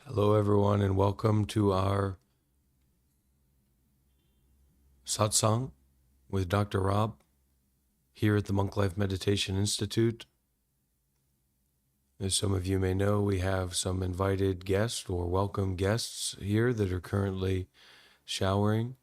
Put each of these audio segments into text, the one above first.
Hello, everyone, and welcome to our satsang with Dr.Rob here at the Monk Life Meditation Institute. As some of you may know, we have some invited guests or welcome guests here that are currently showering.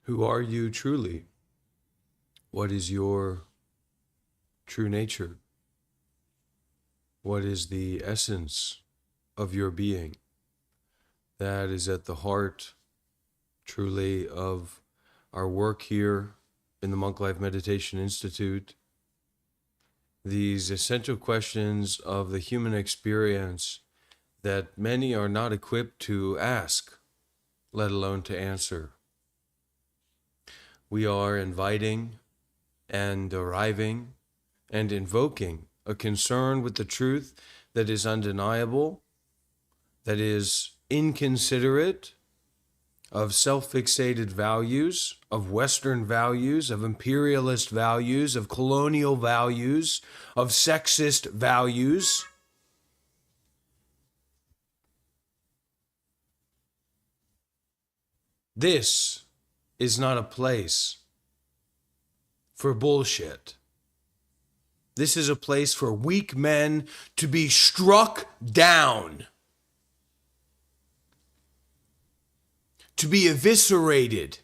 Who are you truly? What is your true nature? What is the essence of your being? That is at the heart, truly, of our work here in the Monk Life Meditation Institute. These essential questions of the human experience that many are not equipped to ask, let alone to answer. We are inviting and arriving and invoking a concern with the truth that is undeniable, that is inconsiderate of self-fixated values, of Western values, of imperialist values, of colonial values, of sexist values. This is not a place for bullshit. This is a place for weak men to be struck down, to be eviscerated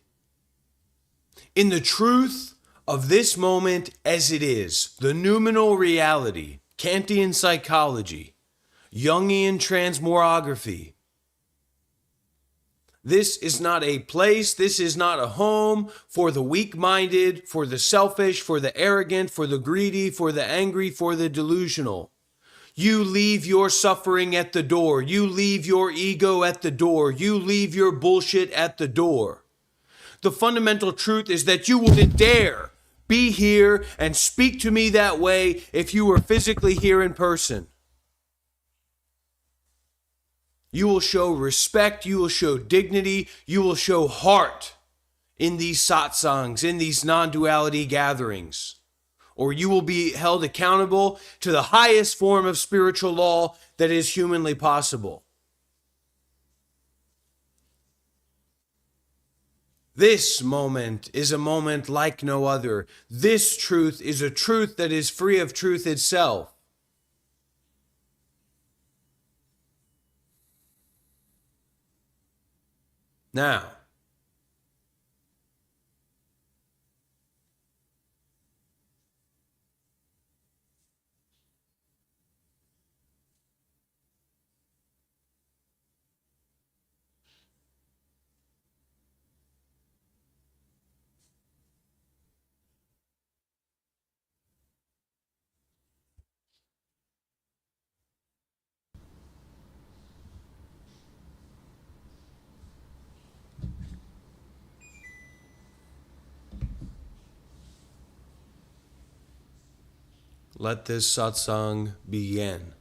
in the truth of this moment as it is, the noumenal reality, Kantian psychology, Jungian transmorography. This is not a place, this is not a home for the weak-minded, for the selfish, for the arrogant, for the greedy, for the angry, for the delusional. You leave your suffering at the door. You leave your ego at the door. You leave your bullshit at the door. The fundamental truth is that you wouldn't dare be here and speak to me that way if you were physically here in person. You will show respect, you will show dignity, you will show heart in these satsangs, in these non-duality gatherings. Or you will be held accountable to the highest form of spiritual law that is humanly possible. This moment is a moment like no other. This truth is a truth that is free of truth itself. Now, let this satsang begin.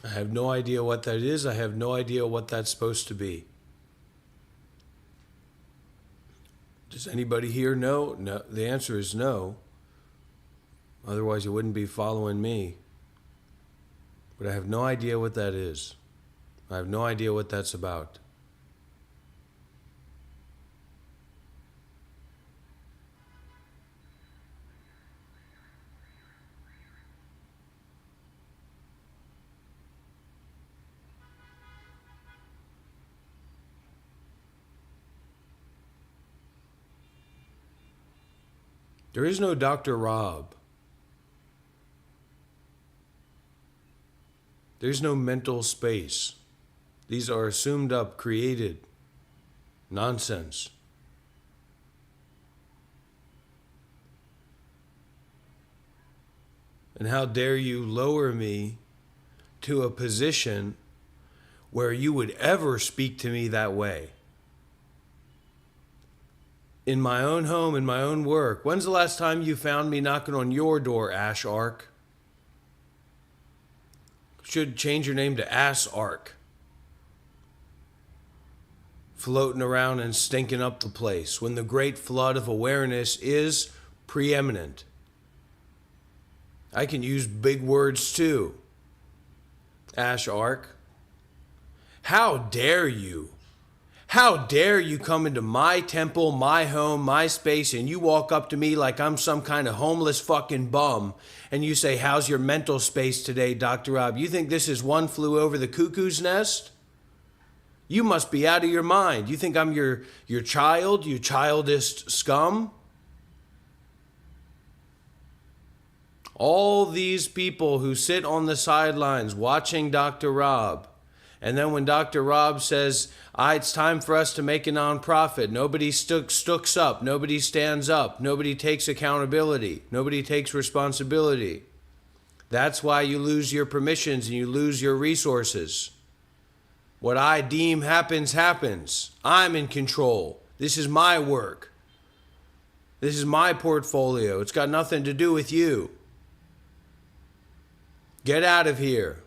I have no idea what that is. I have no idea what that's supposed to be. Does anybody here know? No. The answer is no. Otherwise, you wouldn't be following me. But I have no idea what that is. I have no idea what that's about. There is no Dr. Rob. There's no mental space. These are assumed up, created nonsense. And how dare you lower me to a position where you would ever speak to me that way? In my own home, in my own work. When's the last time you found me knocking on your door, Ash Ark? Should change your name to Ass Ark. Floating around and stinking up the place when the great flood of awareness is preeminent. I can use big words too. Ash Ark. How dare you? How dare you come into my temple, my home, my space, and you walk up to me like I'm some kind of homeless fucking bum, and you say, how's your mental space today, Dr. Rob? You think this is One Flew Over the Cuckoo's Nest? You must be out of your mind. You think I'm your child, you childish scum? All these people who sit on the sidelines watching Dr. Rob, and then when Dr. Rob says, it's time for us to make a nonprofit, nobody stooks up, nobody stands up, nobody takes accountability, nobody takes responsibility. That's why you lose your permissions and you lose your resources. What I deem happens, happens. I'm in control. This is my work. This is my portfolio. It's got nothing to do with you. Get out of here.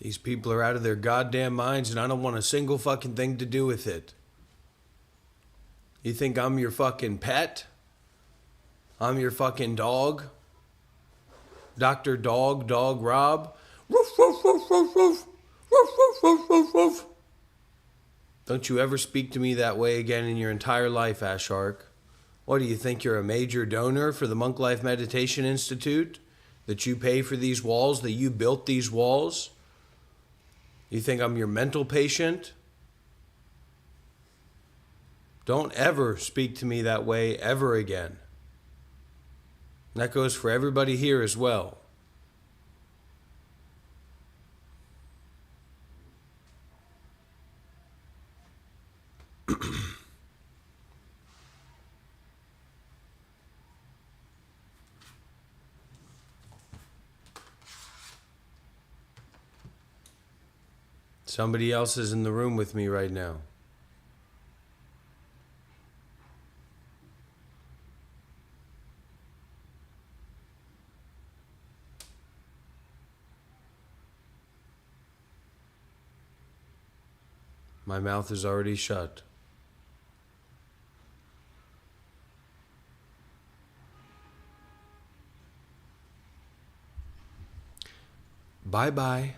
These people are out of their goddamn minds and I don't want a single fucking thing to do with it. You think I'm your fucking pet? I'm your fucking dog? Dr. Dog Rob? Woof, woof, woof, woof, woof. Woof, woof, woof, woof, woof. Don't you ever speak to me that way again in your entire life, Ashark. What, do you think you're a major donor for the Monk Life Meditation Institute? That you pay for these walls, that you built these walls? You think I'm your mental patient? Don't ever speak to me that way ever again. And that goes for everybody here as well. Somebody else is in the room with me right now. My mouth is already shut. Bye-bye.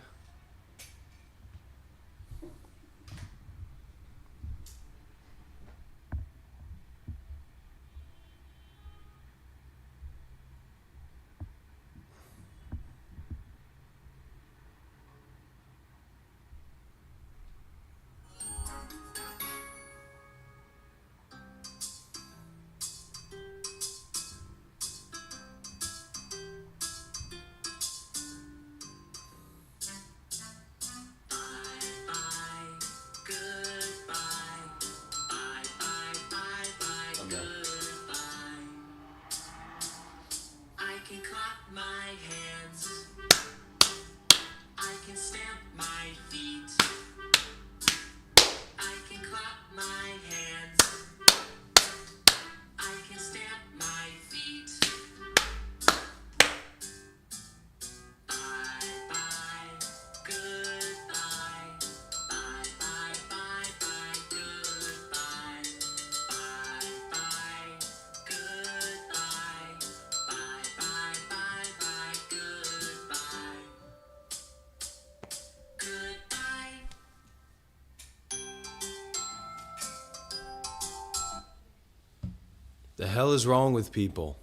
The hell is wrong with people?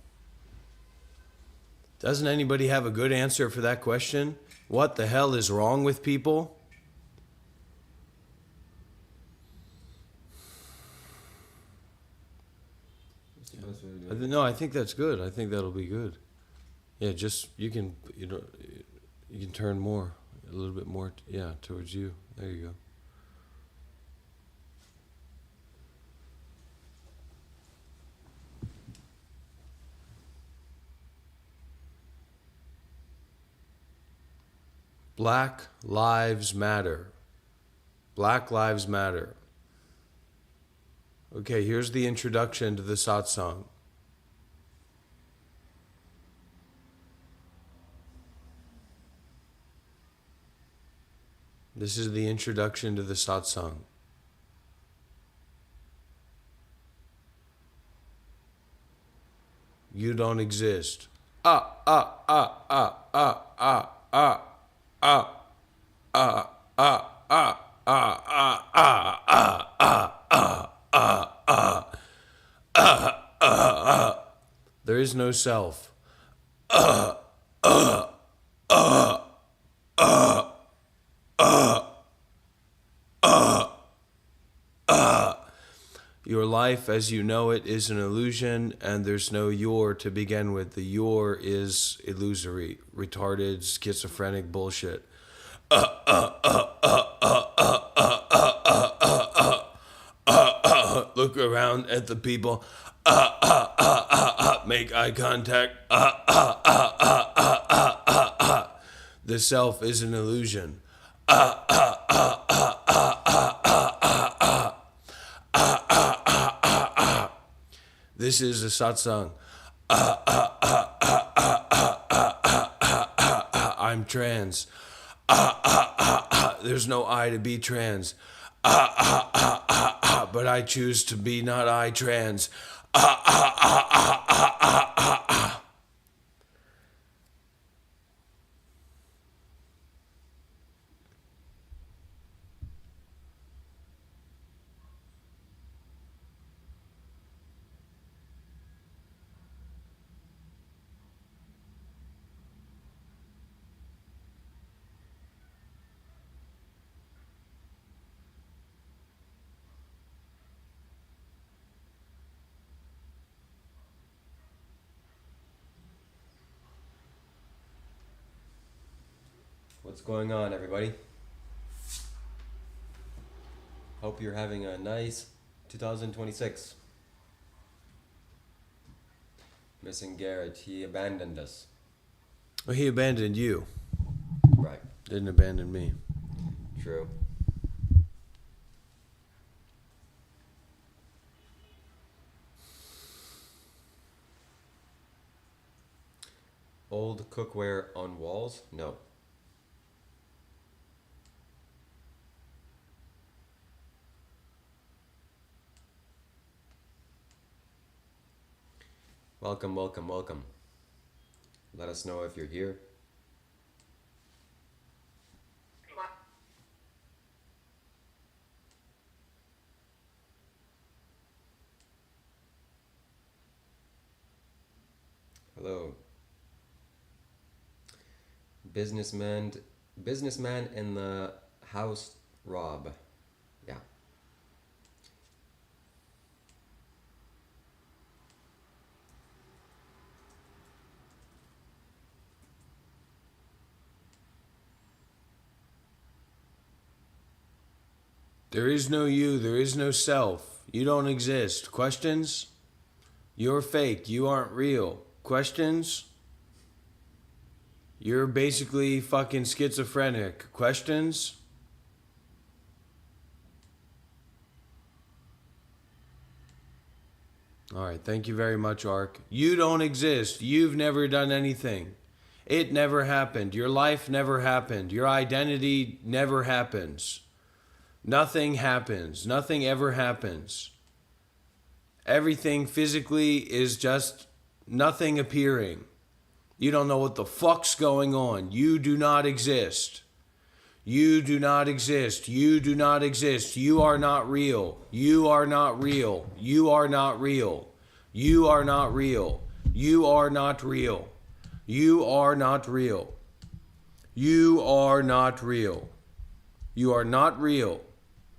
Doesn't anybody have a good answer for that question? What the hell is wrong with people? No, I think that's good. I think that'll be good. Yeah, just you can turn more, a little bit more, towards you. There you go. Black Lives Matter. Black Lives Matter. Okay, here's the introduction to the satsang. This is the introduction to the satsang. You don't exist. There is no self. Your life as you know it is an illusion, and there's no your to begin with. The your is illusory, retarded, schizophrenic bullshit. Look around at the people. Make eye contact. The self is an illusion. This is a satsang. I'm trans. There's no I to be trans. But I choose to be not I trans. What's going on, everybody? Hope you're having a nice 2026. Missing Garrett, he abandoned us. Well, he abandoned you. Right. Didn't abandon me. True. Old cookware on walls? No. Welcome, welcome, welcome. Let us know if you're here. Hello. Businessman in the house, Rob. Yeah. There is no you. There is no self. You don't exist. Questions? You're fake. You aren't real. Questions? You're basically fucking schizophrenic. Questions? All right, thank you very much, Ark. You don't exist. You've never done anything. It never happened. Your life never happened. Your identity never happens. Nothing happens. Nothing ever happens. Everything physically is just nothing appearing. You don't know what the fuck's going on. You do not exist. You do not exist. You do not exist. You are not real. You are not real. You are not real. You are not real. You are not real. You are not real. You are not real. You are not real.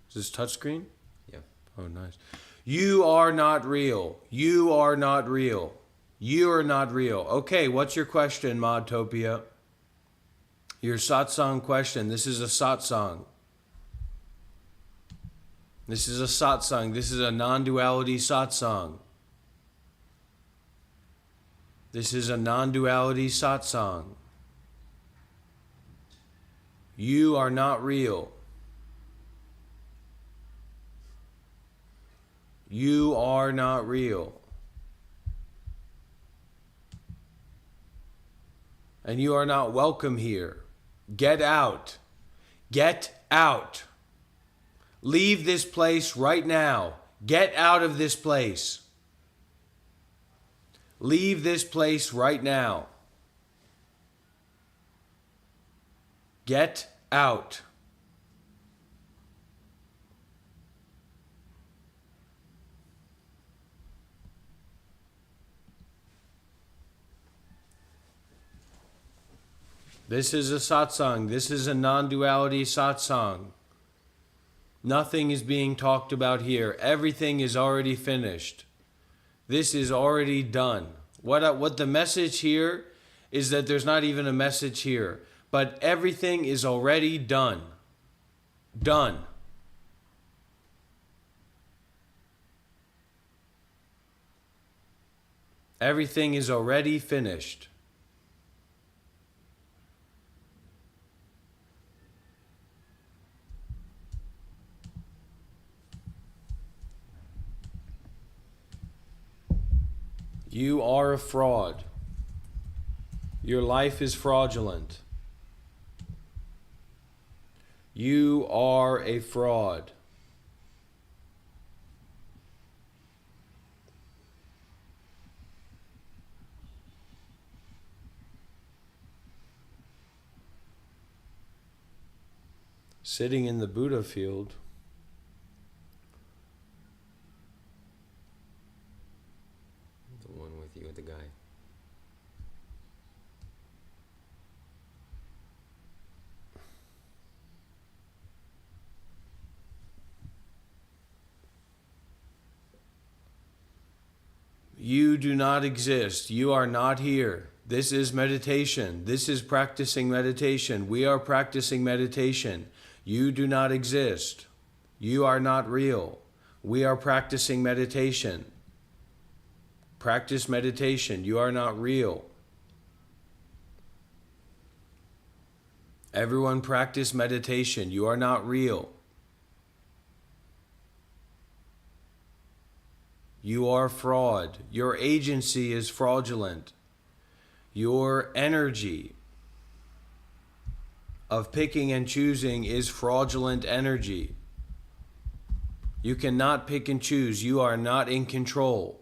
Is this touchscreen? Yeah. Oh, nice. You are not real. You are not real. You are not real. Okay, what's your question, Modtopia? Your satsang question. This is a satsang. This is a satsang. This is a non-duality satsang. This is a non-duality satsang. You are not real. You are not real. And you are not welcome here. Get out. Get out. Leave this place right now. Get out of this place. Leave this place right now. Get out. This is a satsang. This is a non-duality satsang. Nothing is being talked about here. Everything is already finished. This is already done. What the message here is that there's not even a message here, but everything is already done. Done. Everything is already finished. You are a fraud. Your life is fraudulent. You are a fraud. Sitting in the Buddha field. The guy. You do not exist. You are not here. This is meditation. This is practicing meditation. We are practicing meditation. You do not exist. You are not real. We are practicing meditation. Practice meditation. You are not real. Everyone practice meditation. You are not real. You are fraud. Your agency is fraudulent. Your energy of picking and choosing is fraudulent energy. You cannot pick and choose. You are not in control.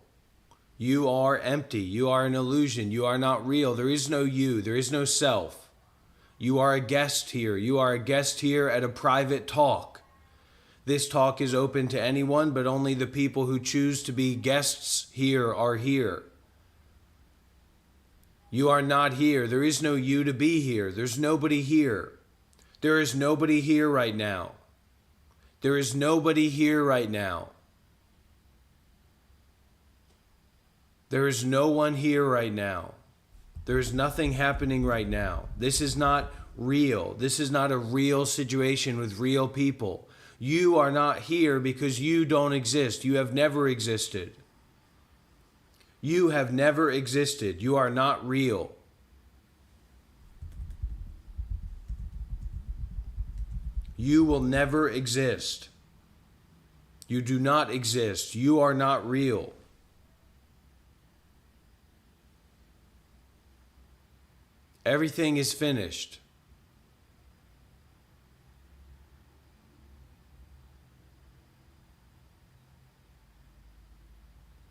You are empty. You are an illusion. You are not real. There is no you. There is no self. You are a guest here. You are a guest here at a private talk. This talk is open to anyone, but only the people who choose to be guests here are here. You are not here. There is no you to be here. There's nobody here. There is nobody here right now. There is nobody here right now. There is no one here right now. There is nothing happening right now. This is not real. This is not a real situation with real people. You are not here because you don't exist. You have never existed. You have never existed. You are not real. You will never exist. You do not exist. You are not real. Everything is finished.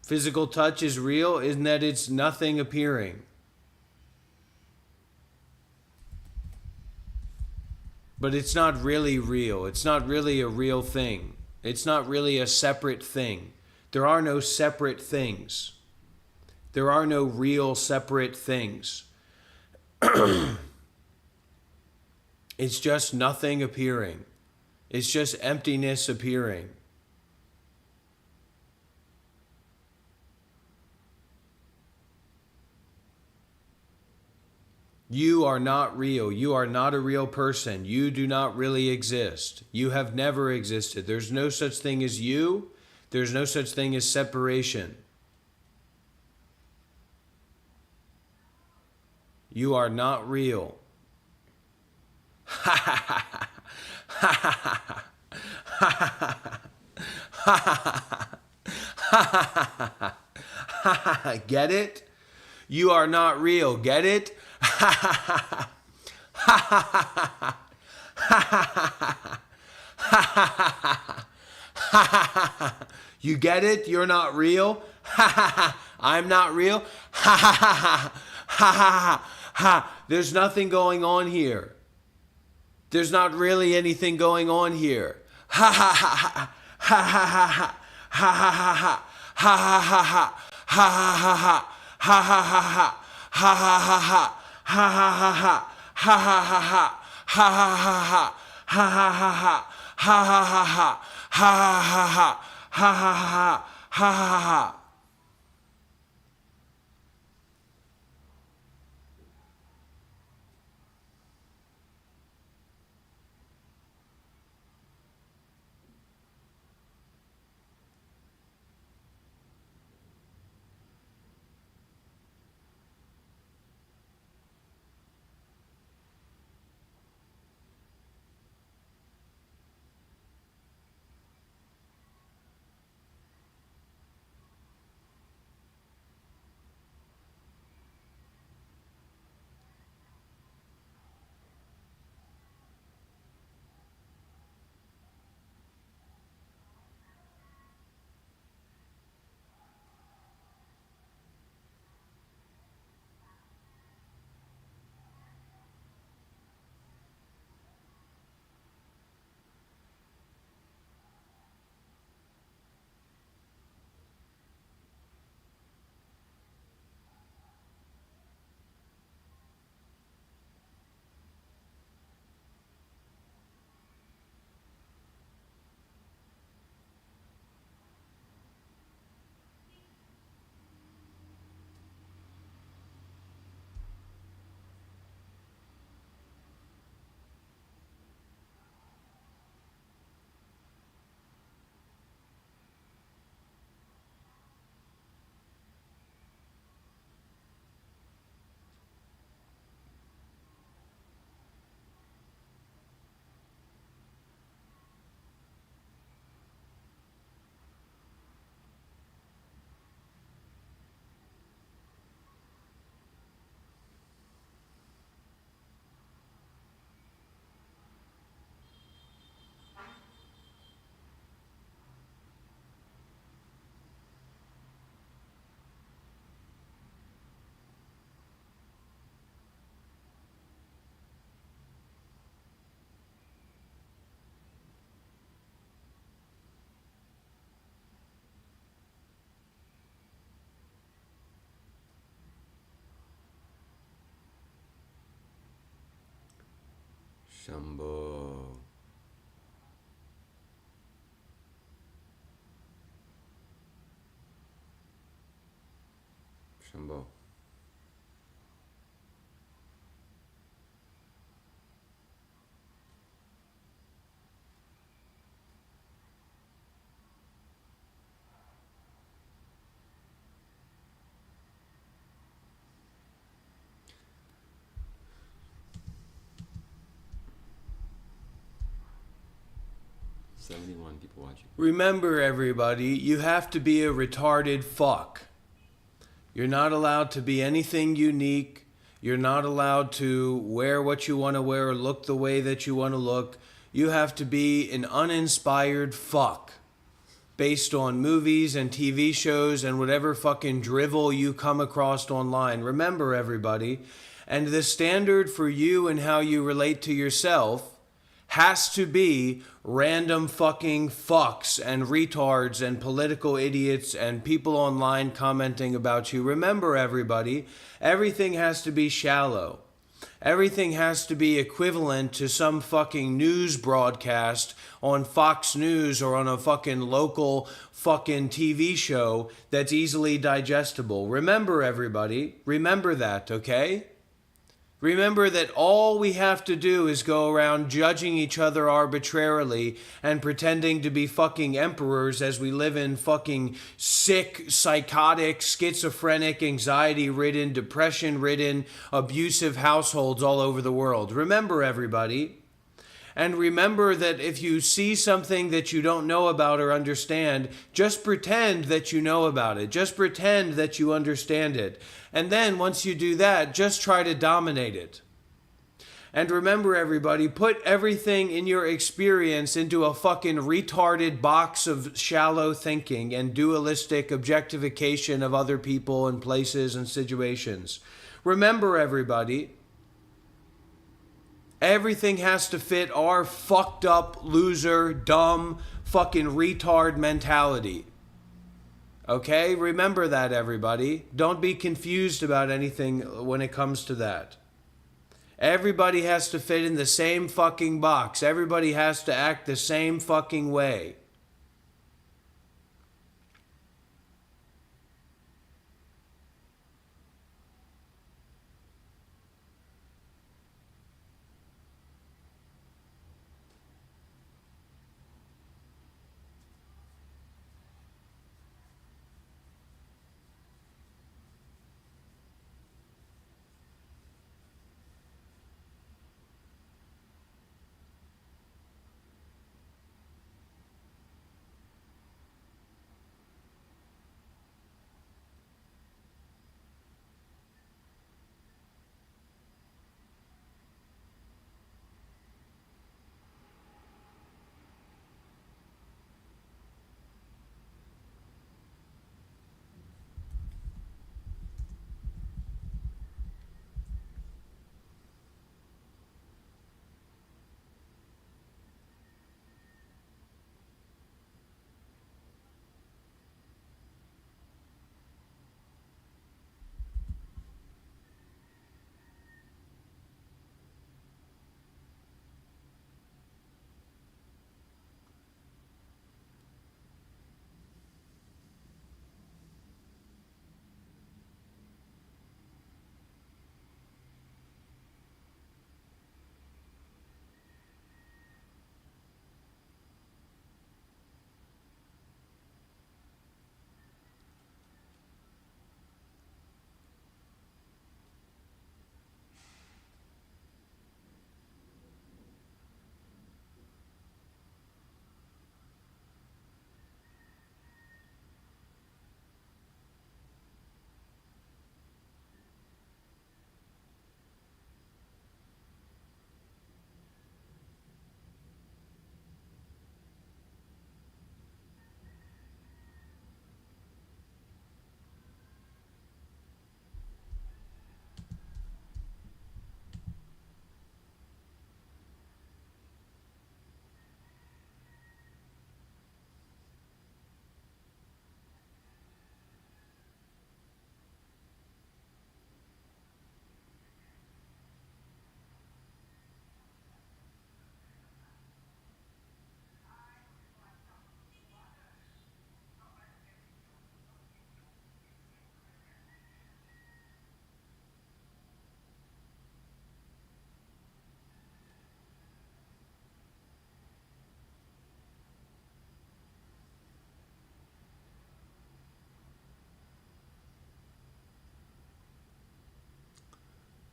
Physical touch is real in that it's nothing appearing. But it's not really real. It's not really a real thing. It's not really a separate thing. There are no separate things. There are no real separate things. It's just nothing appearing. It's just emptiness appearing. You are not real. You are not a real person. You do not really exist. You have never existed. There's no such thing as you. There's no such thing as separation. You are not real. Get it? You are not real. Get it? You get it? You're not real? I'm not real? There's nothing going on here. There's not really anything going on here. Shambho. Shambho. Seventy-one people watching. Remember, everybody, you have to be a retarded fuck. You're not allowed to be anything unique. You're not allowed to wear what you want to wear or look the way that you want to look. You have to be an uninspired fuck based on movies and TV shows and whatever fucking drivel you come across online. Remember, everybody. And the standard for you and how you relate to yourself has to be random fucking fucks and retards and political idiots and people online commenting about you. Remember, everybody, everything has to be shallow. Everything has to be equivalent to some fucking news broadcast on Fox News or on a fucking local fucking TV show that's easily digestible. Remember, everybody, remember that, okay? Remember that all we have to do is go around judging each other arbitrarily and pretending to be fucking emperors as we live in fucking sick, psychotic, schizophrenic, anxiety-ridden, depression-ridden, abusive households all over the world. Remember, everybody. And remember that if you see something that you don't know about or understand, just pretend that you know about it. Just pretend that you understand it. And then once you do that, just try to dominate it. And remember, everybody, put everything in your experience into a fucking retarded box of shallow thinking and dualistic objectification of other people and places and situations. Remember, everybody, everything has to fit our fucked up, loser, dumb, fucking retard mentality. Okay? Remember that, everybody. Don't be confused about anything when it comes to that. Everybody has to fit in the same fucking box. Everybody has to act the same fucking way.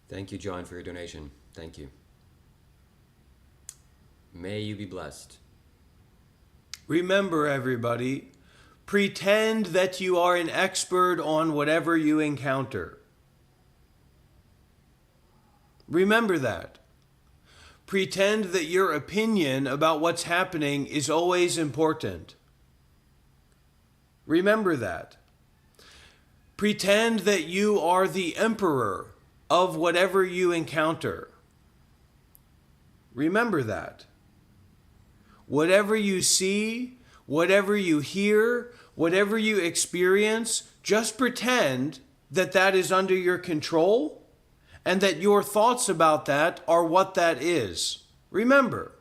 Thank you, John, for your donation. Thank you. May you be blessed. Remember, everybody, pretend that you are an expert on whatever you encounter. Remember that. Pretend that your opinion about what's happening is always important. Remember that. Pretend that you are the emperor of whatever you encounter. Remember that. Whatever you see, whatever you hear, whatever you experience, just pretend that that is under your control and that your thoughts about that are what that is. Remember,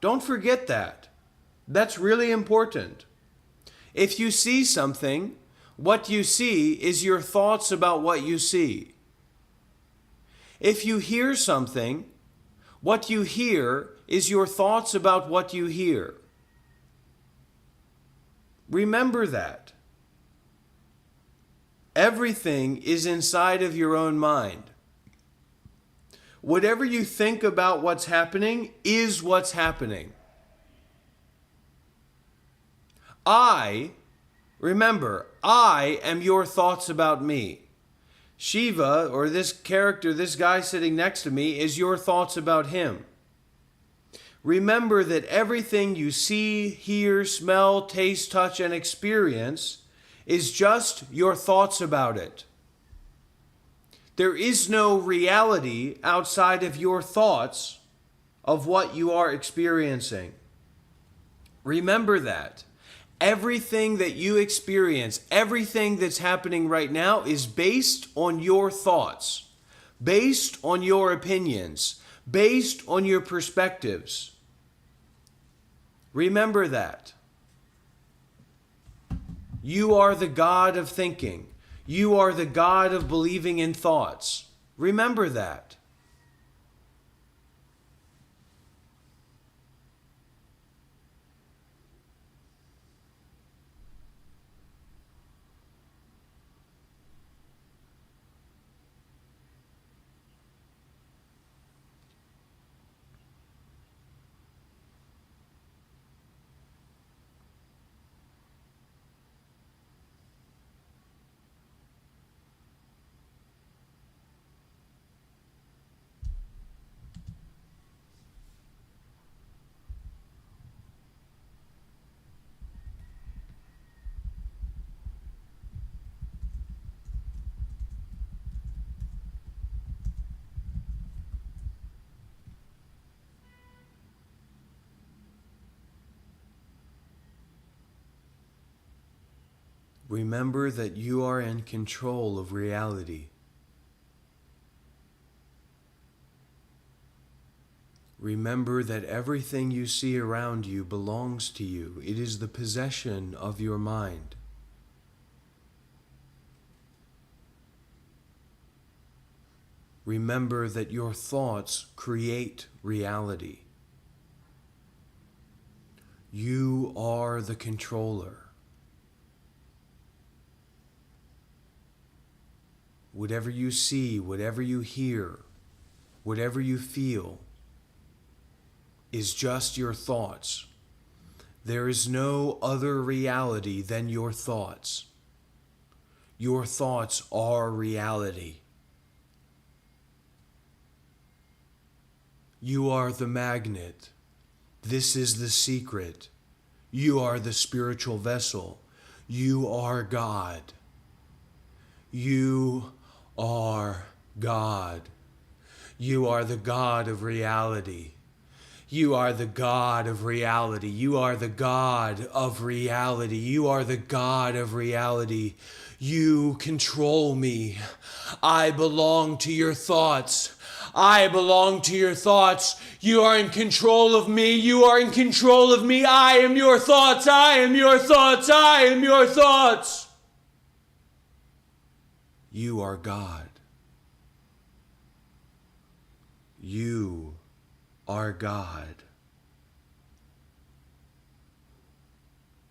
don't forget that. That's really important. If you see something, what you see is your thoughts about what you see. If you hear something, what you hear is your thoughts about what you hear. Remember that. Everything is inside of your own mind. Whatever you think about what's happening is what's happening. Remember, I am your thoughts about me. Shiva, or this character, this guy sitting next to me, is your thoughts about him. Remember that everything you see, hear, smell, taste, touch, and experience is just your thoughts about it. There is no reality outside of your thoughts of what you are experiencing. Remember that. Everything that you experience, everything that's happening right now is based on your thoughts, based on your opinions, based on your perspectives. Remember that. You are the God of thinking. You are the God of believing in thoughts. Remember that. Remember that you are in control of reality. Remember that everything you see around you belongs to you. It is the possession of your mind. Remember that your thoughts create reality. You are the controller. Whatever you see, whatever you hear, whatever you feel is just your thoughts. There is no other reality than your thoughts. Your thoughts are reality. You are the magnet. This is the secret. You are the spiritual vessel. You are God. You are God. You are the God of reality. You are the God of reality. You are the God of reality. You are the God of reality. You control me. I belong to your thoughts. I belong to your thoughts. You are in control of me. You are in control of me. I am your thoughts. I am your thoughts. I am your thoughts. You are God. You are God.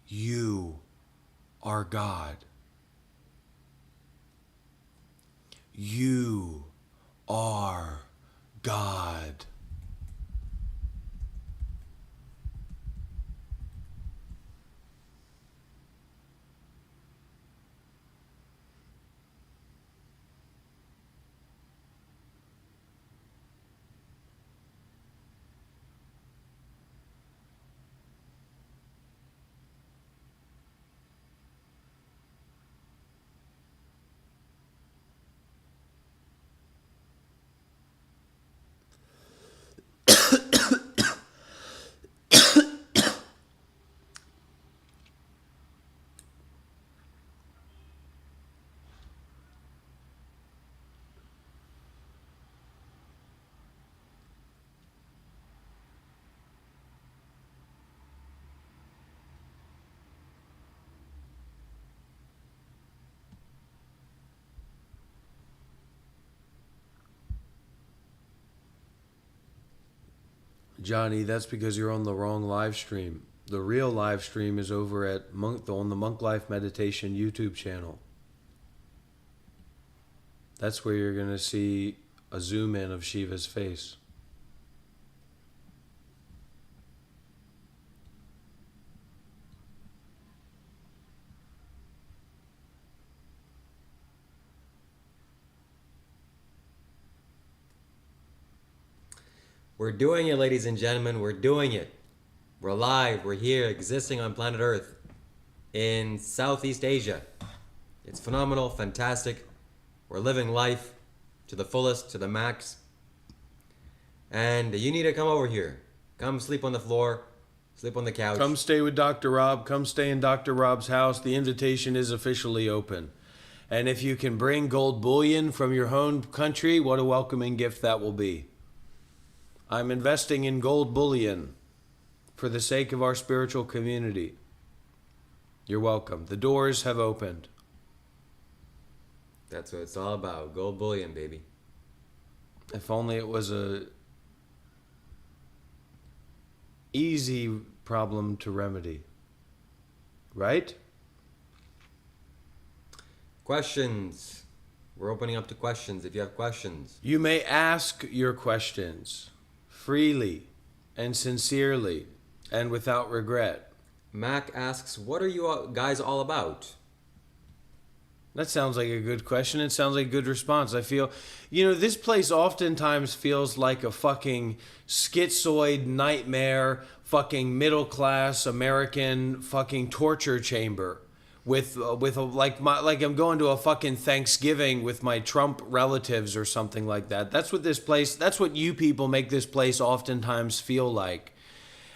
You are God. You are God. Johnny, that's because you're on the wrong live stream. The real live stream is over at on the Monk Life Meditation YouTube channel. That's where you're going to see a zoom in of Shiva's face. We're doing it, ladies and gentlemen. We're doing it. We're alive. We're here, existing on planet Earth in Southeast Asia. It's phenomenal, fantastic. We're living life to the fullest, to the max. And you need to come over here. Come sleep on the floor, sleep on the couch. Come stay with Dr. Rob. Come stay in Dr. Rob's house. The invitation is officially open. And if you can bring gold bullion from your home country, what a welcoming gift that will be. I'm investing in gold bullion for the sake of our spiritual community. You're welcome. The doors have opened. That's what it's all about. Gold bullion, baby. If only it was a easy problem to remedy. Right? Questions. We're opening up to questions if you have questions. You may ask your questions freely and sincerely and without regret. Mac asks, what are you guys all about? That sounds like a good question. It sounds like a good response. I feel, this place oftentimes feels like a fucking schizoid nightmare, fucking middle class American fucking torture chamber. Like I'm going to a fucking Thanksgiving with my Trump relatives or something like that. That's what you people make this place oftentimes feel like.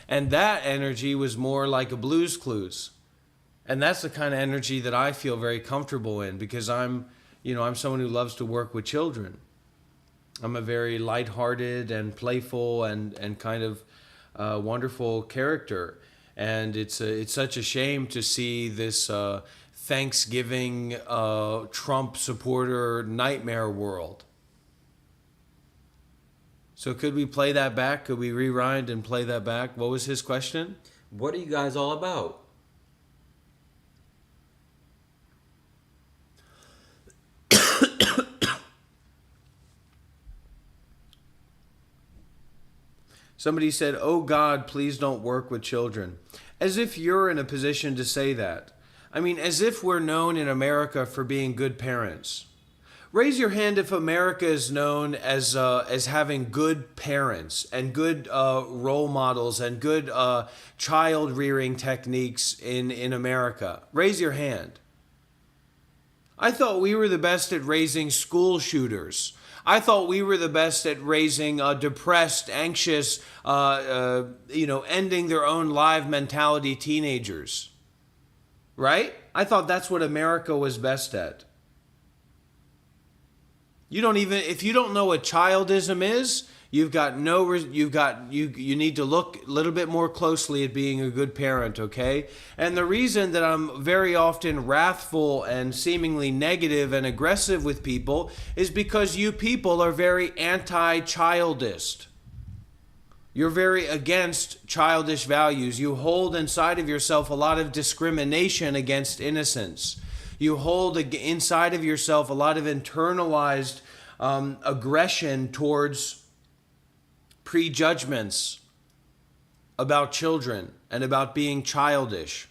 And that energy was more like a Blue's Clues. And that's the kind of energy that I feel very comfortable in because I'm someone who loves to work with children. I'm a very lighthearted and playful and kind of wonderful character. And it's such a shame to see this Thanksgiving Trump supporter nightmare world. So could we play that back? Could we rewind and play that back? What was his question? What are you guys all about? Somebody said, "Oh God, please don't work with children." As if you're in a position to say that. I mean, as if we're known in America for being good parents. Raise your hand if America is known as having good parents and good role models and good child rearing techniques in America. Raise your hand. I thought we were the best at raising school shooters. I thought we were the best at raising depressed, anxious, ending their own life mentality teenagers. Right? I thought that's what America was best at. If you don't know what childism is, you need to look a little bit more closely at being a good parent, okay? And the reason that I'm very often wrathful and seemingly negative and aggressive with people is because you people are very anti-childist. You're very against childish values. You hold inside of yourself a lot of discrimination against innocence. You hold inside of yourself a lot of internalized aggression towards prejudgments about children and about being childish.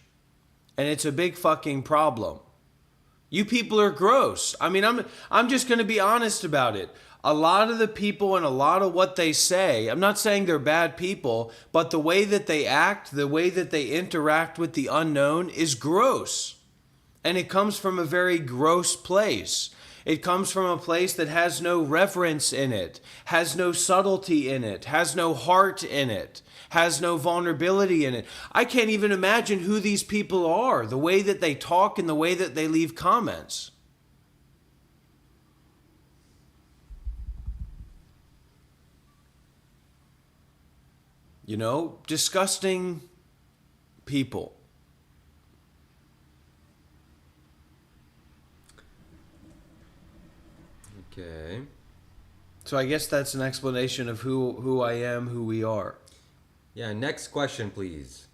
And it's a big fucking problem. You people are gross. I mean, I'm just going to be honest about it. A lot of the people and a lot of what they say, I'm not saying they're bad people, but the way that they act, the way that they interact with the unknown is gross. And it comes from a very gross place. It comes from a place that has no reverence in it, has no subtlety in it, has no heart in it, has no vulnerability in it. I can't even imagine who these people are, the way that they talk and the way that they leave comments. You know, disgusting people. Okay. So I guess that's an explanation of who I am, who we are. Yeah, next question, please.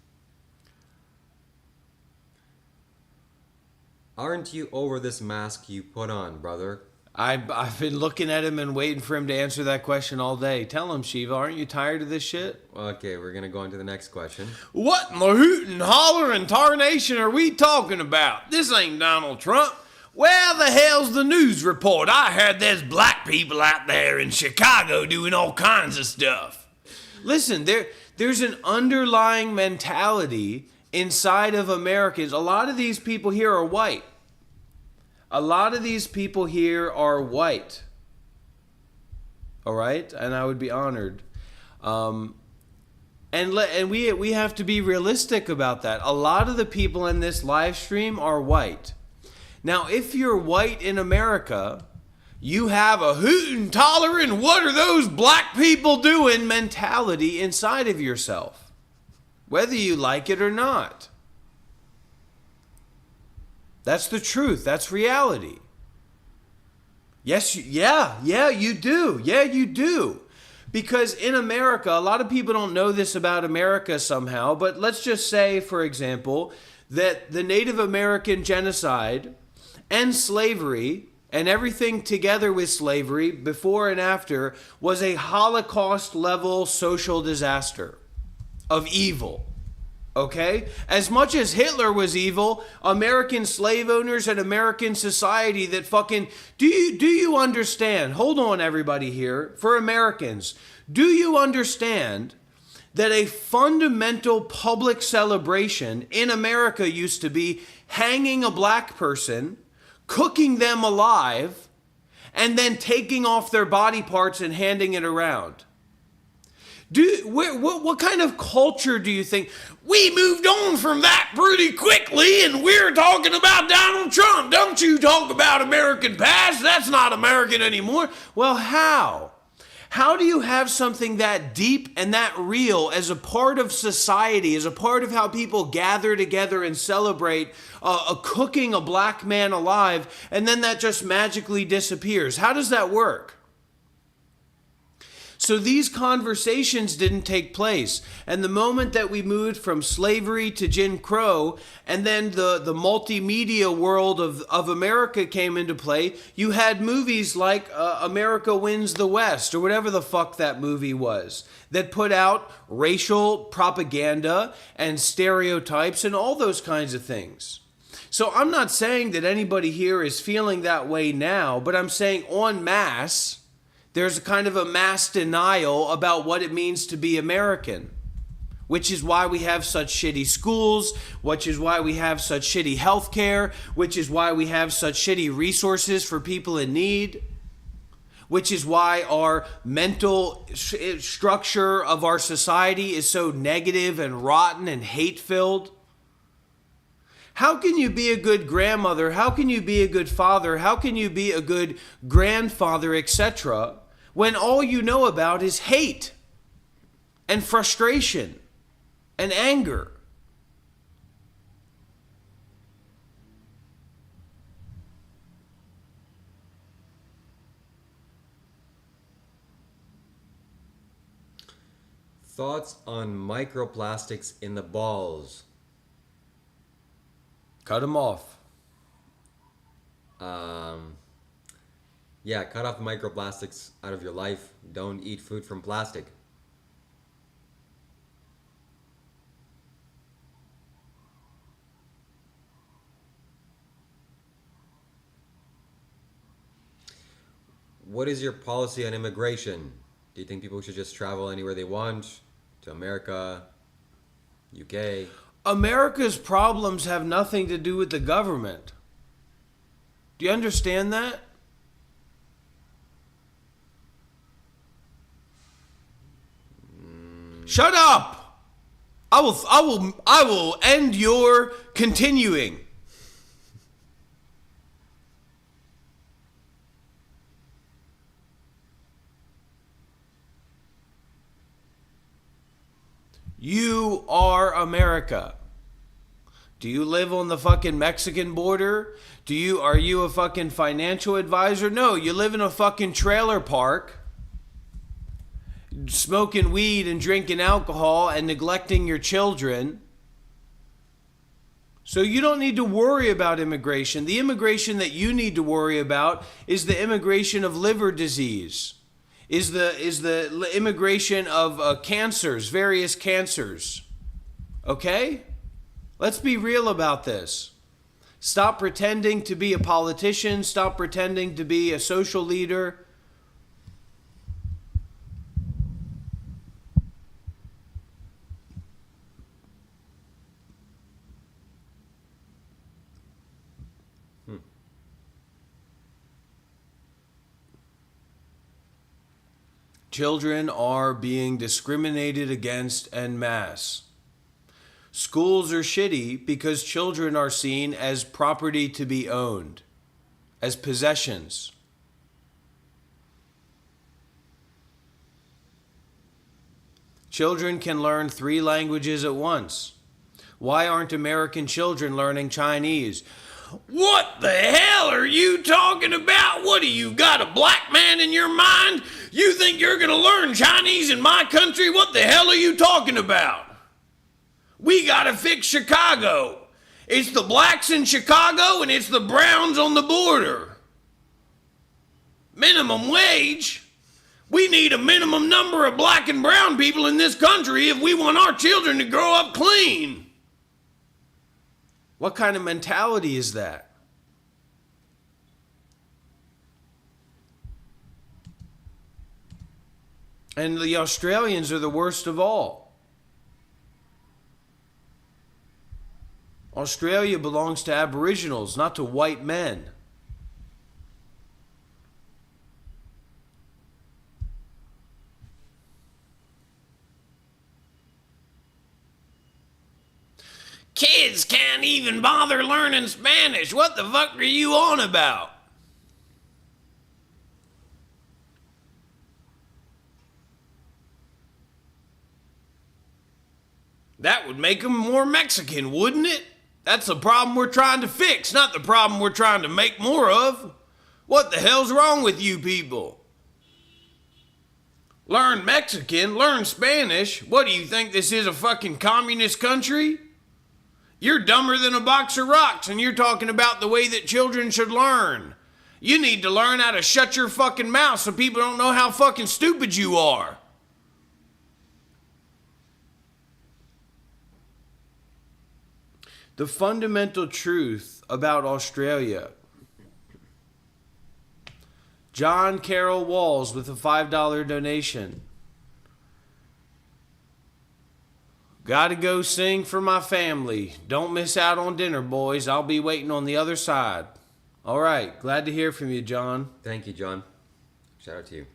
Aren't you over this mask you put on, brother? I've been looking at him and waiting for him to answer that question all day. Tell him, Shiva, aren't you tired of this shit? Okay, we're gonna go on to the next question. What in the hoot and holler and tarnation are we talking about? This ain't Donald Trump. Where the hell's the news report? I heard there's black people out there in Chicago doing all kinds of stuff. Listen, there's an underlying mentality inside of Americans. A lot of these people here are white. A lot of these people here are white. All right? And I would be honored. And we have to be realistic about that. A lot of the people in this live stream are white. Now, if you're white in America, you have a hoot and tollering, what are those black people doing mentality inside of yourself, whether you like it or not. That's the truth. That's reality. Yes, yeah, you do. Yeah, you do. Because in America, a lot of people don't know this about America somehow, but let's just say, for example, that the Native American genocide and slavery and everything together with slavery before and after was a Holocaust-level social disaster of evil. Okay? As much as Hitler was evil, American slave owners and American society that fucking... Do you understand? Hold on, everybody here. For Americans, do you understand that a fundamental public celebration in America used to be hanging a black person, cooking them alive, and then taking off their body parts and handing it around? What kind of culture do you think? We moved on from that pretty quickly, and we're talking about Donald Trump. Don't you talk about American past? That's not American anymore. Well, how? How do you have something that deep and that real as a part of society, as a part of how people gather together and celebrate cooking a black man alive, and then that just magically disappears? How does that work? So these conversations didn't take place. And the moment that we moved from slavery to Jim Crow, and then the multimedia world of America came into play, you had movies like America Wins the West, or whatever the fuck that movie was, that put out racial propaganda and stereotypes and all those kinds of things. So I'm not saying that anybody here is feeling that way now, but I'm saying en masse, there's a kind of a mass denial about what it means to be American, which is why we have such shitty schools, which is why we have such shitty healthcare, which is why we have such shitty resources for people in need, which is why our mental structure of our society is so negative and rotten and hate-filled. How can you be a good grandmother? How can you be a good father? How can you be a good grandfather, etc., when all you know about is hate and frustration and anger? Thoughts on microplastics in the balls? Cut them off. Yeah, cut off the microplastics out of your life. Don't eat food from plastic. What is your policy on immigration? Do you think people should just travel anywhere they want? To America, UK? America's problems have nothing to do with the government. Do you understand that? Shut up! I will end your continuing. You are America. Do you live on the fucking Mexican border? Are you a fucking financial advisor? No, you live in a fucking trailer park, smoking weed and drinking alcohol and neglecting your children. So you don't need to worry about immigration. The immigration that you need to worry about is the immigration of liver disease. Is the immigration of cancers, various cancers. Okay? Let's be real about this. Stop pretending to be a politician. Stop pretending to be a social leader. Children are being discriminated against en masse. Schools are shitty because children are seen as property to be owned, as possessions. Children can learn 3 languages at once. Why aren't American children learning Chinese? What the hell are you talking about? What do you got, a black man in your mind? You think you're going to learn Chinese in my country? What the hell are you talking about? We got to fix Chicago. It's the blacks in Chicago and it's the browns on the border. Minimum wage? We need a minimum number of black and brown people in this country if we want our children to grow up clean. What kind of mentality is that? And the Australians are the worst of all. Australia belongs to Aboriginals, not to white men. Kids can't even bother learning Spanish. What the fuck are you on about? That would make them more Mexican, wouldn't it? That's the problem we're trying to fix, not the problem we're trying to make more of. What the hell's wrong with you people? Learn Mexican, learn Spanish. What do you think this is, a fucking communist country? You're dumber than a box of rocks, and you're talking about the way that children should learn. You need to learn how to shut your fucking mouth so people don't know how fucking stupid you are. The fundamental truth about Australia. John Carroll Walls with a $5 donation. Gotta go sing for my family. Don't miss out on dinner, boys. I'll be waiting on the other side. All right. Glad to hear from you, John. Thank you, John. Shout out to you.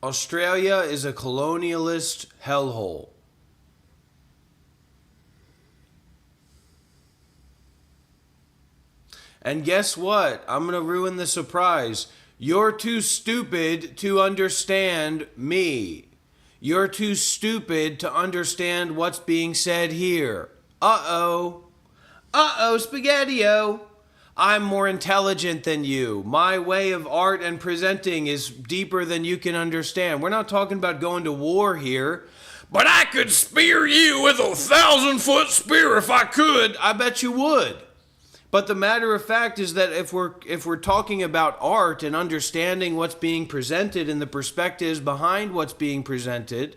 Australia is a colonialist hellhole. And guess what? I'm going to ruin the surprise. You're too stupid to understand me. You're too stupid to understand what's being said here. Uh-oh. Uh-oh, Spaghetti-O. I'm more intelligent than you. My way of art and presenting is deeper than you can understand. We're not talking about going to war here, But I could spear you with a 1,000-foot spear if I could. I bet you would. But the matter of fact is that if we're talking about art and understanding what's being presented and the perspectives behind what's being presented,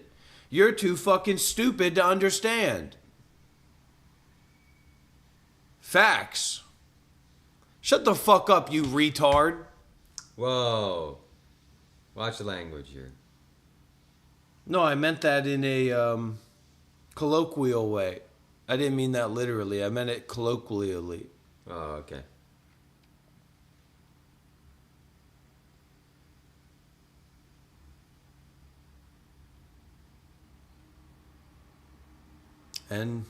you're too fucking stupid to understand. Facts. Shut the fuck up, you retard. Whoa. Watch the language here. No, I meant that in a colloquial way. I didn't mean that literally. I meant it colloquially. Oh, okay. And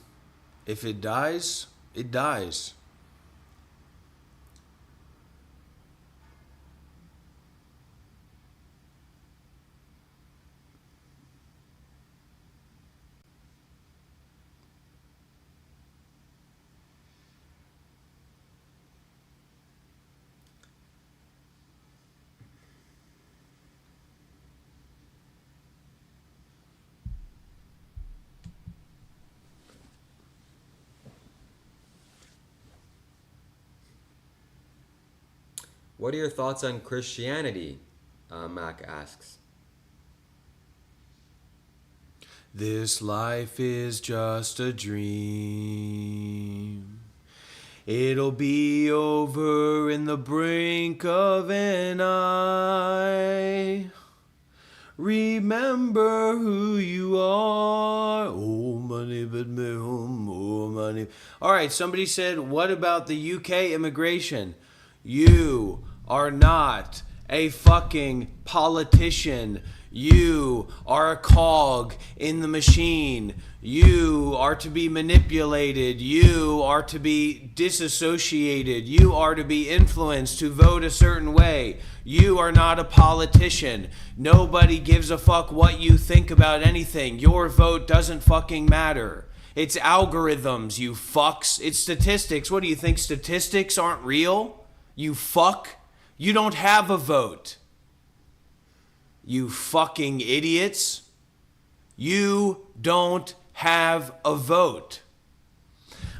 if it dies, it dies. What are your thoughts on Christianity? Mac asks. This life is just a dream. It'll be over in the brink of an eye. Remember who you are. Oh, money, but me home. Oh, money. All right, somebody said, what about the UK immigration? You are not a fucking politician. You are a cog in the machine. You are to be manipulated. You are to be disassociated. You are to be influenced to vote a certain way. You are not a politician. Nobody gives a fuck what you think about anything. Your vote doesn't fucking matter. It's algorithms, you fucks. It's statistics. What do you think? Statistics aren't real? You fuck. You don't have a vote. You fucking idiots. You don't have a vote.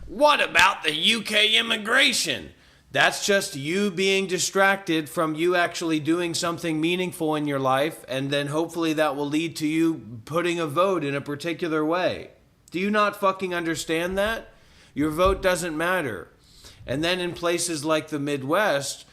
What about the UK immigration? That's just you being distracted from you actually doing something meaningful in your life, and then hopefully that will lead to you putting a vote in a particular way. Do you not fucking understand that? Your vote doesn't matter. And then in places like the Midwest,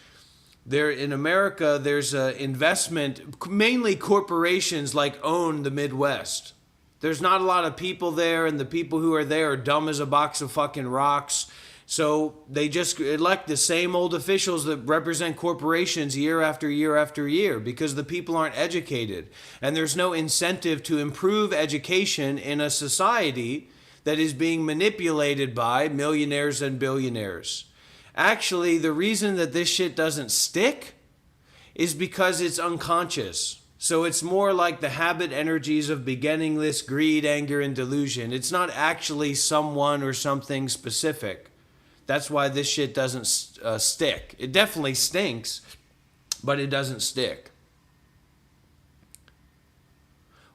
there in America, there's investment, mainly corporations like own the Midwest. There's not a lot of people there, and the people who are there are dumb as a box of fucking rocks. So they just elect the same old officials that represent corporations year after year after year because the people aren't educated. And there's no incentive to improve education in a society that is being manipulated by millionaires and billionaires. Actually, the reason that this shit doesn't stick is because it's unconscious. So it's more like the habit energies of beginningless greed, anger, and delusion. It's not actually someone or something specific. That's why this shit doesn't stick. It definitely stinks, but it doesn't stick.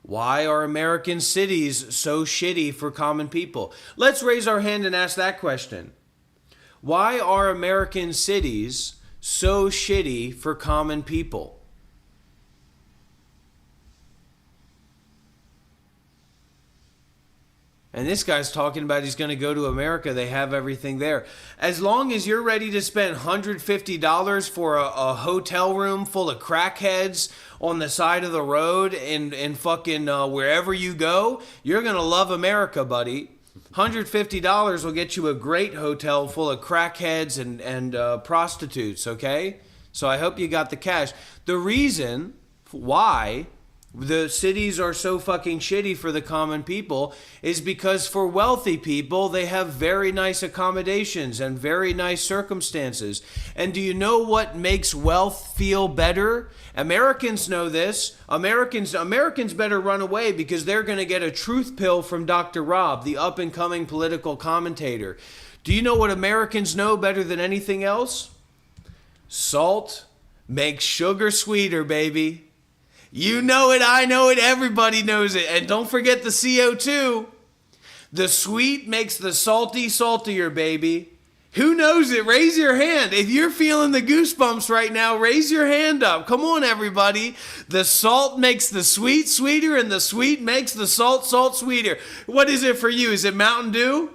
Why are American cities so shitty for common people? Let's raise our hand and ask that question. Why are American cities so shitty for common people? And this guy's talking about he's going to go to America. They have everything there. As long as you're ready to spend $150 for a hotel room full of crackheads on the side of the road and fucking wherever you go, you're going to love America, buddy. $150 will get you a great hotel full of crackheads and prostitutes, okay? So I hope you got the cash. The reason why the cities are so fucking shitty for the common people is because for wealthy people, they have very nice accommodations and very nice circumstances. And do you know what makes wealth feel better? Americans know this. Americans better run away because they're going to get a truth pill from Dr.Rob, the up-and-coming political commentator. Do you know what Americans know better than anything else? Salt makes sugar sweeter, baby. You know it, I know it, everybody knows it. And don't forget the CO2. The sweet makes the salty saltier, baby. Who knows it? Raise your hand. If you're feeling the goosebumps right now, raise your hand up. Come on, everybody. The salt makes the sweet sweeter, and the sweet makes the salt sweeter. What is it for you? Is it Mountain Dew?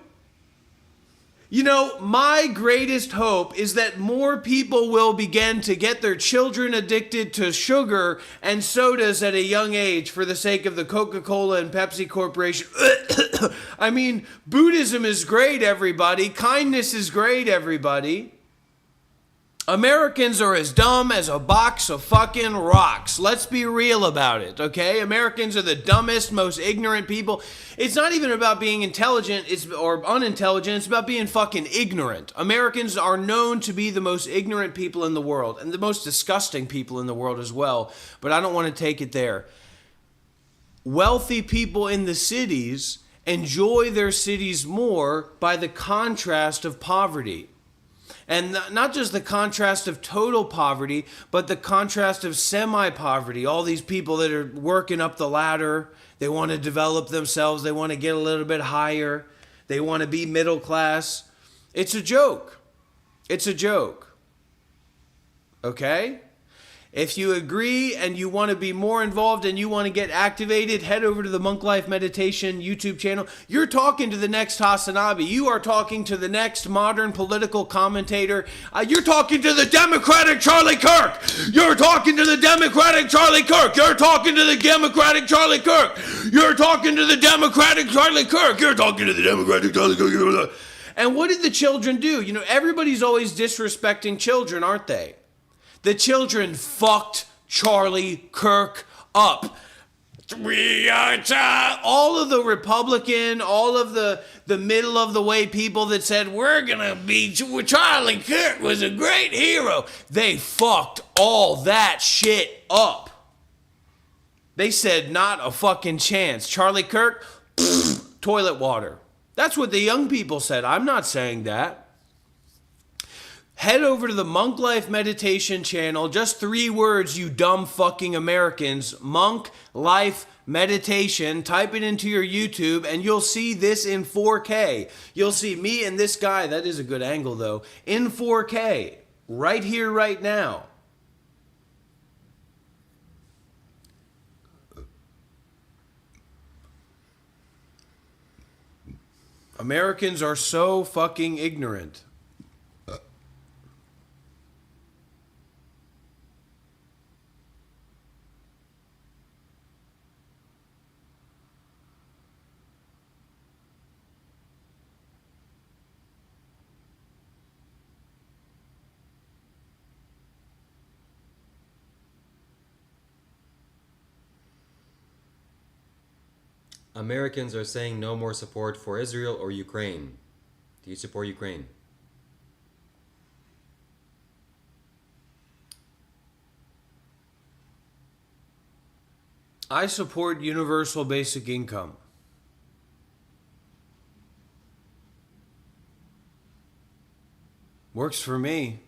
You know, my greatest hope is that more people will begin to get their children addicted to sugar and sodas at a young age for the sake of the Coca-Cola and Pepsi Corporation. I mean, Buddhism is great, everybody. Kindness is great, everybody. Americans are as dumb as a box of fucking rocks. Let's be real about it, okay? Americans are the dumbest, most ignorant people. It's not even about being intelligent or unintelligent. It's about being fucking ignorant. Americans are known to be the most ignorant people in the world and the most disgusting people in the world as well, but I don't want to take it there. Wealthy people in the cities enjoy their cities more by the contrast of poverty. And not just the contrast of total poverty, but the contrast of semi-poverty. All these people that are working up the ladder, they want to develop themselves, they want to get a little bit higher, they want to be middle class. It's a joke. It's a joke. Okay? If you agree and you want to be more involved and you want to get activated, head over to the Monk Life Meditation YouTube channel. You're talking to the next Hasanabe. You are talking to the next modern political commentator. You're talking to the Democratic Charlie Kirk. You're talking to the Democratic Charlie Kirk. You're talking to the Democratic Charlie Kirk. You're talking to the Democratic Charlie Kirk. You're talking to the Democratic Charlie Kirk. And what did the children do? You know, everybody's always disrespecting children, aren't they? The children fucked Charlie Kirk up. All of the Republican, all of the middle of the way people that said, we're going to be, Charlie Kirk was a great hero. They fucked all that shit up. They said, not a fucking chance. Charlie Kirk, toilet water. That's what the young people said. I'm not saying that. Head over to the Monk Life Meditation channel. Just 3 words, you dumb fucking Americans. Monk Life Meditation. Type it into your YouTube and you'll see this in 4K. You'll see me and this guy, that is a good angle though, in 4K. Right here, right now. Americans are so fucking ignorant. Americans are saying no more support for Israel or Ukraine. Do you support Ukraine? I support universal basic income. Works for me.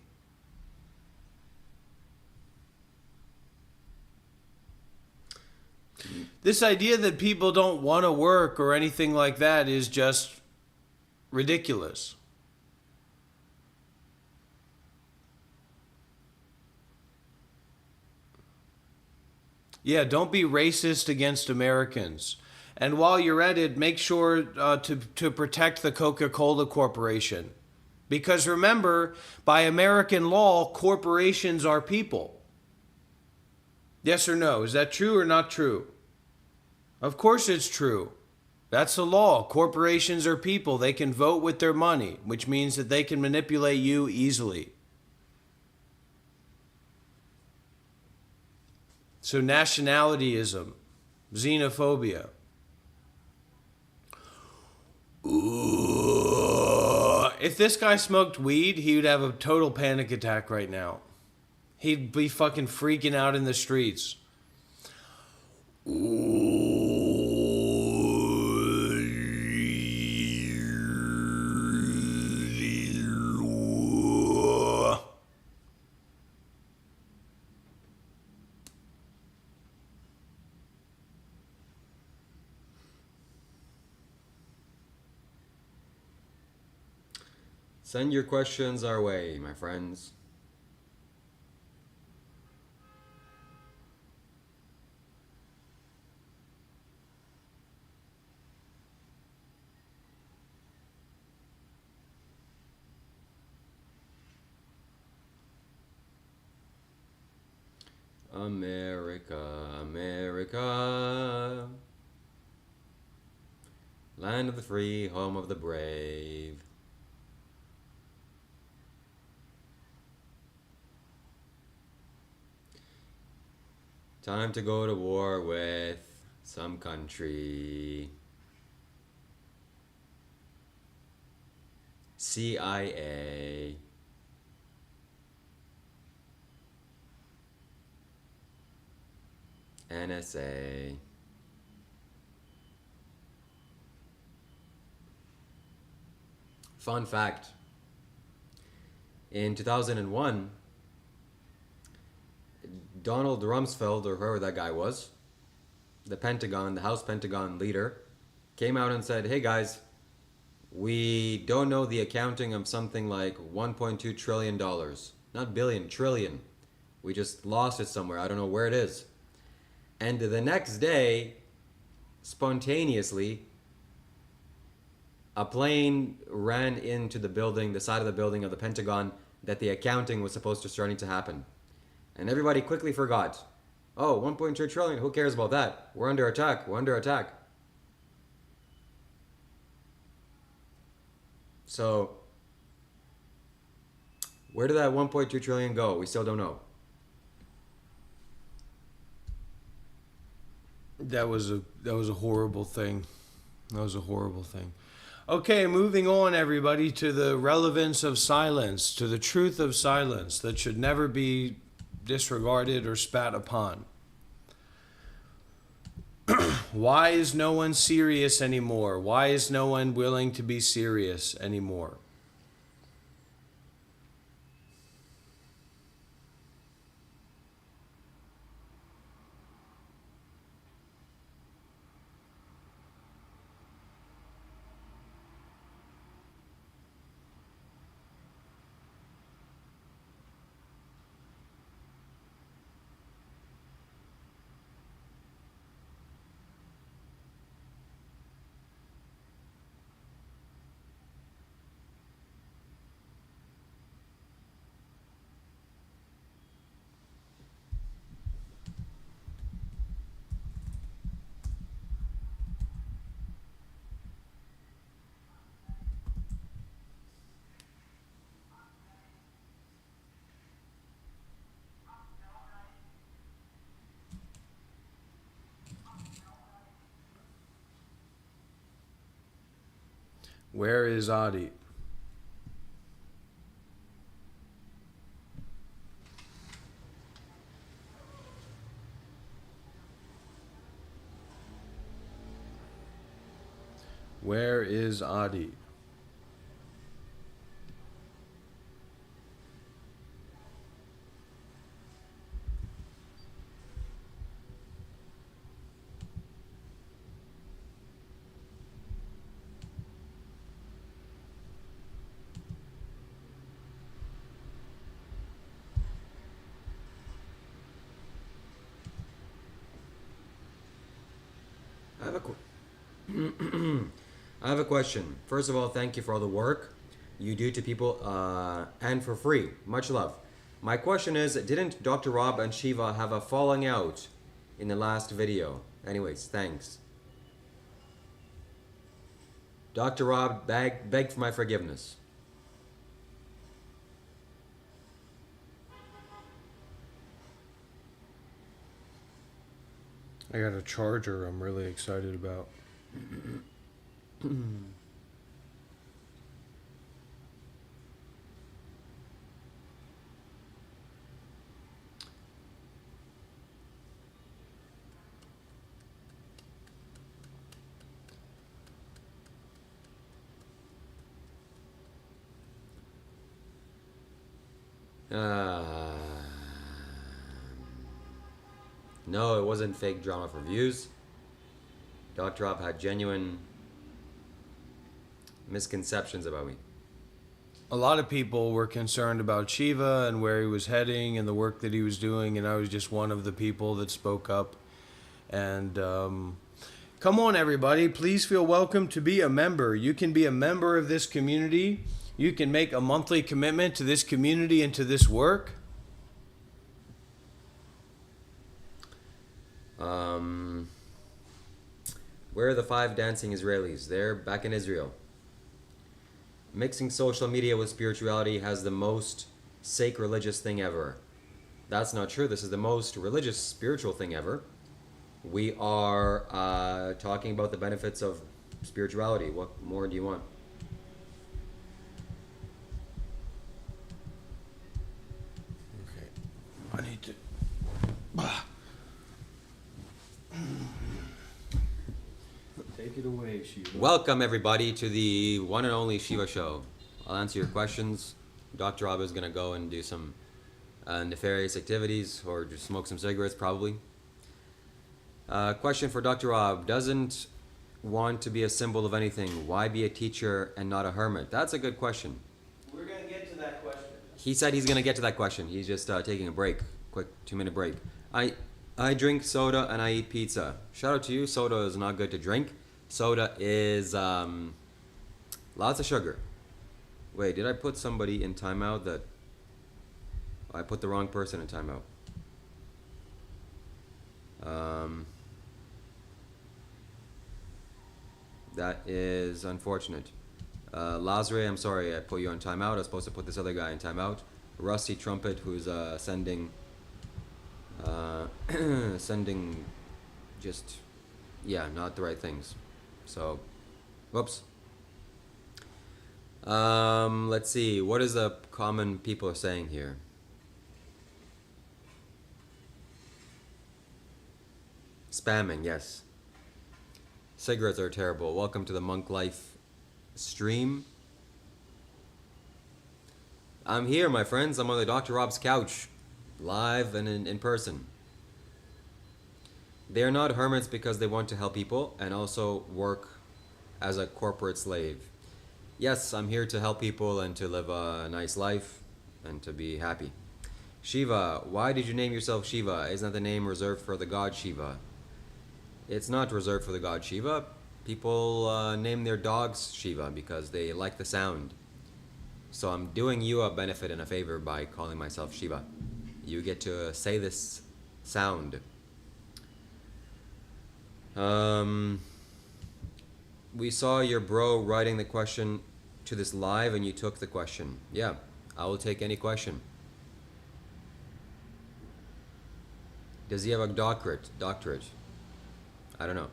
This idea that people don't want to work or anything like that is just ridiculous. Yeah, don't be racist against Americans. And while you're at it, make sure to protect the Coca-Cola Corporation. Because remember, by American law, corporations are people. Yes or no? Is that true or not true? Of course it's true. That's the law. Corporations are people. They can vote with their money, which means that they can manipulate you easily. So nationalityism, xenophobia. Ooh. If this guy smoked weed, he would have a total panic attack right now. He'd be fucking freaking out in the streets. Ooh. Send your questions our way, my friends. America, America, land of the free, home of the brave. Time to go to war with some country. CIA. NSA. Fun fact. In 2001, Donald Rumsfeld, or whoever that guy was, the Pentagon, the House Pentagon leader, came out and said, hey guys, we don't know the accounting of something like $1.2 trillion. Not billion, trillion. We just lost it somewhere. I don't know where it is. And the next day, spontaneously, a plane ran into the building, the side of the building of the Pentagon, that the accounting was supposed to starting to happen. And everybody quickly forgot. Oh, 1.2 trillion, who cares about that? We're under attack, we're under attack. So, where did that 1.2 trillion go? We still don't know. That was a horrible thing. That was a horrible thing. Okay, moving on, everybody, to the relevance of silence, to the truth of silence that should never be disregarded or spat upon. Why is no one serious anymore? Why is no one willing to be serious anymore? Where is Adi? Where is Adi? I have a question. First of all, thank you for all the work you do to people and for free. Much love. My question is, didn't Dr. Rob and Shiva have a falling out in the last video? Anyways, thanks. Dr. Rob begged for my forgiveness. I got a charger I'm really excited about. No, it wasn't fake drama for views. Dr. Rob had genuine misconceptions about me. a lot of people were concerned about Shiva and where he was heading and the work that he was doing, and I was just one of the people that spoke up. And come on, everybody, please feel welcome to be a member. You can be a member of this community. You can make a monthly commitment to this community and to this work. Where are the 5 dancing Israelis? They're back in Israel. Mixing social media with spirituality has the most sacrilegious thing ever. That's not true. This is the most religious, spiritual thing ever. We are talking about the benefits of spirituality. What more do you want? Okay. I need to... Take it away, Shiva. Welcome, everybody, to the one and only Shiva Show. I'll answer your questions. Dr. Rob is going to go and do some nefarious activities or just smoke some cigarettes, probably. Question for Dr. Rob. Doesn't want to be a symbol of anything. Why be a teacher and not a hermit? That's a good question. We're going to get to that question. He said he's going to get to that question. He's just taking a break. Quick 2-minute break. I drink soda and I eat pizza. Shout out to you. Soda is not good to drink. Soda is lots of sugar. Wait, did I put somebody in timeout that... I put the wrong person in timeout. That is unfortunate. Lazare, I'm sorry, I put you on timeout. I was supposed to put this other guy in timeout. Rusty Trumpet, who's sending just, yeah, not the right things. So, whoops. Let's see. What is the common people are saying here? Spamming, yes. Cigarettes are terrible. Welcome to the Monk Life stream. I'm here, my friends. I'm on the Dr. Rob's couch, live and in person. They are not hermits because they want to help people and also work as a corporate slave. Yes, I'm here to help people and to live a nice life and to be happy. Shiva, why did you name yourself Shiva? Isn't that the name reserved for the god Shiva? It's not reserved for the god Shiva. People name their dogs Shiva because they like the sound. So I'm doing you a benefit and a favor by calling myself Shiva. You get to say this sound. We saw your bro writing the question to this live and you took the question. Yeah, I will take any question. Does he have a doctorate? I don't know.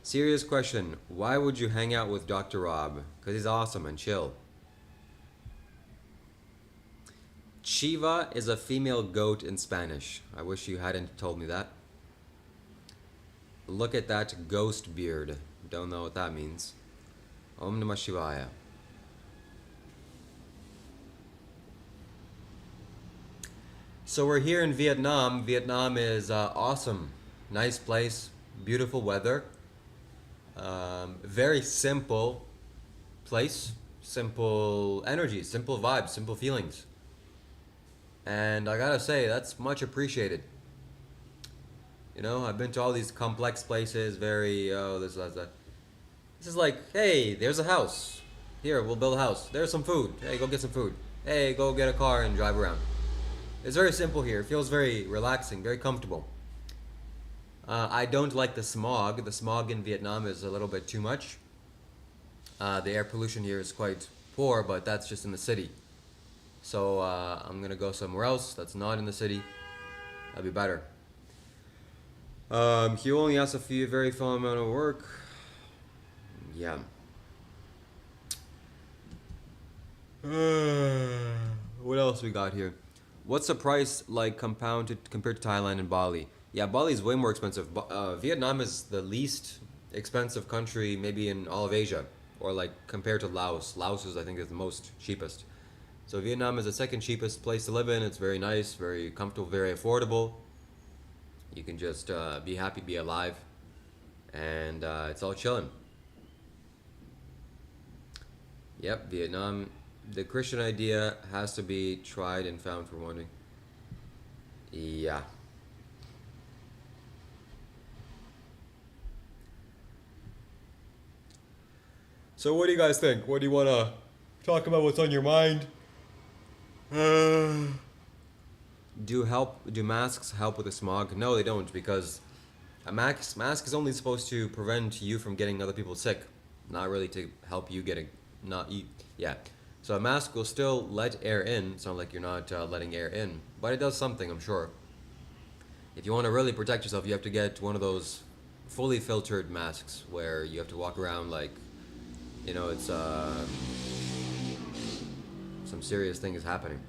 Serious question. Why would you hang out with Dr. Rob? Because he's awesome and chill. Shiva is a female goat in Spanish. I wish you hadn't told me that. Look at that ghost beard. Don't know what that means. Om Namah Shivaya. So we're here in Vietnam. Vietnam is awesome. Nice place. Beautiful weather. Very simple place. Simple energy. Simple vibes. Simple feelings. And I gotta say, that's much appreciated. You know, I've been to all these complex places, this is like, hey, there's a house. Here, we'll build a house. There's some food. Hey, go get some food. Hey, go get a car and drive around. It's very simple here. It feels very relaxing, very comfortable. I don't like the smog. The smog in Vietnam is a little bit too much. The air pollution here is quite poor, but that's just in the city. So I'm gonna go somewhere else that's not in the city. That'll be better. He only has a few very full amount of work. Yeah. What else we got here? What's the price like compared to Thailand and Bali? Yeah, Bali is way more expensive. Vietnam is the least expensive country maybe in all of Asia, or like compared to Laos. Laos is, I think, is the most cheapest. So Vietnam is the second cheapest place to live in. It's very nice, very comfortable, very affordable. You can just be happy, be alive, and it's all chilling. Yep, Vietnam The Christian idea has to be tried and found for wanting. Yeah. So what do you guys think? What do you want to talk about? What's on your mind? Do masks help with the smog? No, they don't, because a mask is only supposed to prevent you from getting other people sick, not really to help you getting not you. Yeah. So a mask will still let air in. It's not like you're not letting air in, but it does something, I'm sure. If you want to really protect yourself, you have to get one of those fully filtered masks where you have to walk around like, it's some serious thing is happening.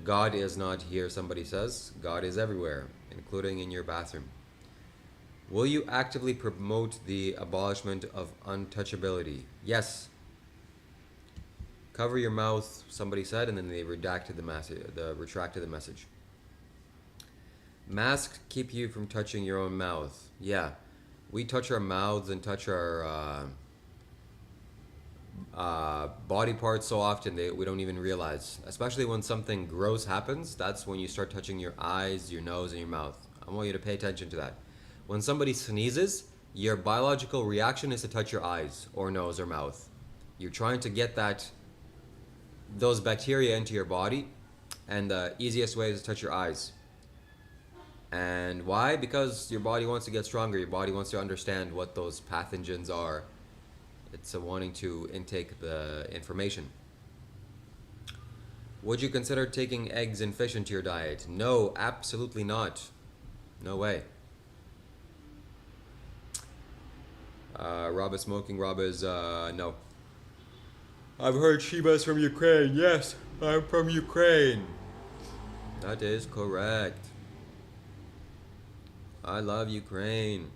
God is not here, somebody says. God is everywhere, including in your bathroom. Will you actively promote the abolishment of untouchability? Yes. Cover your mouth, somebody said, and then they retracted the message. Masks keep you from touching your own mouth. Yeah. We touch our mouths and touch our body parts so often that we don't even realize. Especially when something gross happens, that's when you start touching your eyes, your nose, and your mouth. I want you to pay attention to that. When somebody sneezes, your biological reaction is to touch your eyes or nose or mouth. You're trying to get those bacteria into your body, and the easiest way is to touch your eyes. And why? Because your body wants to get stronger. Your body wants to understand what those pathogens are. It's wanting to intake the information. Would you consider taking eggs and fish into your diet? No, absolutely not. No way. Rob is smoking. Rob is, no. I've heard Shiva's from Ukraine. Yes, I'm from Ukraine. That is correct. I love Ukraine.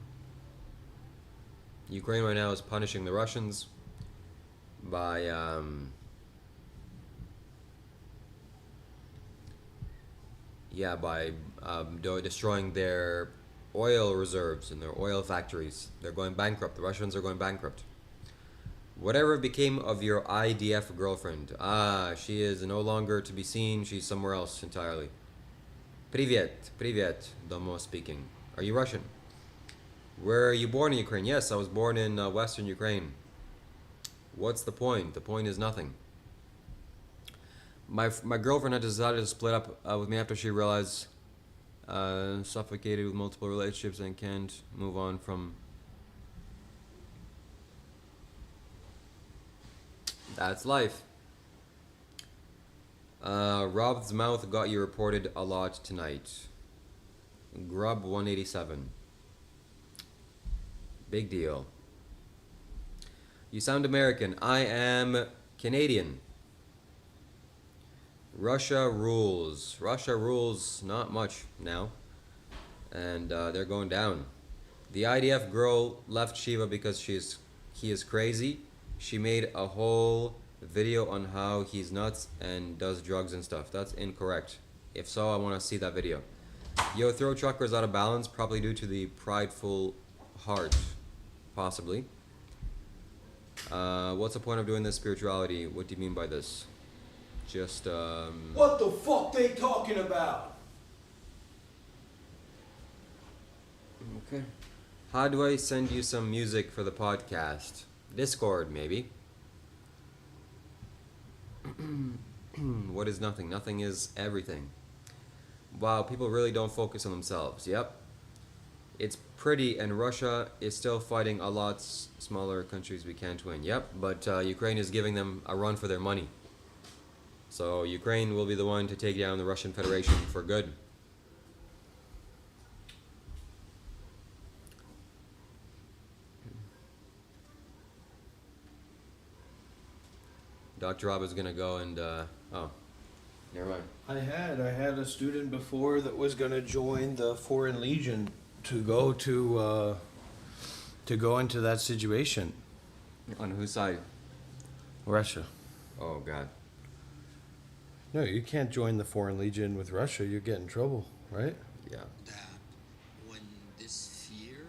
Ukraine right now is punishing the Russians by destroying their oil reserves and their oil factories. They're going bankrupt. The Russians are going bankrupt. Whatever became of your IDF girlfriend? She is no longer to be seen. She's somewhere else entirely. Privyet, Domo speaking. Are you Russian? Were you born in Ukraine? Yes, I was born in Western Ukraine. What's the point? The point is nothing. My girlfriend had decided to split up with me after she realized suffocated with multiple relationships and can't move on from. That's life. Rob's mouth got you reported a lot tonight. Grub 187. Big deal. You sound American. I am Canadian. Russia rules. Russia rules not much now. And they're going down. The IDF girl left Shiva because he is crazy. She made a whole video on how he's nuts and does drugs and stuff. That's incorrect. If so, I want to see that video. Your throat chakra is out of balance, probably due to the prideful heart. Possibly. What's the point of doing this spirituality? What do you mean by this? Just, What the fuck they talking about? Okay. How do I send you some music for the podcast? Discord, maybe. What is nothing? Nothing is everything. Wow, people really don't focus on themselves. Yep. It's pretty, and Russia is still fighting a lot smaller countries we can't win. Yep, but Ukraine is giving them a run for their money. So Ukraine will be the one to take down the Russian Federation for good. Dr.Rob is gonna go and never mind. I had a student before that was going to join the Foreign Legion to go into that situation. On whose side? Russia. Oh God. No, you can't join the Foreign Legion with Russia. You get in trouble, right? Yeah. That when this fear,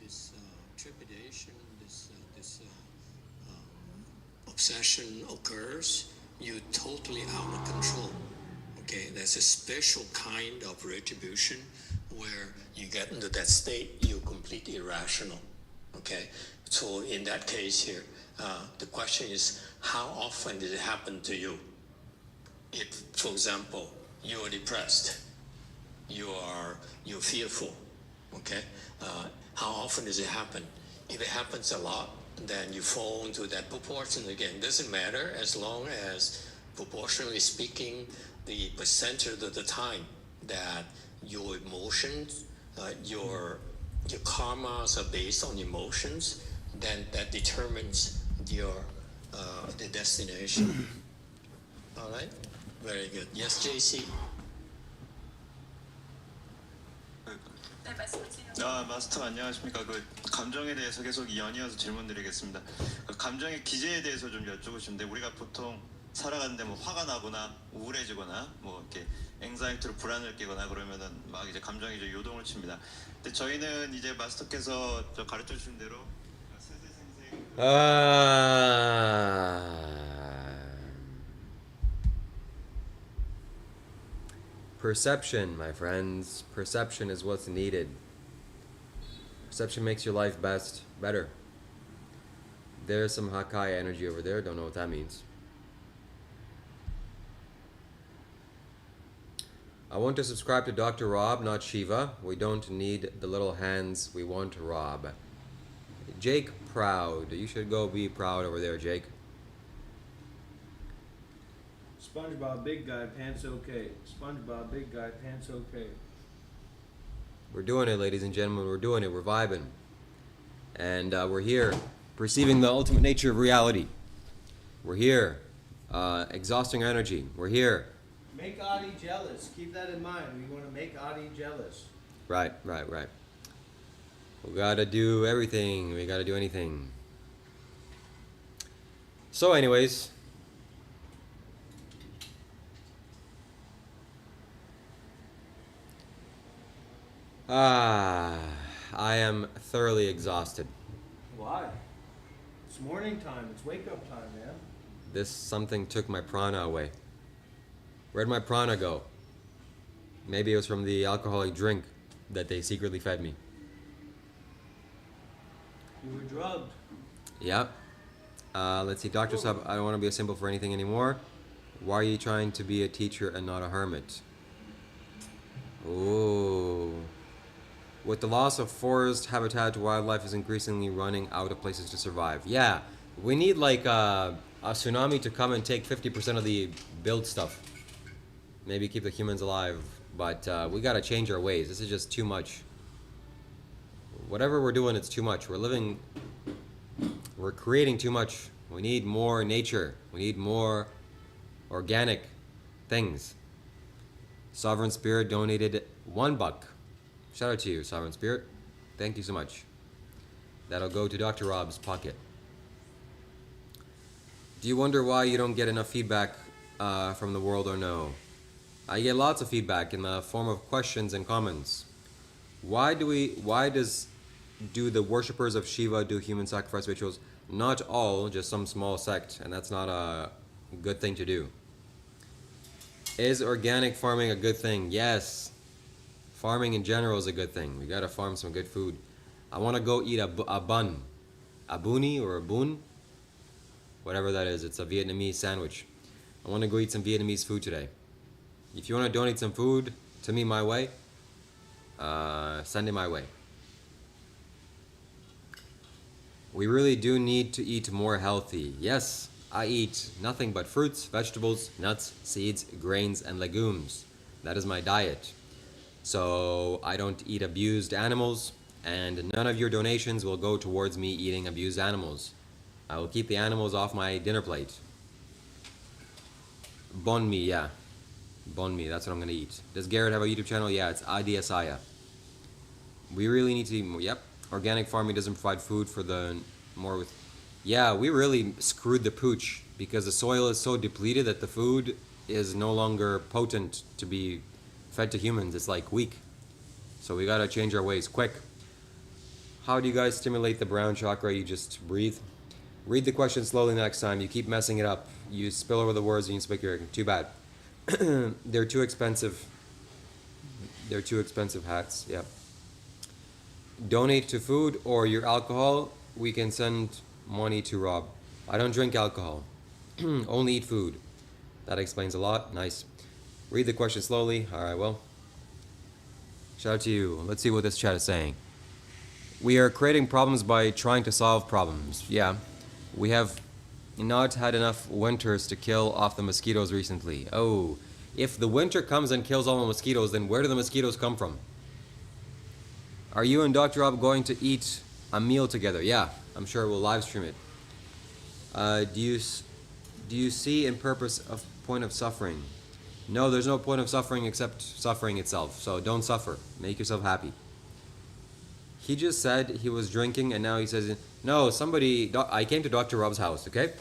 this trepidation, this obsession occurs, you're totally out of control. Okay, that's a special kind of retribution where you get into that state, you're completely irrational. Okay, so in that case here, the question is, how often did it happen to you? If, for example, you're depressed, you're fearful, okay? How often does it happen? If it happens a lot, then you fall into that proportion again. Doesn't matter as long as, proportionally speaking, the percentage of the time that your emotions, your karmas are based on emotions, then that determines your the destination. All right, very good. Yes, JC. 네, 말씀하세요. 마스터 안녕하십니까. 그 감정에 대해서 계속 연이어서 질문드리겠습니다. 그 감정의 기제에 대해서 좀 여쭈고 싶은데, 우리가 보통 살아가는데 뭐 화가 나거나 우울해지거나 뭐 이렇게 앵사이티로 불안을 끼거나 그러면은 막 이제 감정이 이제 요동을 칩니다. 근데 저희는 이제 마스터께서 저 가르쳐 주신 대로 세세생생 Perception, my friends. Perception is what's needed. Perception makes your life better. There's some Hakai energy over there. Don't know what that means. I want to subscribe to Dr. Rob, not Shiva. We don't need the little hands. We want Rob. Jake Proud. You should go be proud over there, Jake. SpongeBob, big guy, pants okay. SpongeBob, big guy, pants okay. We're doing it, ladies and gentlemen. We're doing it. We're vibing. And we're here, perceiving the ultimate nature of reality. We're here, exhausting our energy. We're here. Make Adi jealous. Keep that in mind. We want to make Adi jealous. Right. We gotta do everything. We gotta do anything. So, anyways. I am thoroughly exhausted. Why? It's morning time. It's wake up time, man. This something took my prana away. Where'd my prana go? Maybe it was from the alcoholic drink that they secretly fed me. You were drugged. Yep. Let's see, Dr. Sub, I don't want to be a symbol for anything anymore. Why are you trying to be a teacher and not a hermit? Ooh. With the loss of forest habitat, wildlife is increasingly running out of places to survive. Yeah, we need like a tsunami to come and take 50% of the build stuff. Maybe keep the humans alive, but we gotta change our ways. This is just too much. Whatever we're doing, it's too much. We're creating too much. We need more nature. We need more organic things. Sovereign Spirit donated $1. Shout out to you, Sovereign Spirit. Thank you so much. That'll go to Dr. Rob's pocket. Do you wonder why you don't get enough feedback from the world or no? I get lots of feedback in the form of questions and comments. Why do the worshippers of Shiva do human sacrifice rituals? Not all, just some small sect, and that's not a good thing to do. Is organic farming a good thing? Yes. Farming in general is a good thing. We gotta farm some good food. I wanna go eat a bun. A boonie or a boon? Whatever that is, it's a Vietnamese sandwich. I wanna go eat some Vietnamese food today. If you wanna donate some food to me my way, send it my way. We really do need to eat more healthy. Yes, I eat nothing but fruits, vegetables, nuts, seeds, grains, and legumes. That is my diet. So I don't eat abused animals, and none of your donations will go towards me eating abused animals. I will keep the animals off my dinner plate. Bon mi, yeah. Bon mi, that's what I'm gonna eat. Does Garrett have a YouTube channel? Yeah, it's IDSIA. We really need to eat more. Yep. Organic farming doesn't provide food for the more with. Yeah, we really screwed the pooch because the soil is so depleted that the food is no longer potent to be fed to humans. It's like weak. So we gotta change our ways quick. How do you guys stimulate the brown chakra? You just breathe. Read the question slowly next time. You keep messing it up. You spill over the words and you speak your. Too bad. They're too expensive. They're too expensive hats. Yep. Donate to food or your alcohol. We can send money to Rob. I don't drink alcohol. Only eat food. That explains a lot. Nice. Read the question slowly. All right, well. Shout out to you. Let's see what this chat is saying. We are creating problems by trying to solve problems. Yeah. We have not had enough winters to kill off the mosquitoes recently. Oh, if the winter comes and kills all the mosquitoes, then where do the mosquitoes come from? Are you and Dr. Rob going to eat a meal together? Yeah, I'm sure we'll live stream it. Do you see in purpose a point of suffering? No, there's no point of suffering except suffering itself. So don't suffer. Make yourself happy. He just said he was drinking, and now he says, no, I came to Dr. Rob's house, okay?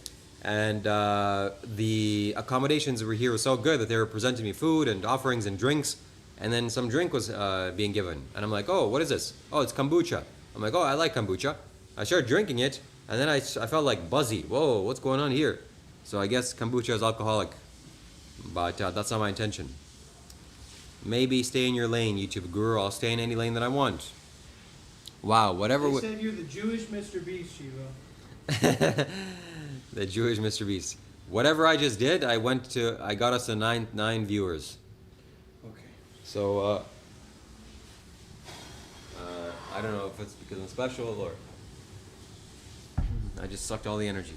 And the accommodations were here were so good that they were presenting me food and offerings and drinks, and then some drink was being given. And I'm like, oh, what is this? Oh, it's kombucha. I'm like, oh, I like kombucha. I started drinking it, and then I felt like buzzy. Whoa, what's going on here? So I guess kombucha is alcoholic, but that's not my intention. Maybe stay in your lane, YouTube guru. I'll stay in any lane that I want. Wow, whatever. They said you're the Jewish Mr. Beast, Shiva. The Jewish Mr. Beast. Whatever I just did, I got us to nine viewers. Okay. So, I don't know if it's because I'm special or I just sucked all the energy.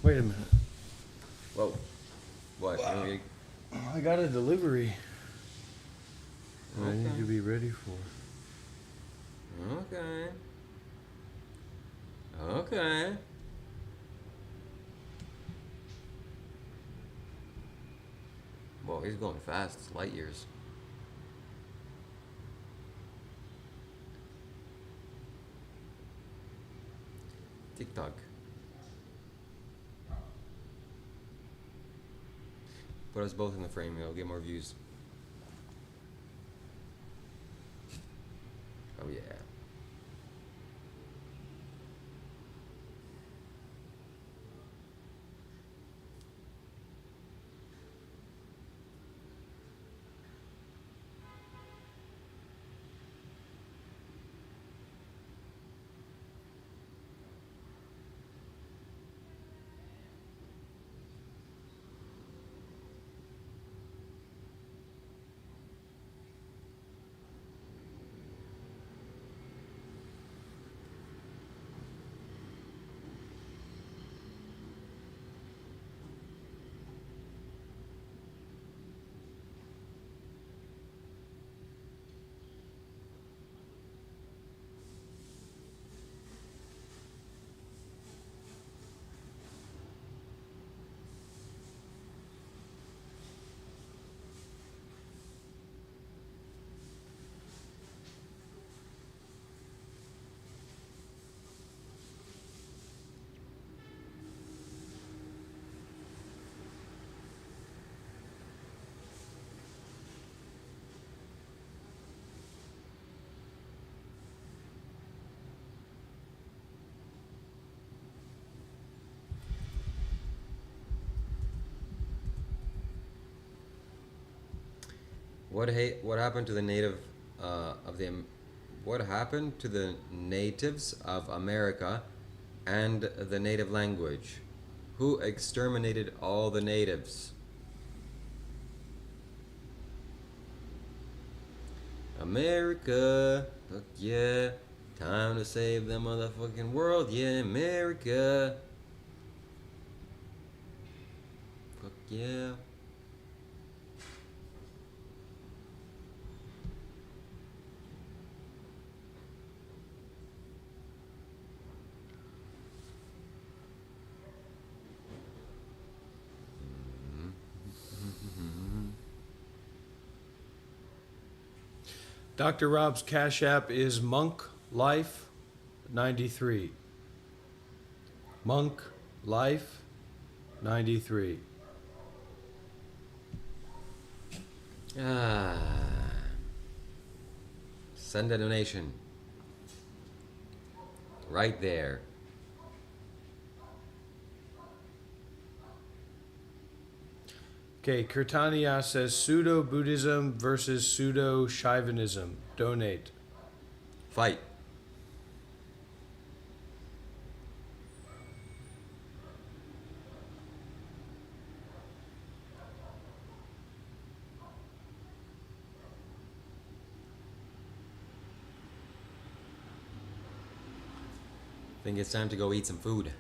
Wait a minute. Whoa. What? Wow. I got a delivery. Okay. I need to be ready for. Okay. Okay. Whoa, he's going fast. It's light years. TikTok. Put us both in the frame, it'll get more views. Oh yeah. What happened to the what happened to the natives of America and the native language? Who exterminated all the natives? America, fuck yeah. Time to save the motherfucking world, yeah, America. Fuck yeah. Dr. Rob's Cash App is Monk Life 93. Monk Life 93. Send a donation. Right there. Okay, Kirtania says pseudo-Buddhism versus pseudo-Shaivanism. Donate. Fight. I think it's time to go eat some food.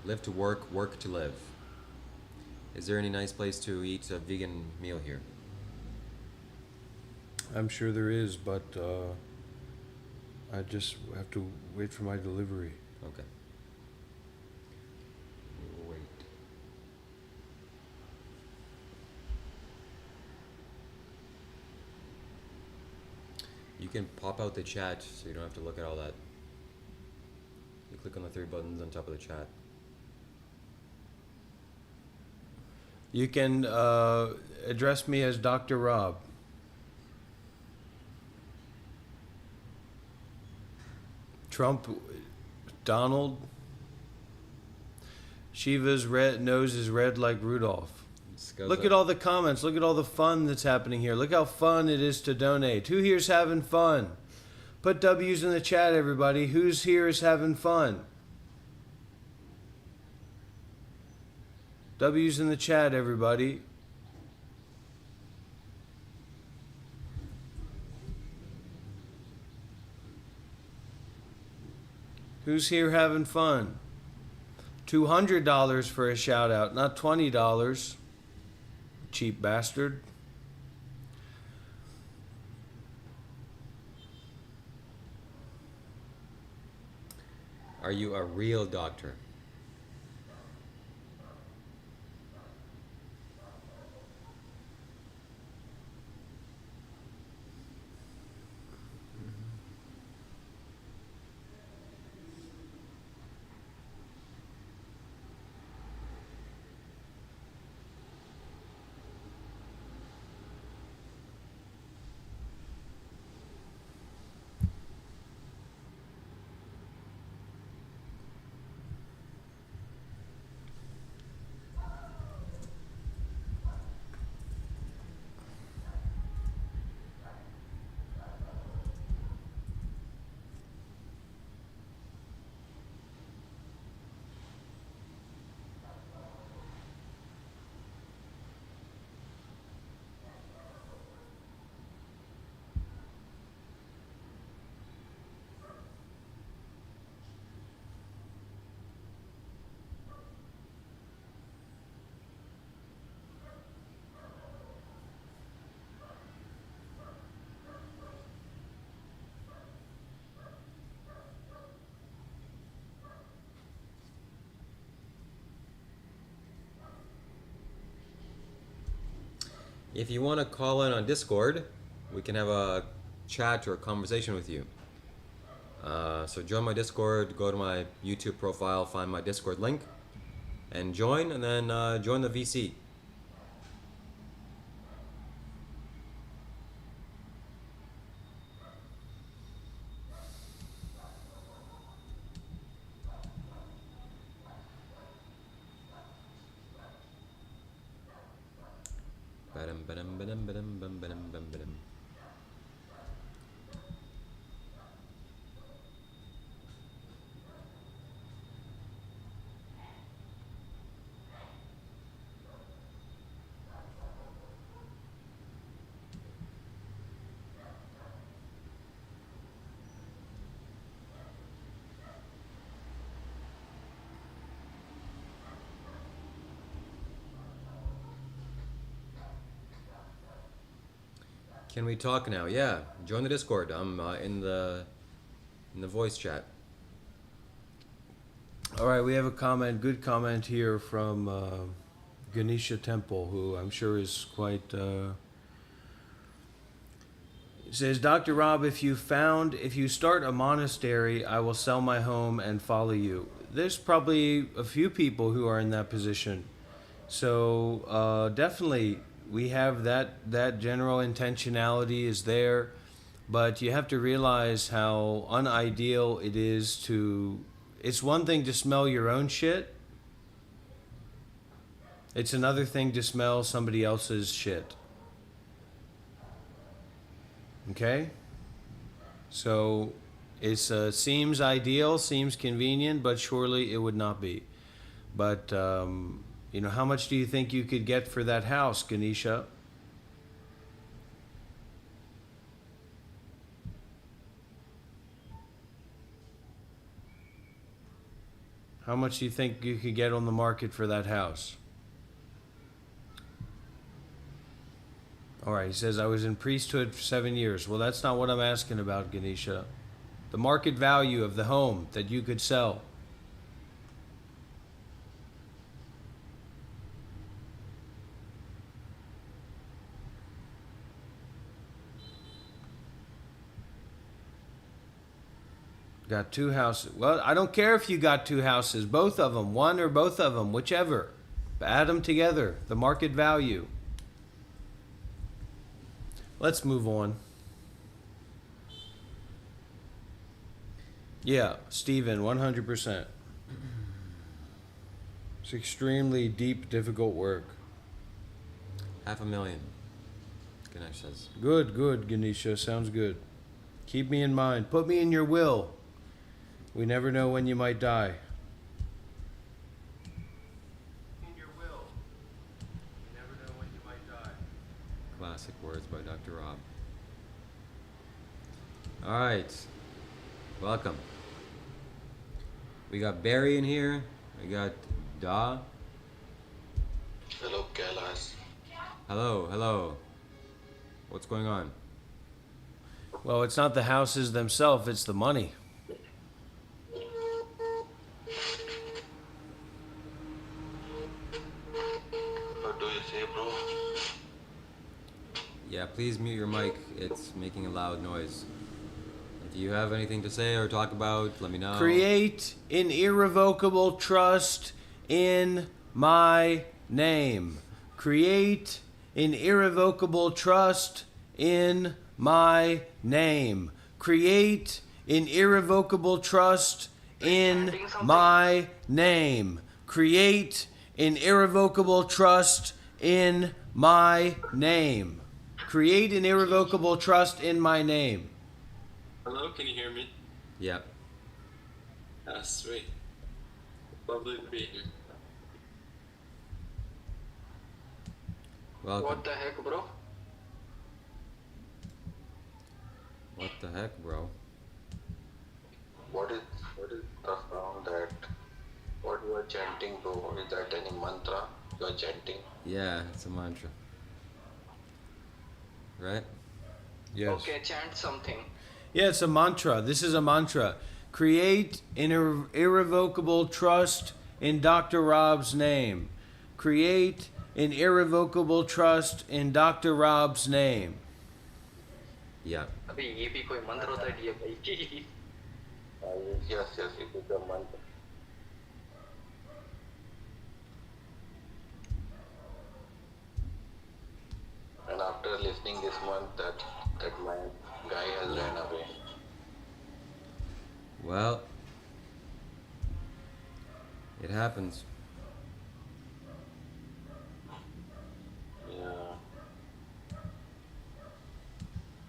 Live to work, work to live. Is there any nice place to eat a vegan meal here? I'm sure there is, but I just have to wait for my delivery. Okay. We'll wait. You can pop out the chat so you don't have to look at all that. You click on the three buttons on top of the chat. You can address me as Dr. Rob. Trump, Donald. Shiva's nose is red like Rudolph. Look at all the comments. Look at all the fun that's happening here. Look how fun it is to donate. Who here's having fun? Put W's in the chat, everybody. Who's here is having fun? W's in the chat, everybody. Who's here having fun? $200 for a shout out, not $20. Cheap bastard. Are you a real doctor? If you want to call in on Discord, we can have a chat or a conversation with you. So join my Discord, go to my YouTube profile, find my Discord link, and join, and then join the VC. Badum, badum, badum, badum, bum, badum, bum, badum. Can we talk now? Yeah, join the Discord. I'm in the voice chat. All right, we have a comment, good comment here from Ganesha Temple, who I'm sure is quite... It says, Dr. Rob, if you start a monastery, I will sell my home and follow you. There's probably a few people who are in that position. So definitely we have that general intentionality is there. but you have to realize how unideal it is to. It's one thing to smell your own shit. It's another thing to smell somebody else's shit. Okay? So it seems ideal, seems convenient, but surely it would not be. But, how much do you think you could get for that house, Ganesha? How much do you think you could get on the market for that house? All right, he says, I was in priesthood for 7 years. Well, that's not what I'm asking about, Ganesha. The market value of the home that you could sell. Got 2 houses. Well, I don't care if you got 2 houses, both of them, one or both of them, whichever. Add them together, the market value. Let's move on. Yeah, Stephen, 100%. It's extremely deep, difficult work. $500,000. Ganesh says. Good, Ganesha. Sounds good. Keep me in mind. Put me in your will. We never know when you might die. In your will. You never know when you might die. Classic words by Dr. Rob. All right. Welcome. We got Barry in here. We got Da. Hello, Kailash. Hello. What's going on? Well, it's not the houses themselves, it's the money. What do you say, bro? Yeah, please mute your mic. It's making a loud noise. If you have anything to say or talk about, let me know. Create an irrevocable trust in my name. Create an irrevocable trust in my name. Create an irrevocable trust in my name. Create an irrevocable trust in my name. Create an irrevocable trust in my name. Hello, can you hear me? Yeah. Sweet. Lovely to be here. Welcome. What the heck, bro? What the heck, bro? What is the sound that what you are chanting, bro? Is that any mantra you are chanting? Yeah, it's a mantra. Right? Yes. Okay, chant something. Yeah, it's a mantra. This is a mantra. Create an irrevocable trust in Dr. Rob's name. Create an irrevocable trust in Dr. Rob's name. Yeah. अभी ये भी कोई मंत्र होता है ये भाई? Yes, it is a mantra. And after listening this month, that my guy has ran away. Well, it happens. Yeah.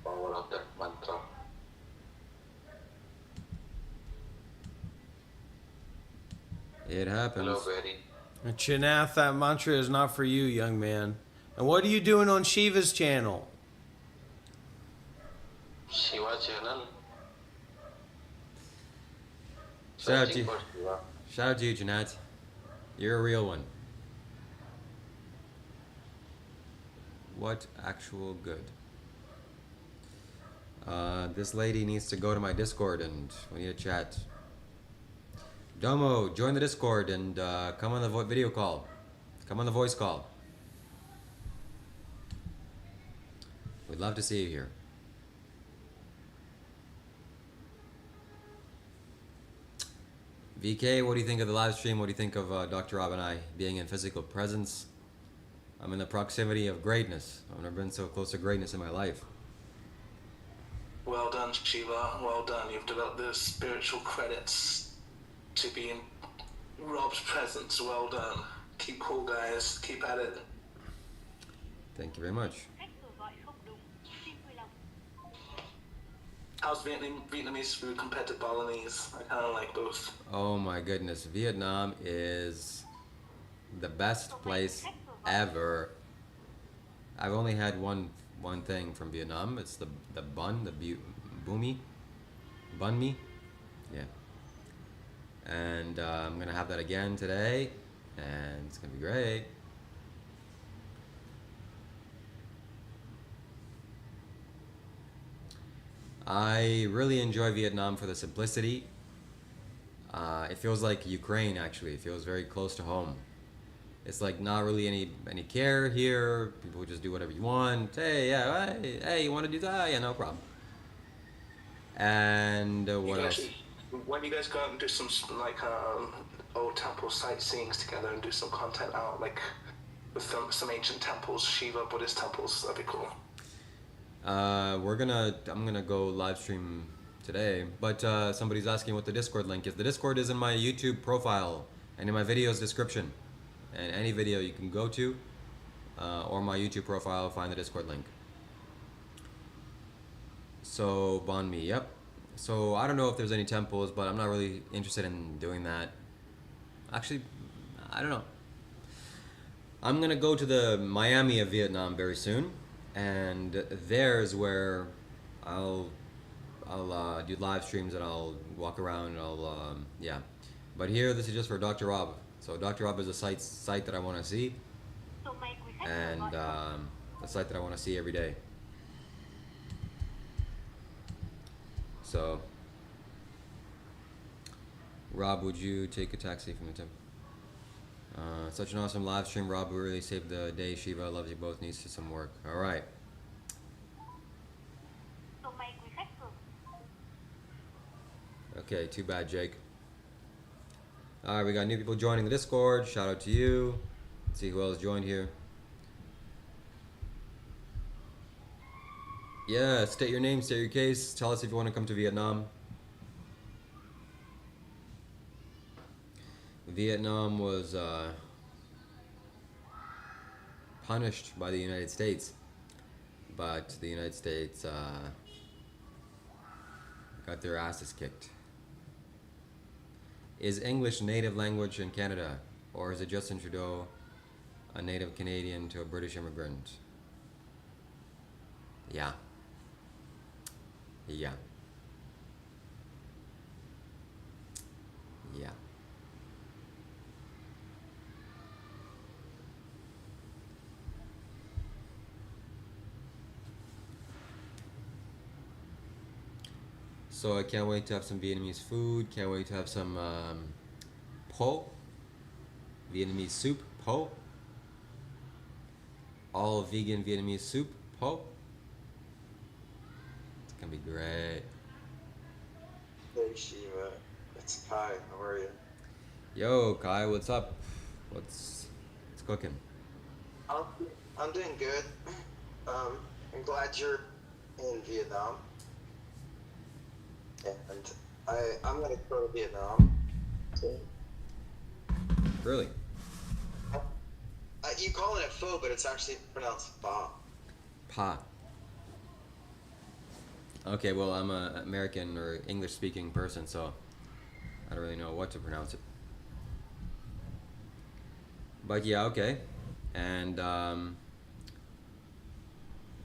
Power of that mantra. It happens. Hello, Barry. Chinath, that mantra is not for you, young man. And what are you doing on Shiva's channel? Shiva channel. Shout out to Searching you. for Shiva. Shout out to you, Jeanette. You're a real one. What actual good? This lady needs to go to my Discord and we need to chat. Domo, join the Discord and come on the video call. Come on the voice call. We'd love to see you here. VK, what do you think of the live stream? What do you think of Dr. Rob and I being in physical presence? I'm in the proximity of greatness. I've never been so close to greatness in my life. Well done, Shiva. Well done. You've developed the spiritual credits to be in Rob's presence. Well done. Keep cool, guys. Keep at it. Thank you very much. How's Vietnamese food compared to Balinese? I kind of like both. Oh my goodness, Vietnam is the best place ever. I've only had one thing from Vietnam. It's the bun, the banh mi. Yeah. And I'm gonna have that again today, and it's gonna be great. I really enjoy Vietnam for the simplicity. It feels like Ukraine, actually. It feels very close to home. It's like not really any care here. People just do whatever you want. Hey, yeah, hey, you want to do that? Yeah, no problem. And what else? When you guys go out and do some like old temple sightseeings together and do some content out, like with some ancient temples, Shiva Buddhist temples, that'd be cool. I'm gonna go live stream today, but somebody's asking what the Discord link is. The Discord is in my YouTube profile and in my video's description. And any video you can go to, or my YouTube profile, find the Discord link. So, banh mi, yep. So, I don't know if there's any temples, but I'm not really interested in doing that. Actually, I don't know. I'm gonna go to the Miami of Vietnam very soon, and there's where I'll do live streams and I'll walk around and yeah. But here, this is just for Dr.Rob. So Dr.Rob is a site that I want to see, and a site that I want to see every day. So, Rob, would you take a taxi from the temple? Such an awesome live stream, Rob. We really saved the day. Shiva loves you both. Needs some work. All right. Okay, too bad, Jake. Alright, we got new people joining the Discord. Shout out to you. Let's see who else joined here. Yeah, state your name, state your case. Tell us if you want to come to Vietnam. Vietnam was punished by the United States, but the United States got their asses kicked. Is English native language in Canada, or is it Justin Trudeau, a native Canadian to a British immigrant? Yeah. Yeah. Yeah. So I can't wait to have some Vietnamese food. Can't wait to have some po, Vietnamese soup, po. All vegan Vietnamese soup, po. It's gonna be great. Hey Shiva, it's Kai. How are you? Yo, Kai, what's up? What's cooking? I'm doing good. I'm glad you're in Vietnam. And I'm gonna go to Vietnam. Really? You call it pho, but it's actually pronounced pho. Pa. Okay, well, I'm an American or English-speaking person, so I don't really know what to pronounce it. But yeah, okay. And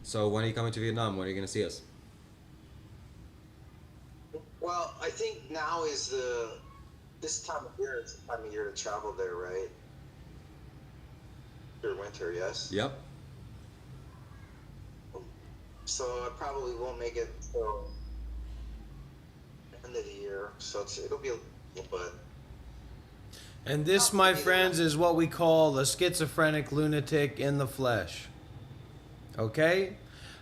so when are you coming to Vietnam? When are you gonna see us? Well, I think now is this time of year is the time of year to travel there, right? Through winter, yes? Yep. So I probably won't make it till the end of the year. So it'll be a little bit. And this, my friends, is what we call a schizophrenic lunatic in the flesh. Okay?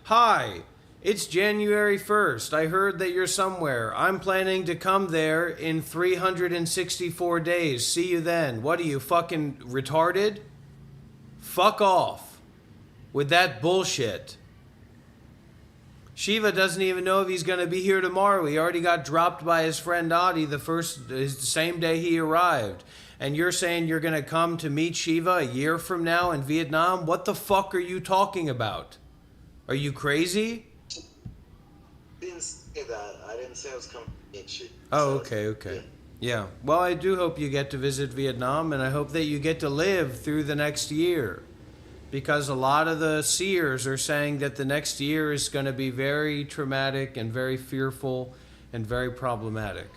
Hi, it's January 1st. I heard that you're somewhere. I'm planning to come there in 364 days. See you then. What are you, fucking retarded? Fuck off with that bullshit. Shiva doesn't even know if he's going to be here tomorrow. He already got dropped by his friend Adi the same day he arrived. And you're saying you're going to come to meet Shiva a year from now in Vietnam? What the fuck are you talking about? Are you crazy? I didn't say that. I didn't say I was coming to meet you. Oh, So, okay. Yeah. Well, I do hope you get to visit Vietnam, and I hope that you get to live through the next year. Because a lot of the seers are saying that the next year is going to be very traumatic and very fearful and very problematic.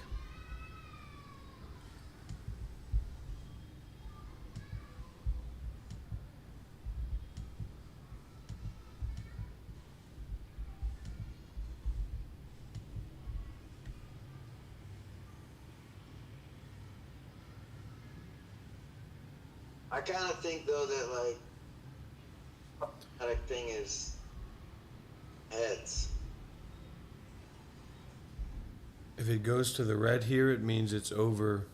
I kind of think though that like thing is heads. If it goes to the red here, it means it's over.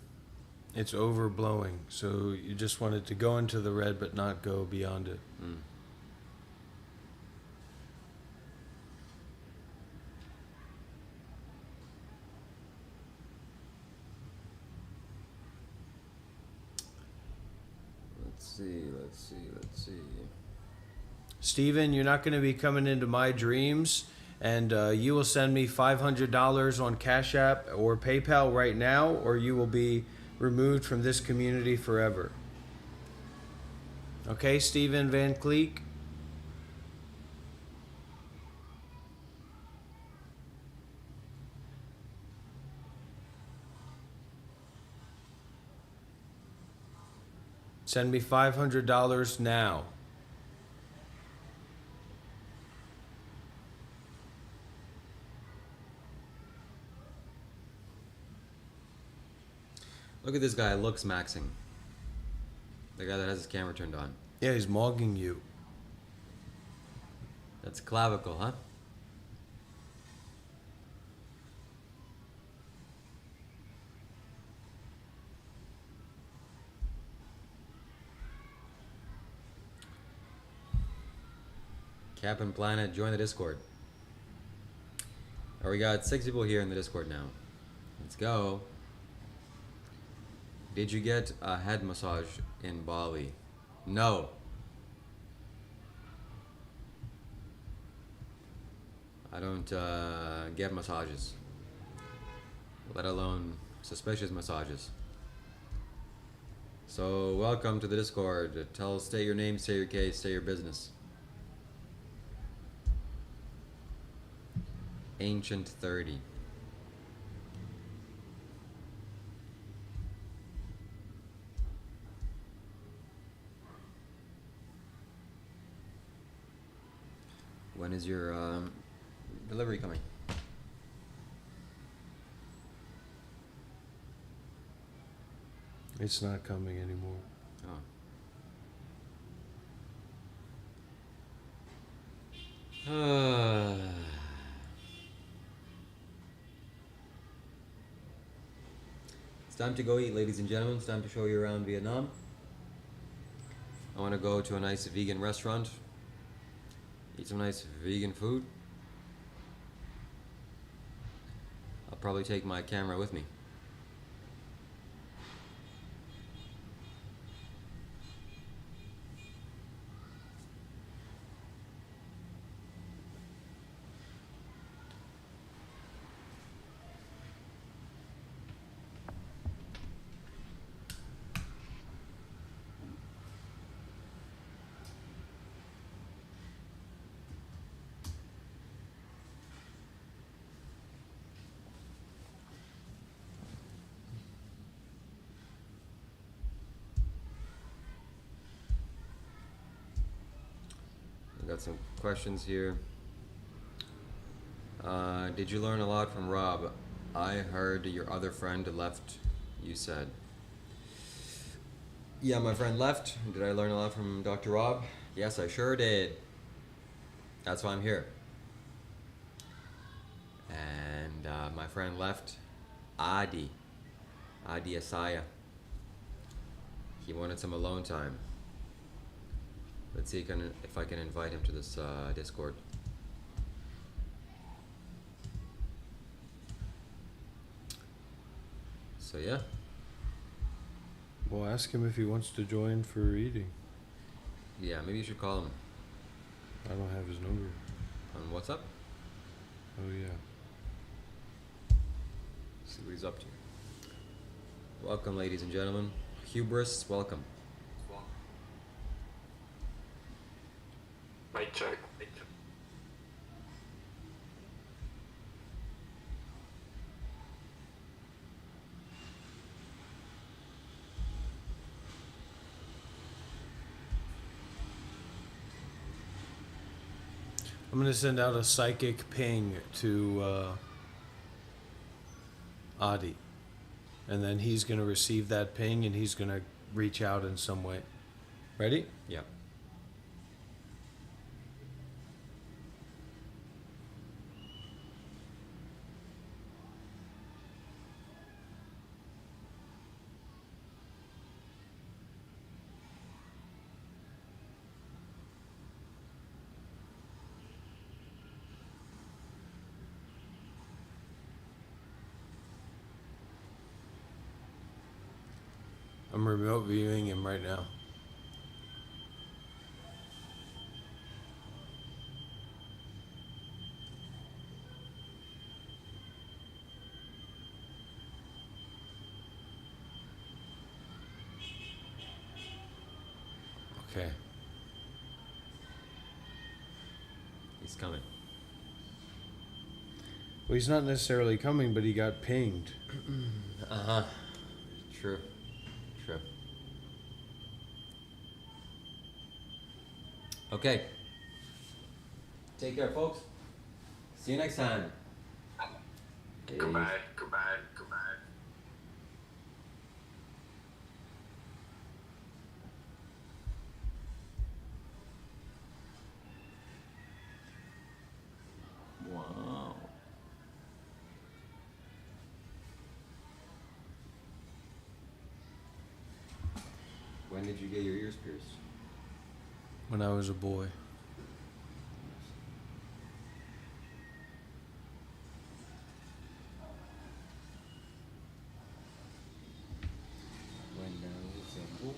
It's overblowing. So you just want it to go into the red, but not go beyond it. Let's see. Steven, you're not going to be coming into my dreams, and you will send me $500 on Cash App or PayPal right now, or you will be removed from this community forever. Okay, Steven Van Cleek? Send me $500 now. Look at this guy, looks maxing. The guy that has his camera turned on. Yeah, he's mogging you. That's clavicle, huh? Captain Planet, join the Discord. Oh, we got 6 people here in the Discord now. Let's go. Did you get a head massage in Bali? No. I don't get massages, let alone suspicious massages. So welcome to the Discord. State your name, state your case, state your business. Ancient 30. When is your delivery coming? It's not coming anymore. Oh. It's time to go eat, ladies and gentlemen. It's time to show you around Vietnam. I want to go to a nice vegan restaurant, eat some nice vegan food. I'll probably take my camera with me. Got some questions here. Did you learn a lot from Rob? I heard your other friend left, you said. Yeah, my friend left. Did I learn a lot from Dr. Rob? Yes, I sure did. That's why I'm here. And my friend left, Adi Asaya. He wanted some alone time. Let's see if I can invite him to this Discord. So yeah. Well, ask him if he wants to join for reading. Yeah, maybe you should call him I don't have his number. on WhatsApp. Oh, yeah. See what he's up to. Welcome, ladies and gentlemen. Hubris, welcome. Mic check. I'm going to send out a psychic ping to Adi. And then he's going to receive that ping and he's going to reach out in some way. Ready? Yeah. I'm remote viewing him right now. Okay. He's coming. Well, he's not necessarily coming, but he got pinged. Uh-huh. True. True. Okay. Take care, folks. See you next time. Goodbye, goodbye, goodbye. Wow. When did you get your ears pierced? When I was a boy. When I was a boy.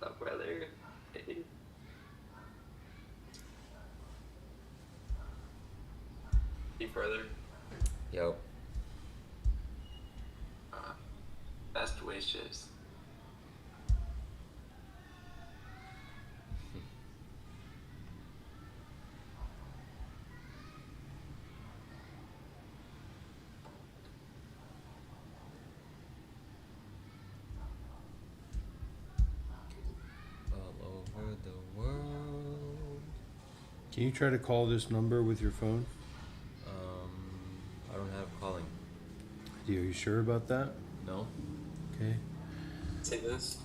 Up, brother. Deep further. Yo. Best wishes. All over the world. Can you try to call this number with your phone? I don't have calling. Are you sure about that? No? Okay. Say this.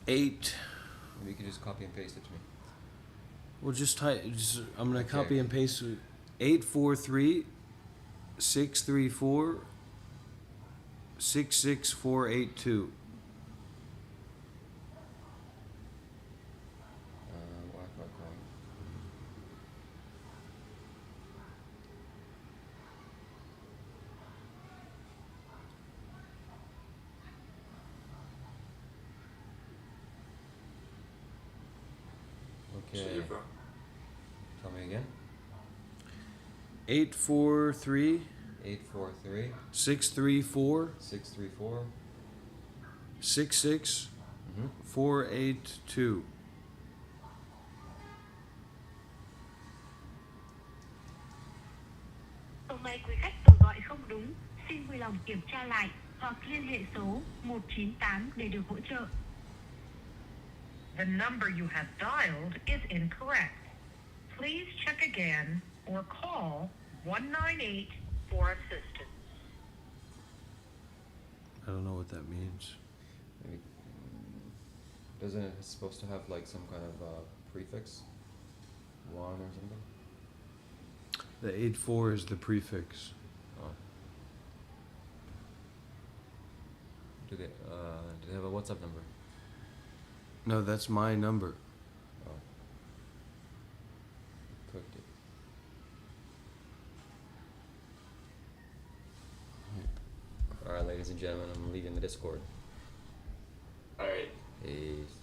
Eight. Maybe you can just copy and paste it to me. Well, just type. I'm gonna Okay. copy and paste 843 634 66482. Wi-Fi calling. Okay. Your phone. Tell me again. 843 843 634 634 66482. Số máy quý khách vừa gọi không đúng, xin vui lòng kiểm tra lại hoặc liên hệ số 198 để được hỗ trợ. The number you have dialed is incorrect. Please check again or call 198 for assistance. I don't know what that means. Maybe. Doesn't it supposed to have like some kind of prefix? 1 or something? The 8-4 is the prefix. Oh. Do they have a WhatsApp number? No, that's my number. Oh. Cooked it. Alright, ladies and gentlemen, I'm leaving the Discord. Alright. Peace.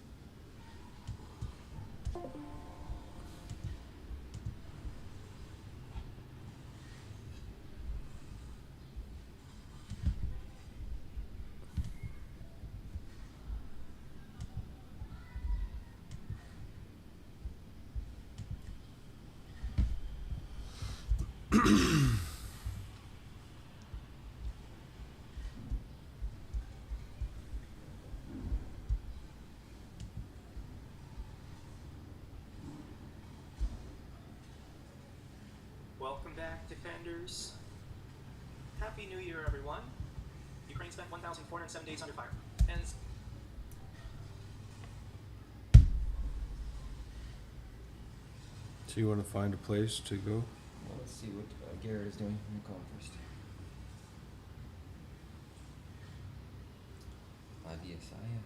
Welcome back, Defenders. Happy New Year, everyone. Ukraine spent 1,407 days under fire. And So you want to find a place to go? Well, let's see what Garrett is doing. Let me call him first. Adiesaya.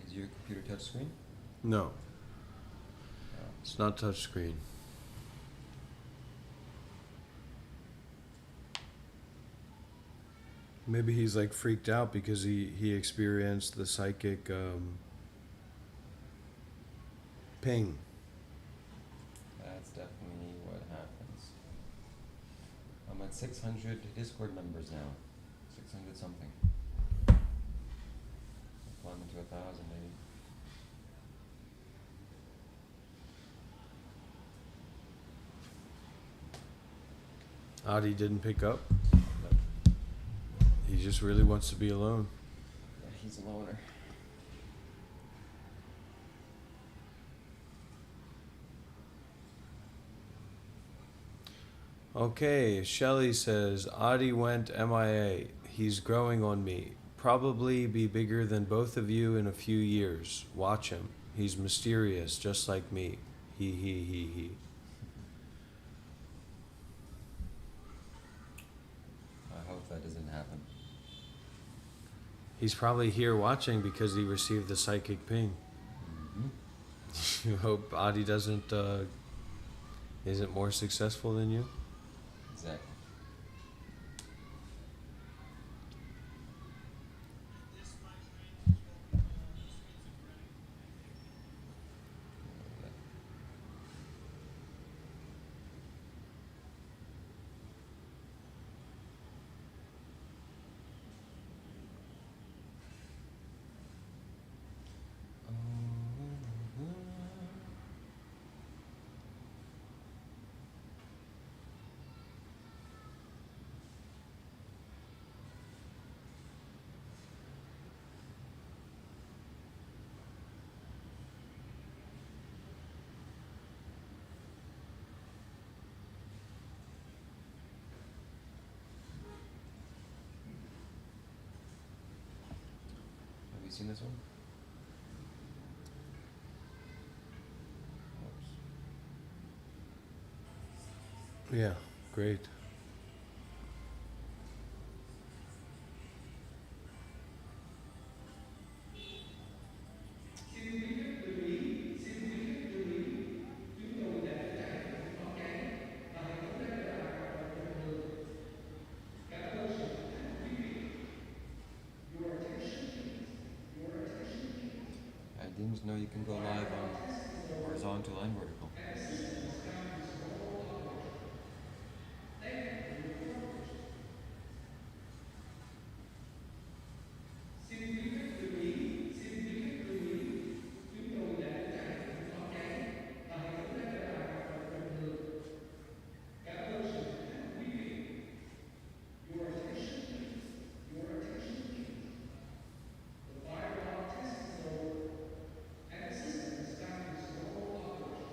Is your computer touchscreen? No. It's not touchscreen. Maybe he's like freaked out because he experienced the psychic ping. That's definitely what happens. I'm at 600 Discord members now. 600 something. I'll climb into 1,000 maybe. Adi didn't pick up. Nope. He just really wants to be alone. Yeah, he's a loner. Okay, Shelly says, Adi went MIA. He's growing on me. Probably be bigger than both of you in a few years. Watch him. He's mysterious, just like me. He. I hope that doesn't happen. He's probably here watching because he received the psychic ping. Mm-hmm. You hope Adi isn't more successful than you? Exactly. seen this one? Yeah, great. Xin quý khách lưu ý, xin quý khách lưu ý, chúng tôi đã chữa cháy hệ thống báo cháy và hệ thống camera hoạt động bình thường. Cảm ơn sự chú ý của quý vị. Your attention please. Your attention please. I didn't know you can go live on horizontal and vertical. And the system is back to its normal operation. Thank you for your coverage. Xin quý khách lưu ý, xin quý khách lưu ý, chúng tôi đã chữa cháy hệ thống báo cháy và hệ thống camera hoạt động bình thường. Cảm ơn sự chú ý của quý vị. Your attention please. Your attention please. The fire alarm test is over and the system is back to its normal operation.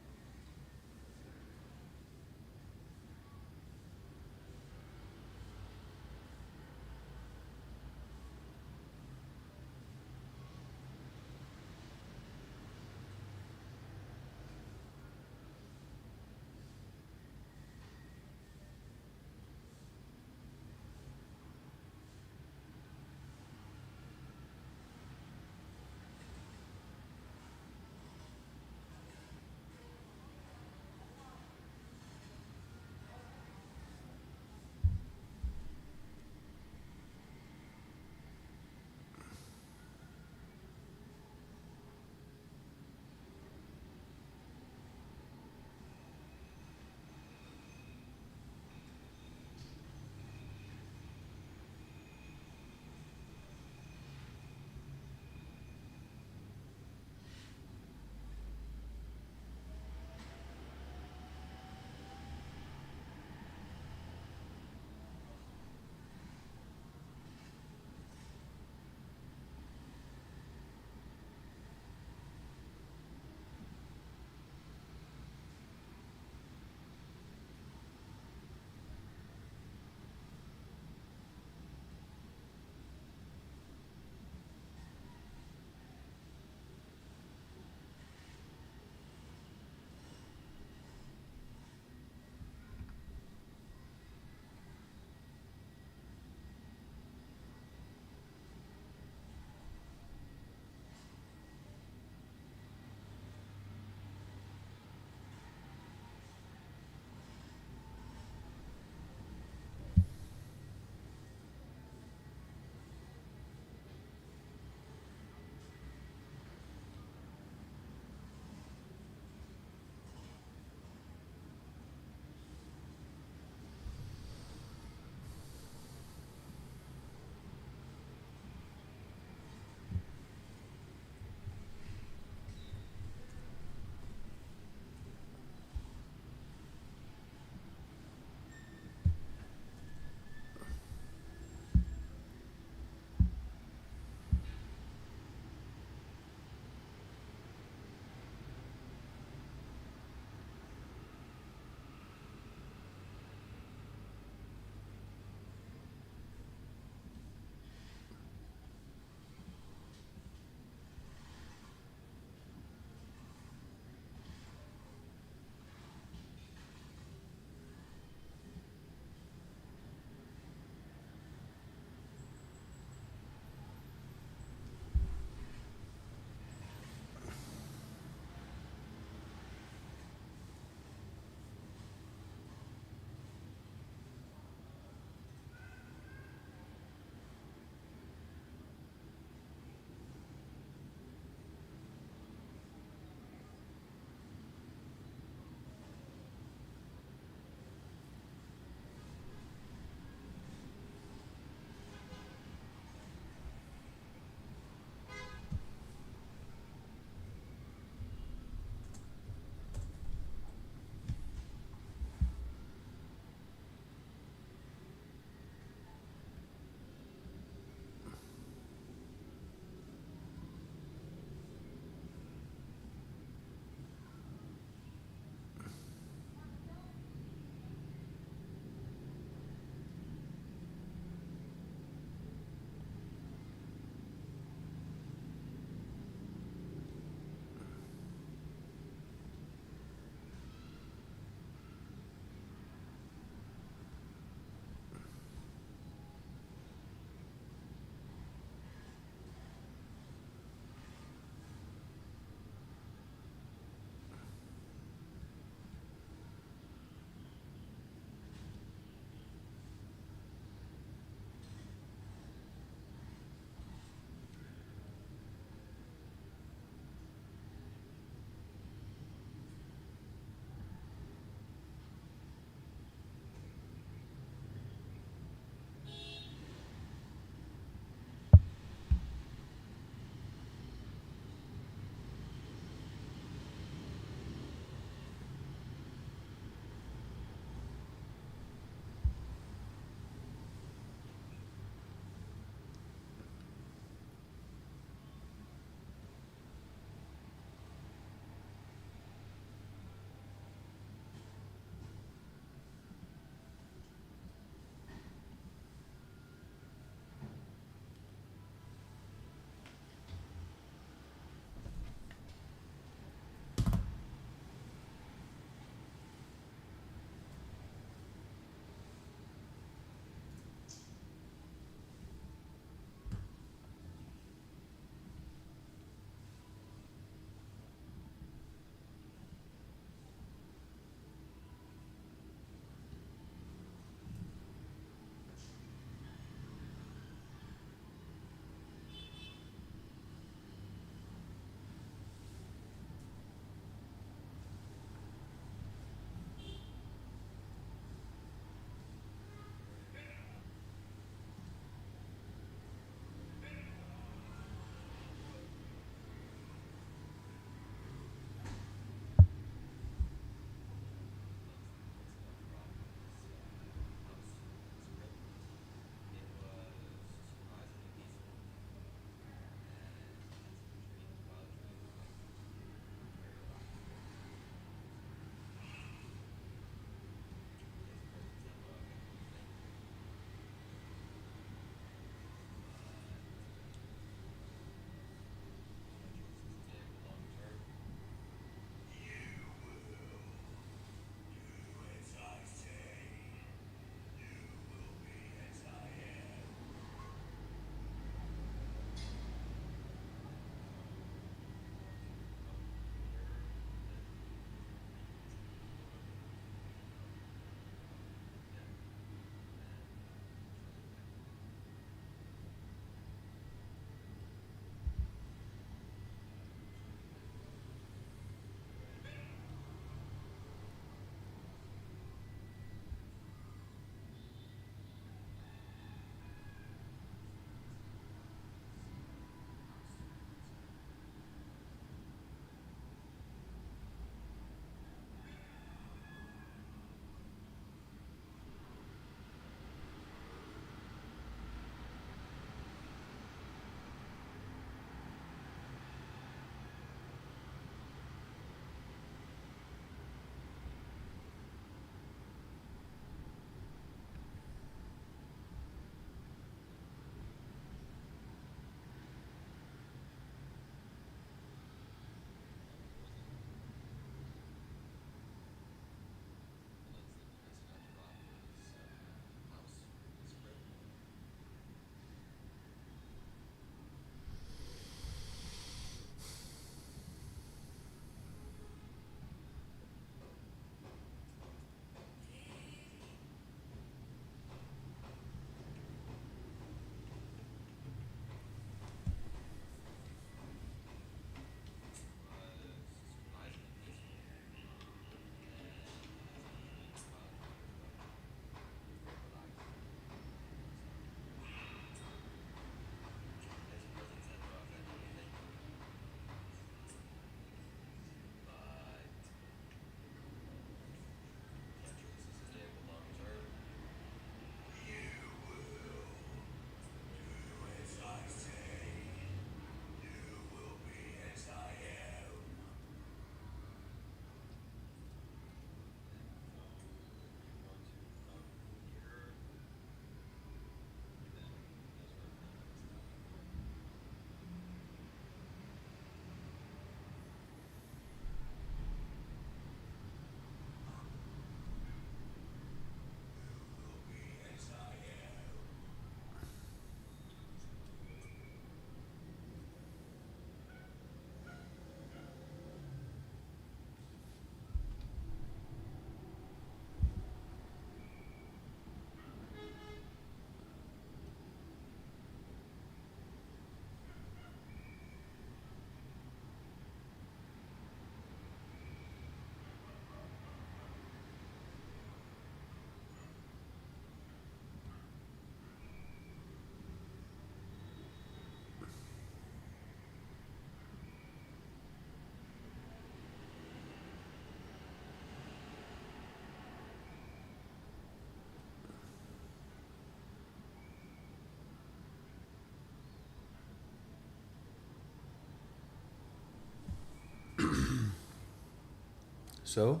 So?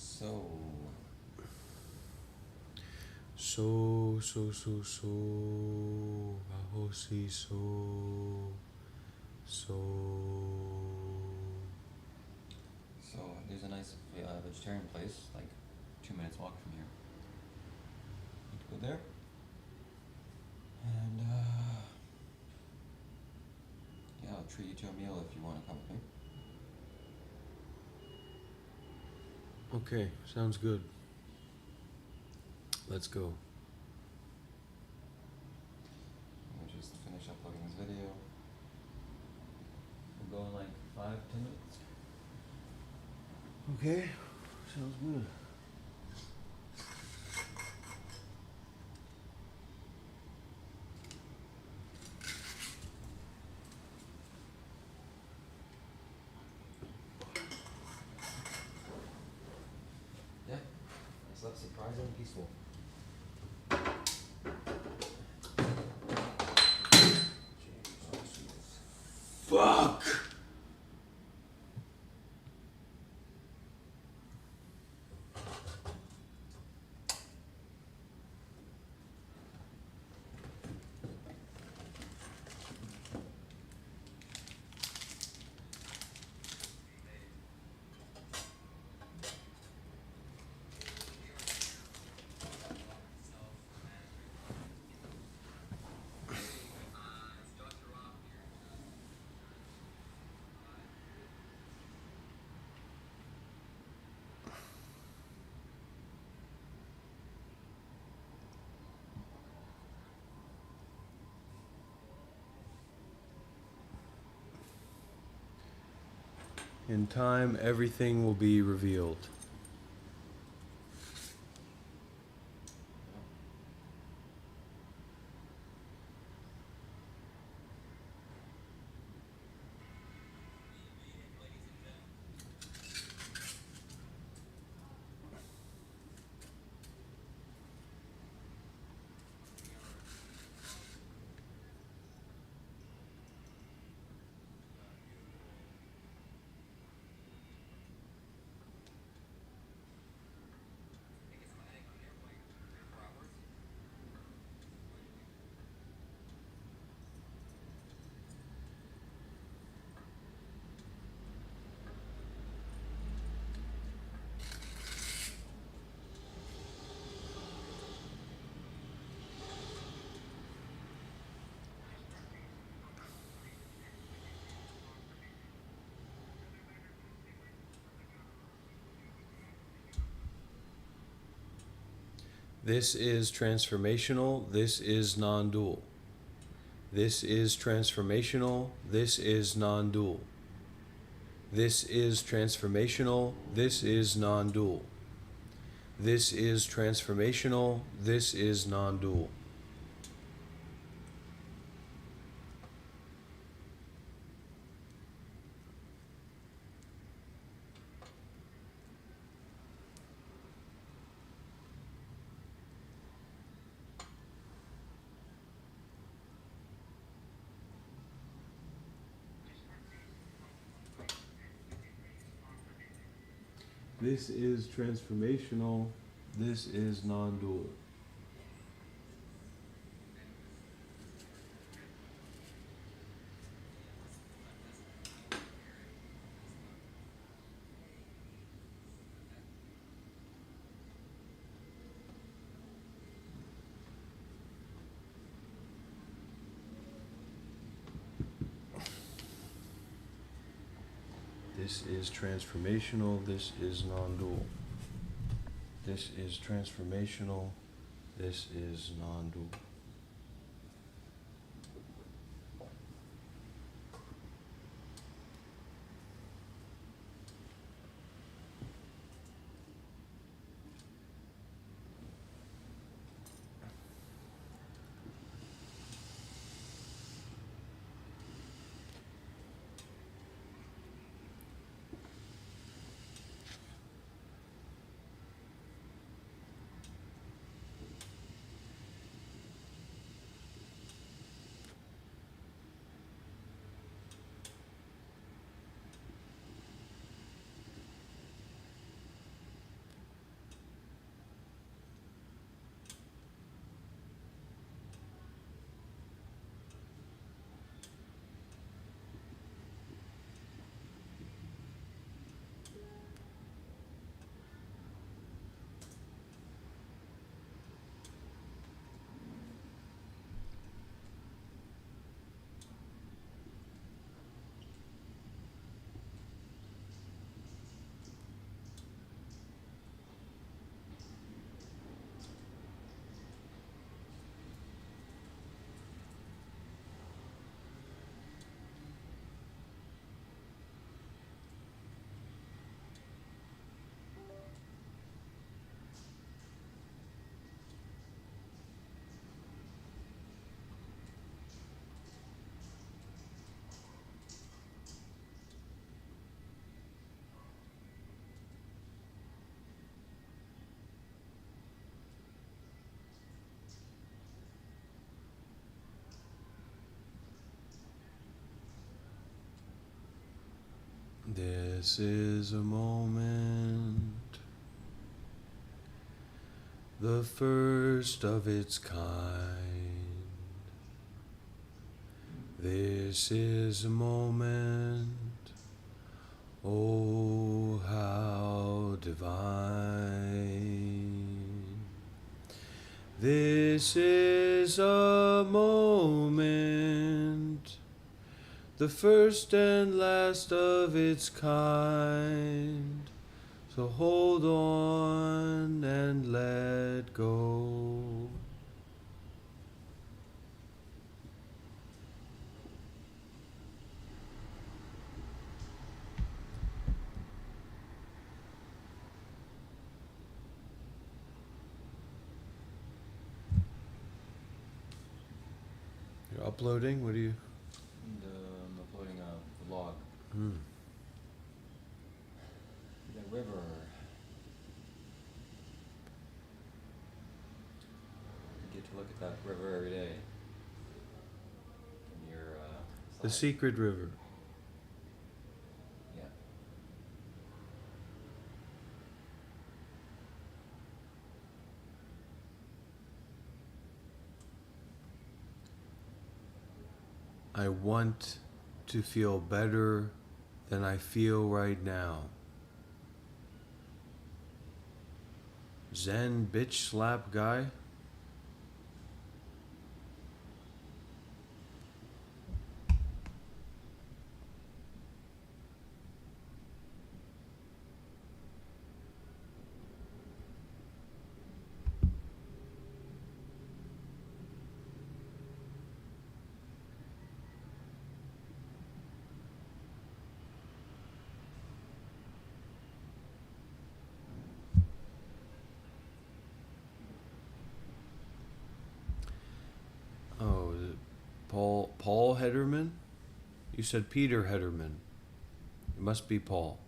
So. Ahosi so. So. So there's a nice vegetarian place, like 2 minutes walk from here. You can go there. And yeah, I'll treat you to a meal if you want to come with me. Okay, sounds good. Let's go. I'll just finish uploading this video. We'll go in like 5-10 minutes. Okay, sounds good. Yeah, I slept surprisingly peaceful. Fuck! In time, everything will be revealed. This is transformational. This is non-dual. This is transformational. This is non-dual. This is transformational. This is non-dual. This is transformational. This is non-dual. This is transformational. This is non-dual. This is transformational. This is non-dual. This is transformational. This is non-dual. This is a moment, the first of its kind. This is a moment, oh, how divine. This is a moment, the first and last of its kind. So hold on and let go. You're uploading? What are you? I'm uploading a vlog. Hmm. The river. You get to look at that river every day. From your The side. secret river. Yeah. I want to feel better than I feel right now. Zen bitch slap guy? Oh, is it Paul Hederman? You said Peter Hederman. It must be Paul.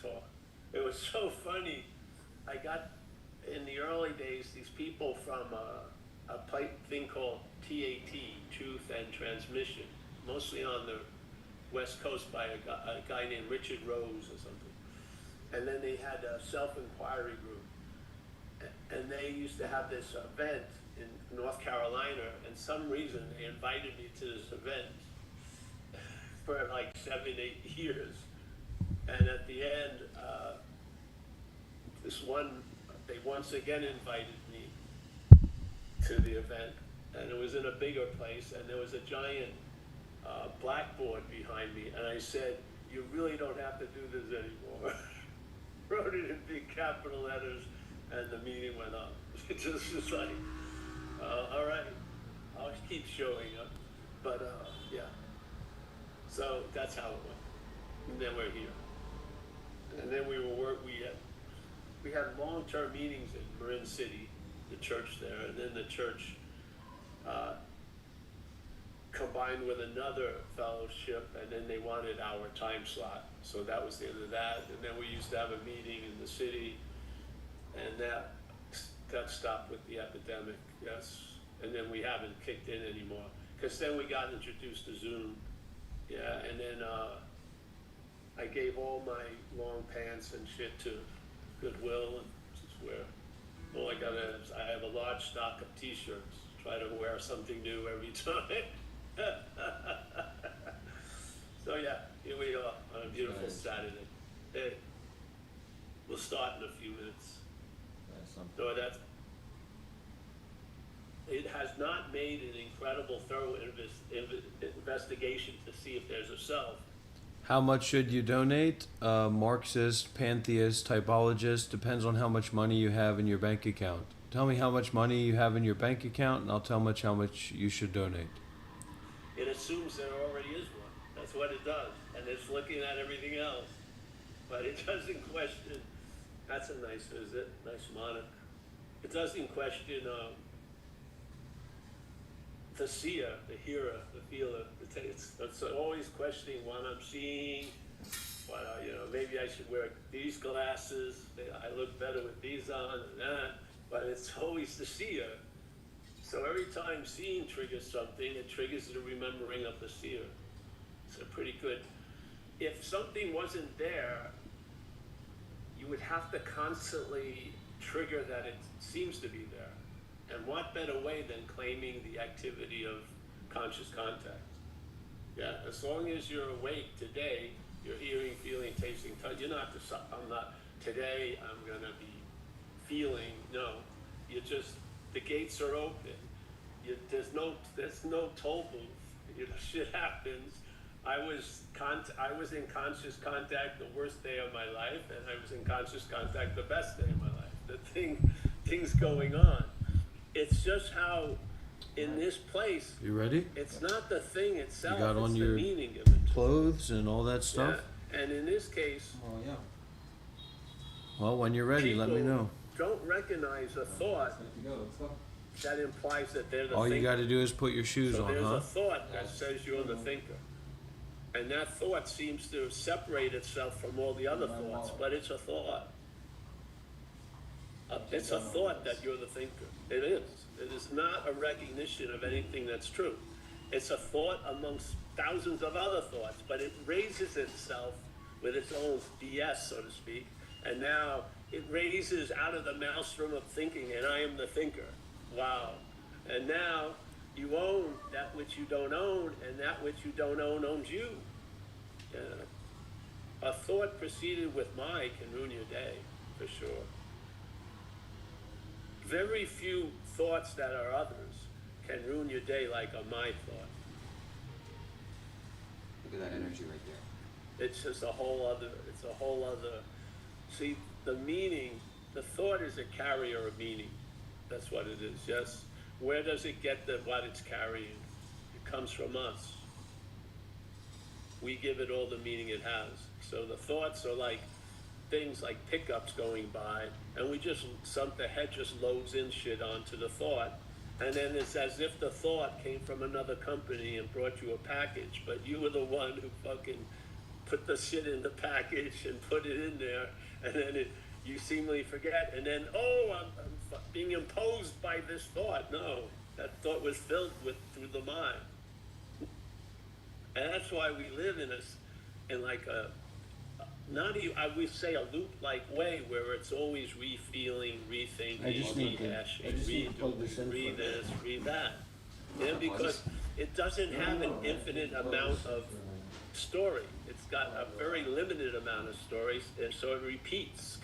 Talk. It was so funny. I got, in the early days, these people from a pipe thing called TAT, Truth and Transmission, mostly on the West Coast by a guy named Richard Rose or something. And then they had a self-inquiry group. And they used to have this event in North Carolina, and some reason they invited me to this event for like 7, 8 years. And at the end, they once again invited me to the event, and it was in a bigger place, and there was a giant blackboard behind me, and I said, "You really don't have to do this anymore." Wrote it in big capital letters, and the meeting went on. It just was like, all right, I'll keep showing up. But yeah, so that's how it went. And then we're here. And then we had long-term meetings in Marin City, the church there, and then the church combined with another fellowship, and then they wanted our time slot. So that was the end of that. And then we used to have a meeting in the city, and that stopped with the epidemic, yes. And then we haven't kicked in anymore. Because then we got introduced to Zoom, yeah, and then I gave all my long pants and shit to Goodwill, and this is where all I have a large stock of t-shirts. Try to wear something new every time. So yeah, here we are on a beautiful Saturday. Hey, we'll start in a few minutes. So it has not made an incredible, thorough investigation to see if there's a self. How much should you donate? Marxist, pantheist, typologist, depends on how much money you have in your bank account. Tell me how much money you have in your bank account, and I'll tell how much you should donate. It assumes there already is one. That's what it does. And it's looking at everything else. But it doesn't question. That's a nice visit, nice monarch. It doesn't question the seer, the hearer, the feeler. It's always questioning what I'm seeing. What maybe I should wear these glasses. I look better with these on and that. but it's always the seer. So every time seeing triggers something, it triggers the remembering of the seer. So pretty good. If something wasn't there, you would have to constantly trigger that it seems to be there. And what better way than claiming the activity of conscious contact? Yeah, as long as you're awake today, you're hearing, feeling, tasting, touch. You're not, I'm not, today I'm gonna be feeling, no. You just, the gates are open. There's no toll booth. You know, shit happens. I was in conscious contact the worst day of my life, and I was in conscious contact the best day of my life. Things going on. It's just how, in this place, You ready? it's not the thing itself, You got on it's your the meaning of it. clothes and all that stuff? Yeah. And in this case, Well, when you're ready, let me people know. don't recognize a thought that implies that they're the All thinker. you got to do is put your shoes So on, there's huh? a thought that says you're the thinker. And that thought seems to separate itself from all the other thoughts, but it's a thought. It's a thought that you're the thinker. It is. It is not a recognition of anything that's true. It's a thought amongst thousands of other thoughts, but it raises itself with its own BS, so to speak, and now it raises out of the maelstrom of thinking, and I am the thinker. Wow. And now you own that which you don't own, and that which you don't own owns you. A thought preceded with my can ruin your day, for sure. Very few thoughts that are others can ruin your day like a my thought. Look at that energy right there. It's just a whole other, see, the meaning, the thought is a carrier of meaning. That's what it is, yes. Where does it get what it's carrying? It comes from us. We give it all the meaning it has. So the thoughts are like things like pickups going by, and the head just loads in shit onto the thought, and then it's as if the thought came from another company and brought you a package, but you were the one who fucking put the shit in the package and put it in there, and then you seemingly forget, and then, I'm being imposed by this thought. No, that thought was filled through the mind. And that's why we live in like a, I would say a loop-like way where it's always re-feeling, rethinking, rehashing, redoing, this, re that. Yeah, because it doesn't have an infinite amount of story. It's got a very limited amount of stories, and so it repeats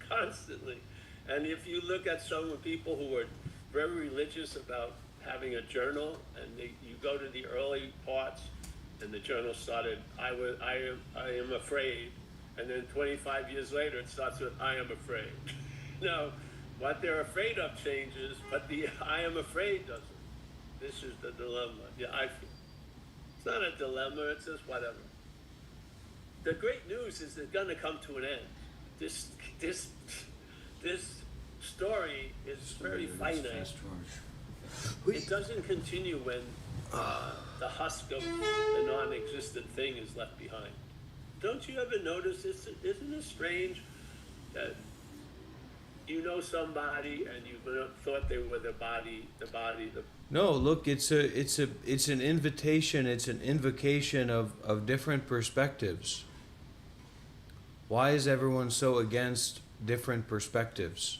constantly. And if you look at some people who are very religious about having a journal, and you go to the early parts, and the journal started, I am afraid, and then 25 years later it starts with, I am afraid. No, what they're afraid of changes, but the I am afraid doesn't. This is the dilemma. Yeah, I feel. It's not a dilemma, it's just whatever. The great news is it's gonna come to an end. This story is very finite. It doesn't continue when the husk of the non-existent thing is left behind. Don't you ever notice this? Isn't it strange that you know somebody and you thought they were the body. No, look, it's an invitation, it's an invocation of different perspectives. Why is everyone so against different perspectives?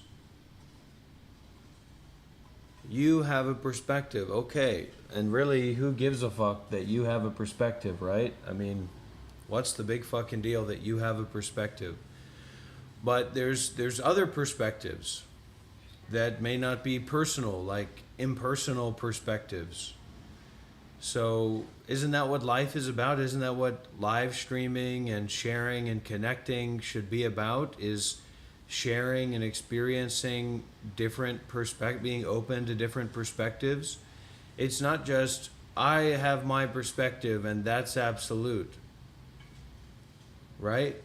You have a perspective, okay, and really, who gives a fuck that you have a perspective, right? I mean, what's the big fucking deal that you have a perspective? But there's other perspectives that may not be personal, like impersonal perspectives. So isn't that what life is about? Isn't that what live streaming and sharing and connecting should be about? Is sharing and experiencing different being open to different perspectives. It's not just, I have my perspective and that's absolute, right?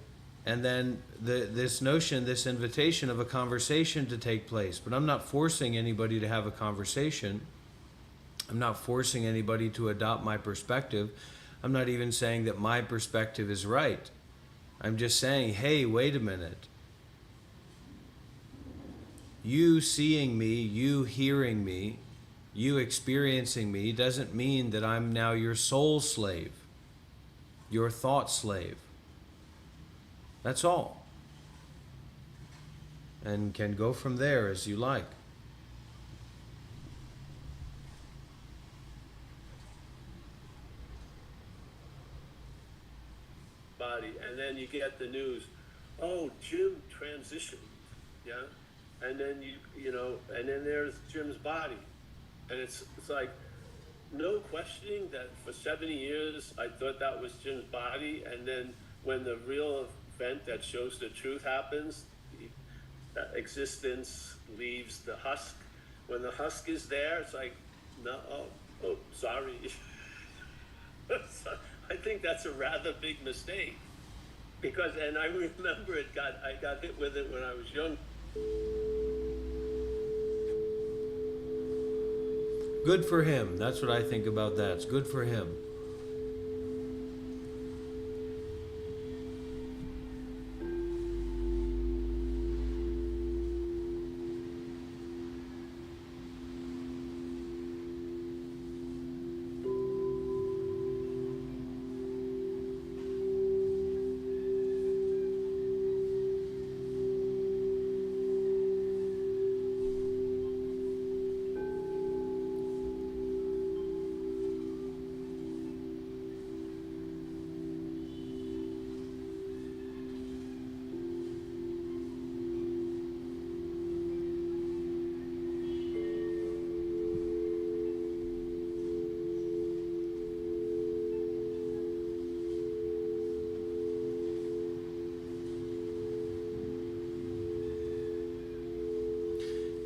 And then this notion, this invitation of a conversation to take place. But I'm not forcing anybody to have a conversation. I'm not forcing anybody to adopt my perspective. I'm not even saying that my perspective is right. I'm just saying, hey, wait a minute. You seeing me, you hearing me, you experiencing me doesn't mean that I'm now your soul slave, your thought slave. That's all. And can go from there as you like. Body, and then you get the news, oh, Jim transitioned, yeah, and then you know, and then there's Jim's body, and it's like no questioning that for 70 years I thought that was Jim's body, and then when the real event that shows the truth happens, that existence leaves the husk. When the husk is there, it's like, no, oh, sorry. I think that's a rather big mistake, because, and I remember I got hit with it when I was young. Good for him. That's what I think about that. It's good for him.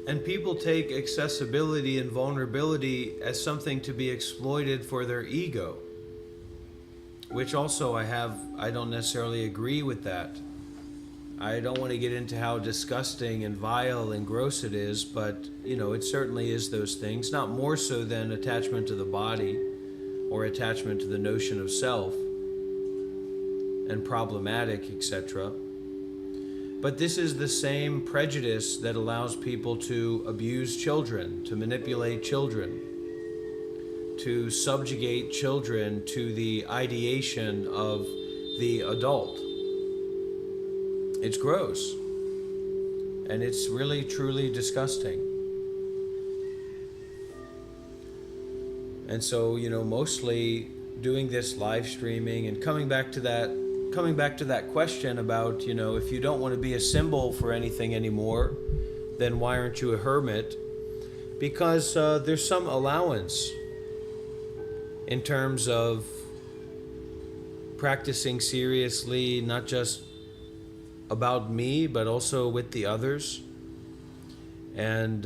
And people take accessibility and vulnerability as something to be exploited for their ego, which also I don't necessarily agree with that. I don't want to get into how disgusting and vile and gross it is, but it certainly is those things, not more so than attachment to the body or attachment to the notion of self and problematic, etc. But this is the same prejudice that allows people to abuse children, to manipulate children, to subjugate children to the ideation of the adult. It's gross. And it's really, truly disgusting. And so, mostly doing this live streaming and coming back to that question about, if you don't want to be a symbol for anything anymore, then why aren't you a hermit? Because there's some allowance in terms of practicing seriously, not just about me, but also with the others. And,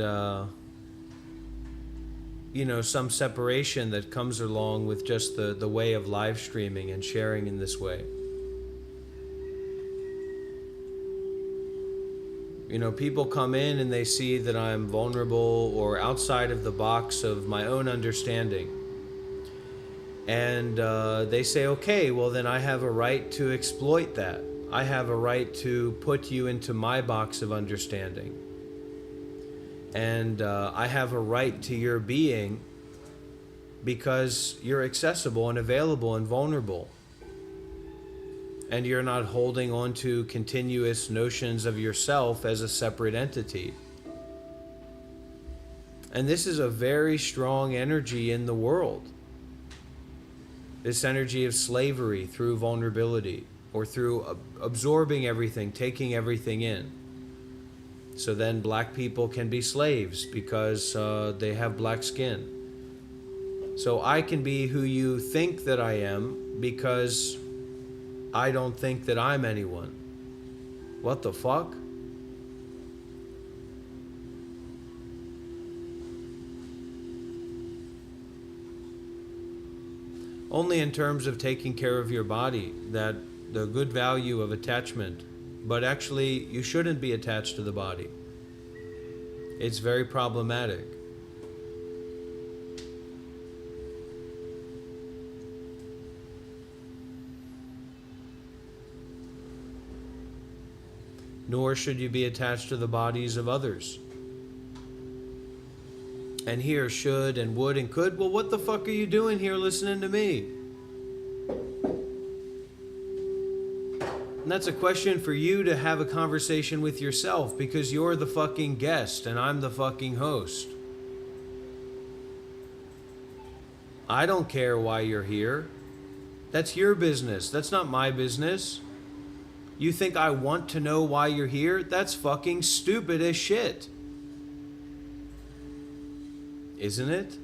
some separation that comes along with just the way of live streaming and sharing in this way. People come in and they see that I'm vulnerable or outside of the box of my own understanding. And they say, okay, well then I have a right to exploit that. I have a right to put you into my box of understanding. And I have a right to your being because you're accessible and available and vulnerable. And you're not holding on to continuous notions of yourself as a separate entity. And this is a very strong energy in the world. This energy of slavery through vulnerability or through absorbing everything, taking everything in. So then black people can be slaves because they have black skin. So I can be who you think that I am because I don't think that I'm anyone. What the fuck? Only in terms of taking care of your body, that the good value of attachment. But actually, you shouldn't be attached to the body. It's very problematic. Nor should you be attached to the bodies of others. and here should and would and could. Well, what the fuck are you doing here listening to me? And that's a question for you to have a conversation with yourself, because you're the fucking guest and I'm the fucking host. I don't care why you're here. That's your business. That's not my business. You think I want to know why you're here? That's fucking stupid as shit. Isn't it?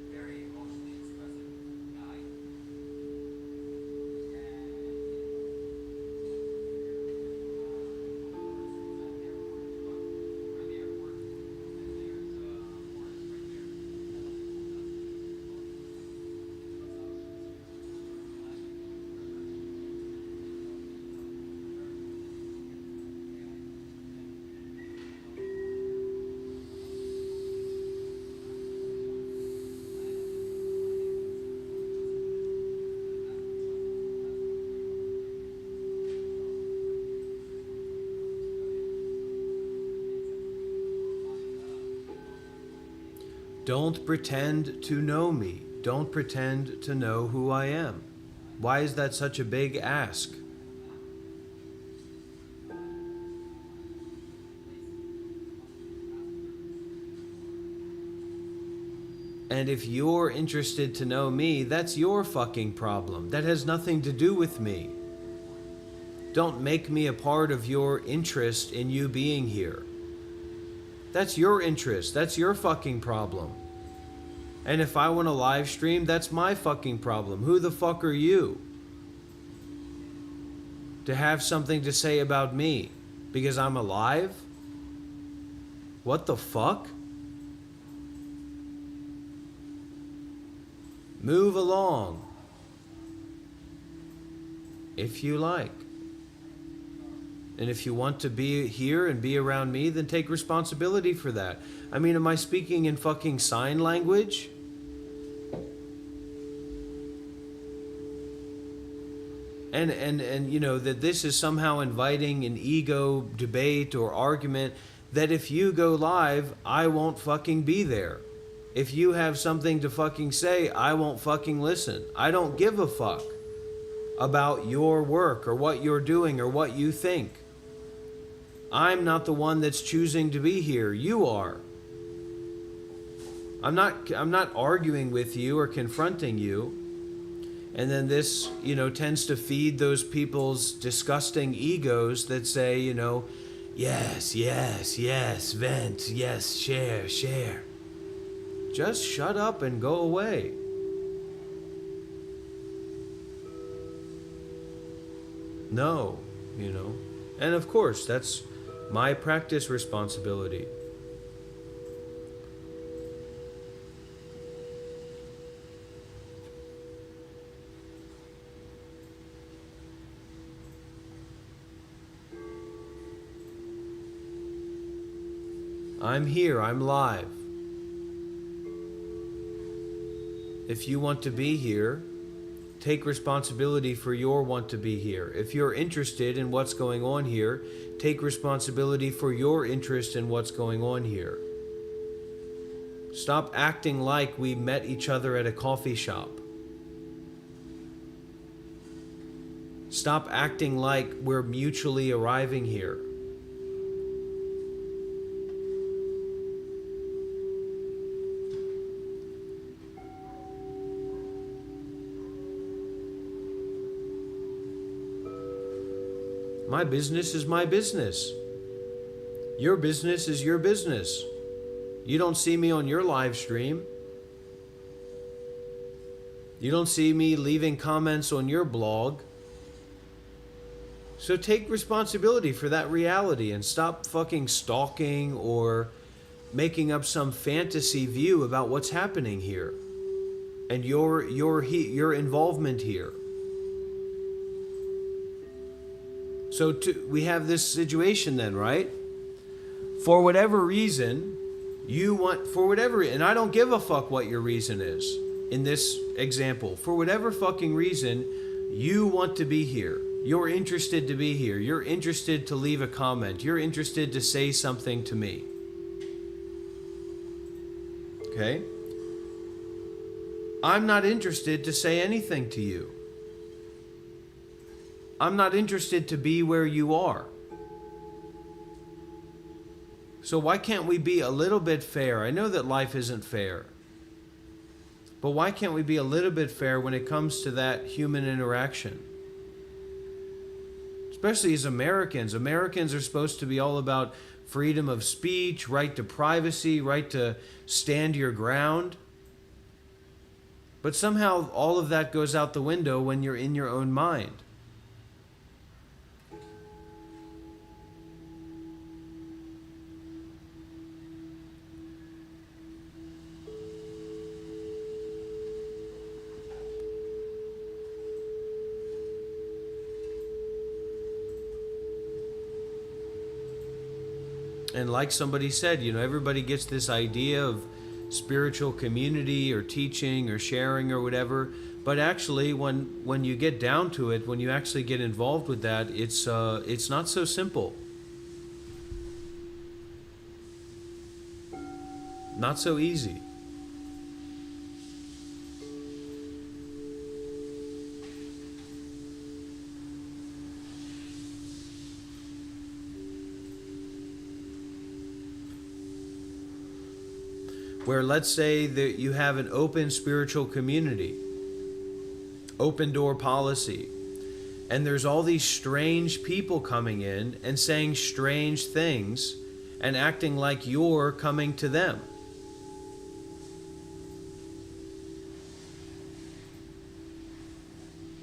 Don't pretend to know me. Don't pretend to know who I am. Why is that such a big ask? And if you're interested to know me, that's your fucking problem. That has nothing to do with me. Don't make me a part of your interest in you being here. That's your interest. That's your fucking problem. And if I want to live stream, that's my fucking problem. Who the fuck are you to have something to say about me? Because I'm alive? What the fuck? Move along. If you like. And if you want to be here and be around me, then take responsibility for that. I mean, am I speaking in fucking sign language? And you know, that this is somehow inviting an ego debate or argument that if you go live, I won't fucking be there. If you have something to fucking say, I won't fucking listen. I don't give a fuck about your work or what you're doing or what you think. I'm not the one that's choosing to be here. You are. I'm not arguing with you or confronting you. And then this, you know, tends to feed those people's disgusting egos that say, you know, yes, yes, yes, vent, yes, share, share. Just shut up and go away. No, you know. And of course, that's my practice responsibility. I'm here, I'm live. If you want to be here, take responsibility for your want to be here. If you're interested in what's going on here, take responsibility for your interest in what's going on here. Stop acting like we met each other at a coffee shop. Stop acting like we're mutually arriving here. My business is my business. Your business is your business. You don't see me on your live stream. You don't see me leaving comments on your blog. So take responsibility for that reality and stop fucking stalking or making up some fantasy view about what's happening here and your involvement here. So we have this situation then, right? For whatever reason, and I don't give a fuck what your reason is in this example. For whatever fucking reason, you want to be here. You're interested to be here. You're interested to leave a comment. You're interested to say something to me. Okay? I'm not interested to say anything to you. I'm not interested to be where you are. So why can't we be a little bit fair? I know that life isn't fair. But why can't we be a little bit fair when it comes to that human interaction? Especially as Americans. Americans are supposed to be all about freedom of speech, right to privacy, right to stand your ground. But somehow all of that goes out the window when you're in your own mind. And like somebody said, everybody gets this idea of spiritual community or teaching or sharing or whatever. But actually, when you get down to it, when you actually get involved with that, it's not so simple. Not so easy. Where let's say that you have an open spiritual community, open door policy, and there's all these strange people coming in and saying strange things and acting like you're coming to them.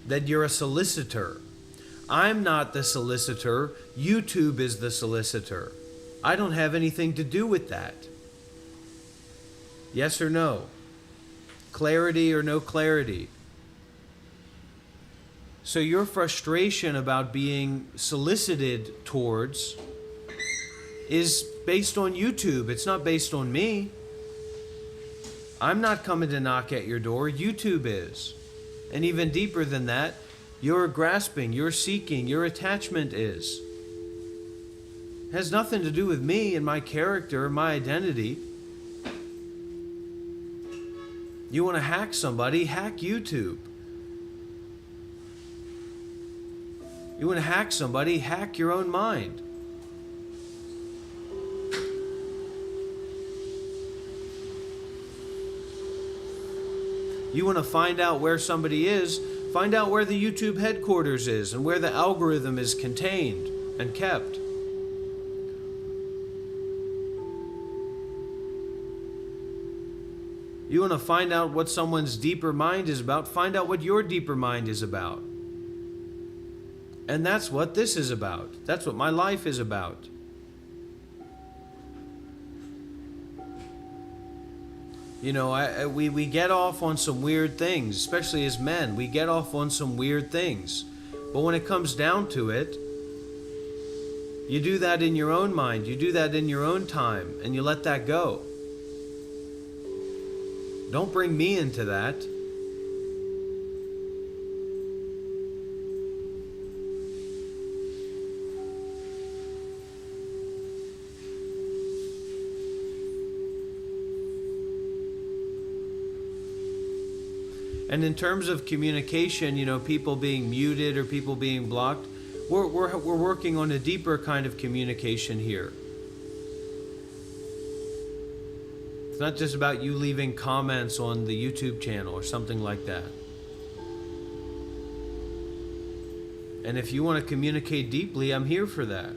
That you're a solicitor. I'm not the solicitor. YouTube is the solicitor. I don't have anything to do with that. Yes or no? Clarity or no clarity? So your frustration about being solicited towards is based on YouTube. It's not based on me. I'm not coming to knock at your door. YouTube is. And even deeper than that, your grasping, your seeking, your attachment is. It has nothing to do with me and my character, my identity. You want to hack somebody, hack YouTube. You want to hack somebody, hack your own mind. You want to find out where somebody is, find out where the YouTube headquarters is and where the algorithm is contained and kept. You want to find out what someone's deeper mind is about, find out what your deeper mind is about. And that's what this is about. That's what my life is about. We get off on some weird things, especially as men. We get off on some weird things. But when it comes down to it, you do that in your own mind. You do that in your own time, and you let that go. Don't bring me into that. And in terms of communication, people being muted or people being blocked, we're working on a deeper kind of communication here. It's not just about you leaving comments on the YouTube channel or something like that. And if you want to communicate deeply, I'm here for that.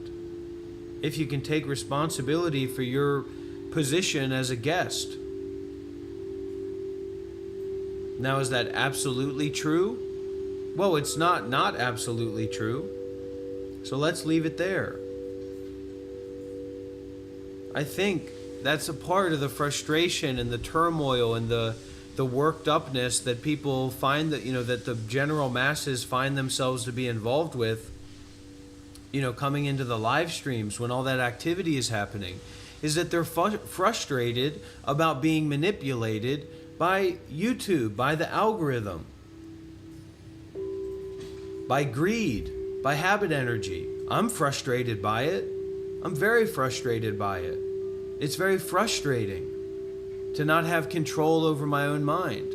If you can take responsibility for your position as a guest. Now, is that absolutely true? Well, it's not absolutely true. So let's leave it there. I think that's a part of the frustration and the turmoil and the worked upness that people find that, that the general masses find themselves to be involved with, coming into the live streams when all that activity is happening, is that they're frustrated about being manipulated by YouTube, by the algorithm, by greed, by habit energy. I'm frustrated by it. I'm very frustrated by it. It's very frustrating to not have control over my own mind.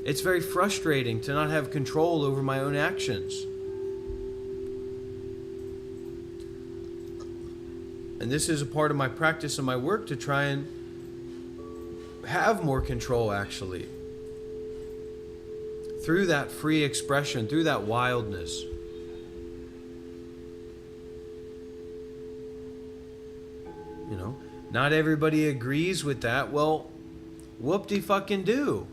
It's very frustrating to not have control over my own actions. And this is a part of my practice and my work to try and have more control, actually. Through that free expression, through that wildness. You know, not everybody agrees with that. Well, whoop-de-fucking-do.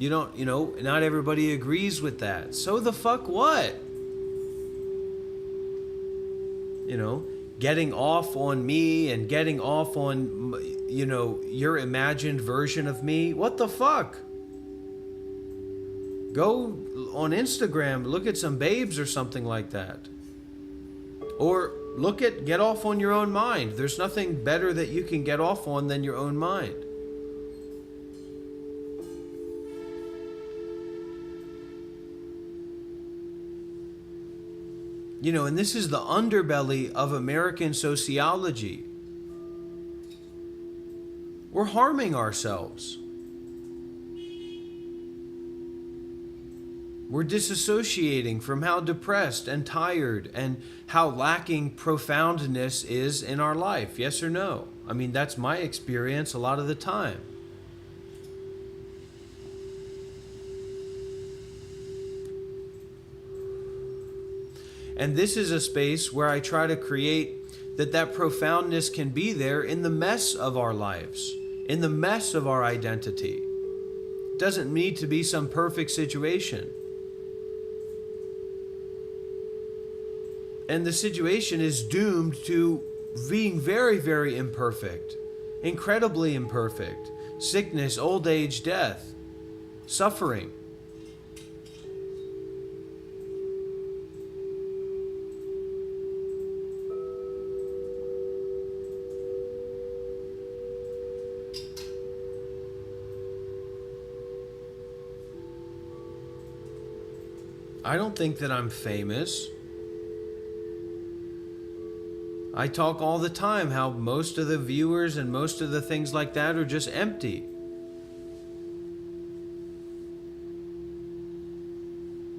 Not everybody agrees with that. So the fuck what? Getting off on me and getting off on, your imagined version of me. What the fuck? Go on Instagram, look at some babes or something like that. Or get off on your own mind. There's nothing better that you can get off on than your own mind. And this is the underbelly of American sociology. We're harming ourselves. We're disassociating from how depressed and tired and how lacking profoundness is in our life. Yes or no? I mean, that's my experience a lot of the time. And this is a space where I try to create that profoundness can be there in the mess of our lives, in the mess of our identity. It doesn't need to be some perfect situation. And the situation is doomed to being very, very imperfect, incredibly imperfect. Sickness, old age, death, suffering. I don't think that I'm famous. I talk all the time how most of the viewers and most of the things like that are just empty.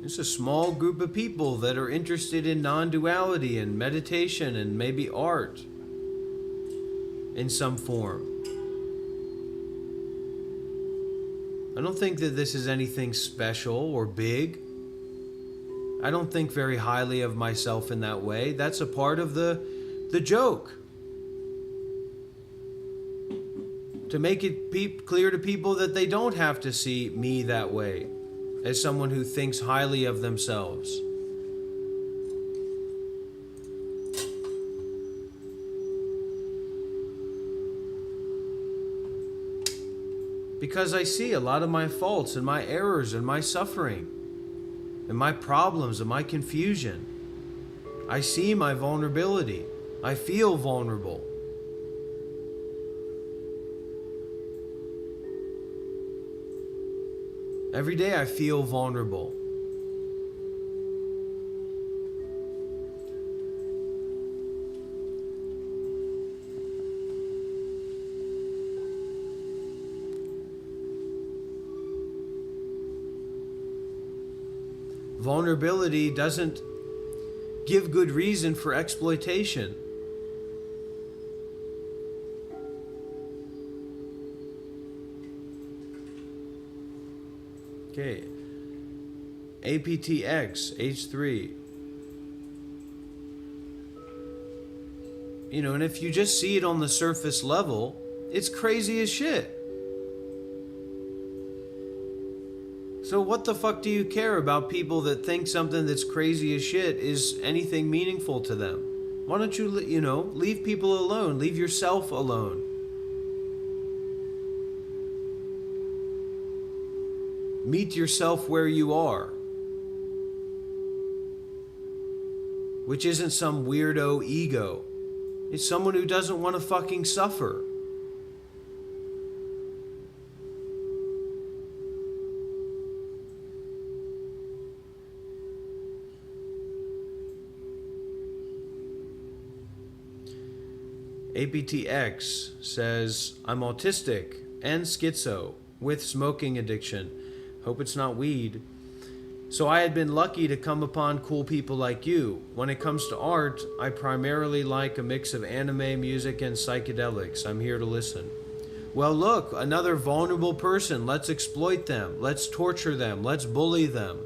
It's a small group of people that are interested in non-duality and meditation and maybe art in some form. I don't think that this is anything special or big. I don't think very highly of myself in that way. That's a part of the joke. To make it clear to people that they don't have to see me that way, as someone who thinks highly of themselves. Because I see a lot of my faults and my errors and my suffering and my problems and my confusion. I see my vulnerability. I feel vulnerable. Every day I feel vulnerable. Vulnerability doesn't give good reason for exploitation. Okay. APTX, H3. And if you just see it on the surface level, it's crazy as shit. So what the fuck do you care about people that think something that's crazy as shit is anything meaningful to them? Why don't you, leave people alone. Leave yourself alone. Meet yourself where you are. Which isn't some weirdo ego. It's someone who doesn't want to fucking suffer. APTX says, I'm autistic and schizo with smoking addiction. Hope it's not weed. So I had been lucky to come upon cool people like you. When it comes to art, I primarily like a mix of anime, music, and psychedelics. I'm here to listen. Well, look, another vulnerable person. Let's exploit them. Let's torture them. Let's bully them.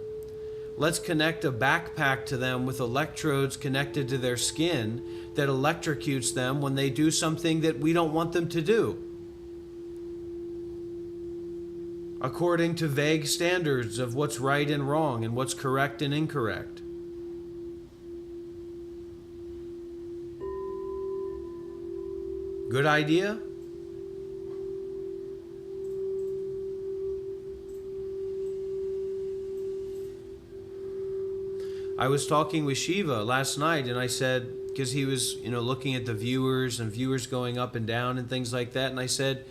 Let's connect a backpack to them with electrodes connected to their skin that electrocutes them when they do something that we don't want them to do, according to vague standards of what's right and wrong and what's correct and incorrect. Good idea? I was talking with Shiva last night, and I said, because he was, looking at the viewers and viewers going up and down and things like that, and I said,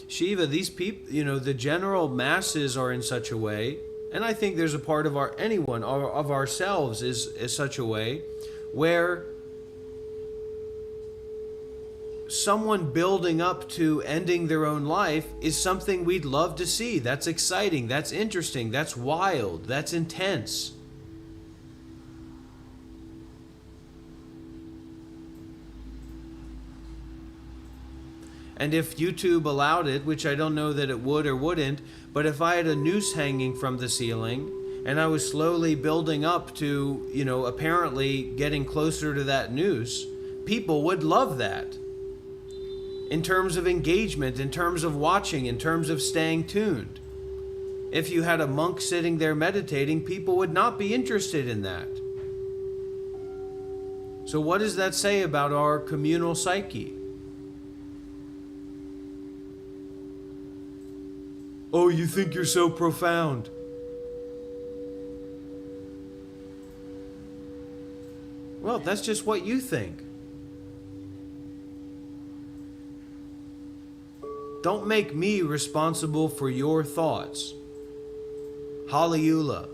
Shiva, these people, the general masses are in such a way, and I think there's a part of of ourselves is such a way, where someone building up to ending their own life is something we'd love to see. That's exciting, that's interesting, that's wild, that's intense. And if YouTube allowed it, which I don't know that it would or wouldn't, but if I had a noose hanging from the ceiling and I was slowly building up to, apparently getting closer to that noose, people would love that. In terms of engagement, in terms of watching, in terms of staying tuned. If you had a monk sitting there meditating, people would not be interested in that. So what does that say about our communal psyche? Oh, you think you're so profound. Well, that's just what you think. Don't make me responsible for your thoughts. Hallelujah.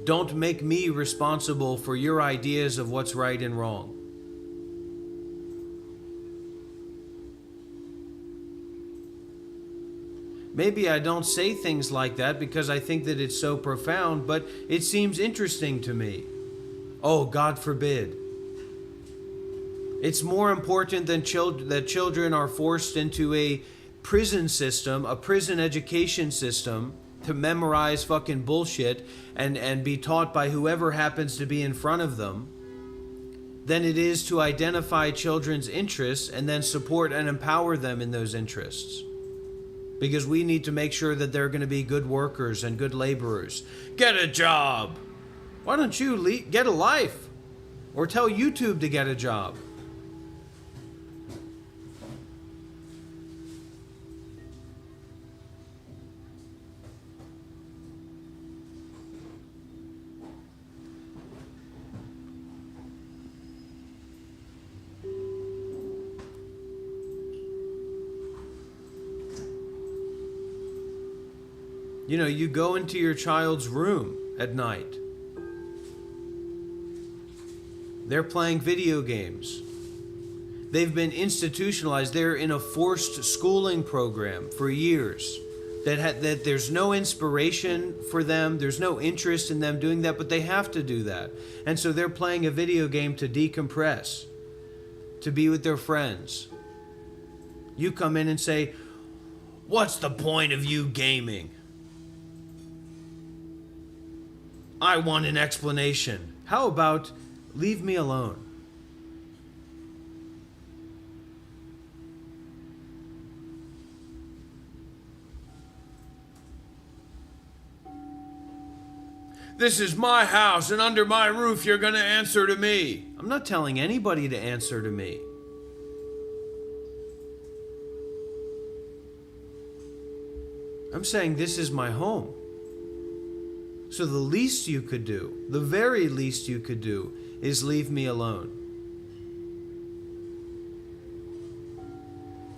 Don't make me responsible for your ideas of what's right and wrong. Maybe I don't say things like that because I think that it's so profound, but it seems interesting to me. Oh, God forbid. It's more important than that children are forced into a prison system, a prison education system, to memorize fucking bullshit and be taught by whoever happens to be in front of them, than it is to identify children's interests and then support and empower them in those interests. Because we need to make sure that they're going to be good workers and good laborers. Get a job! Why don't you get a life? Or tell YouTube to get a job? You go into your child's room at night. They're playing video games. They've been institutionalized. They're in a forced schooling program for years. That there's no inspiration for them. There's no interest in them doing that, but they have to do that. And so they're playing a video game to decompress, to be with their friends. You come in and say, "What's the point of you gaming? I want an explanation. How about leave me alone?" This is my house, and under my roof you're going to answer to me. I'm not telling anybody to answer to me. I'm saying this is my home. So the least you could do, the very least you could do, is leave me alone.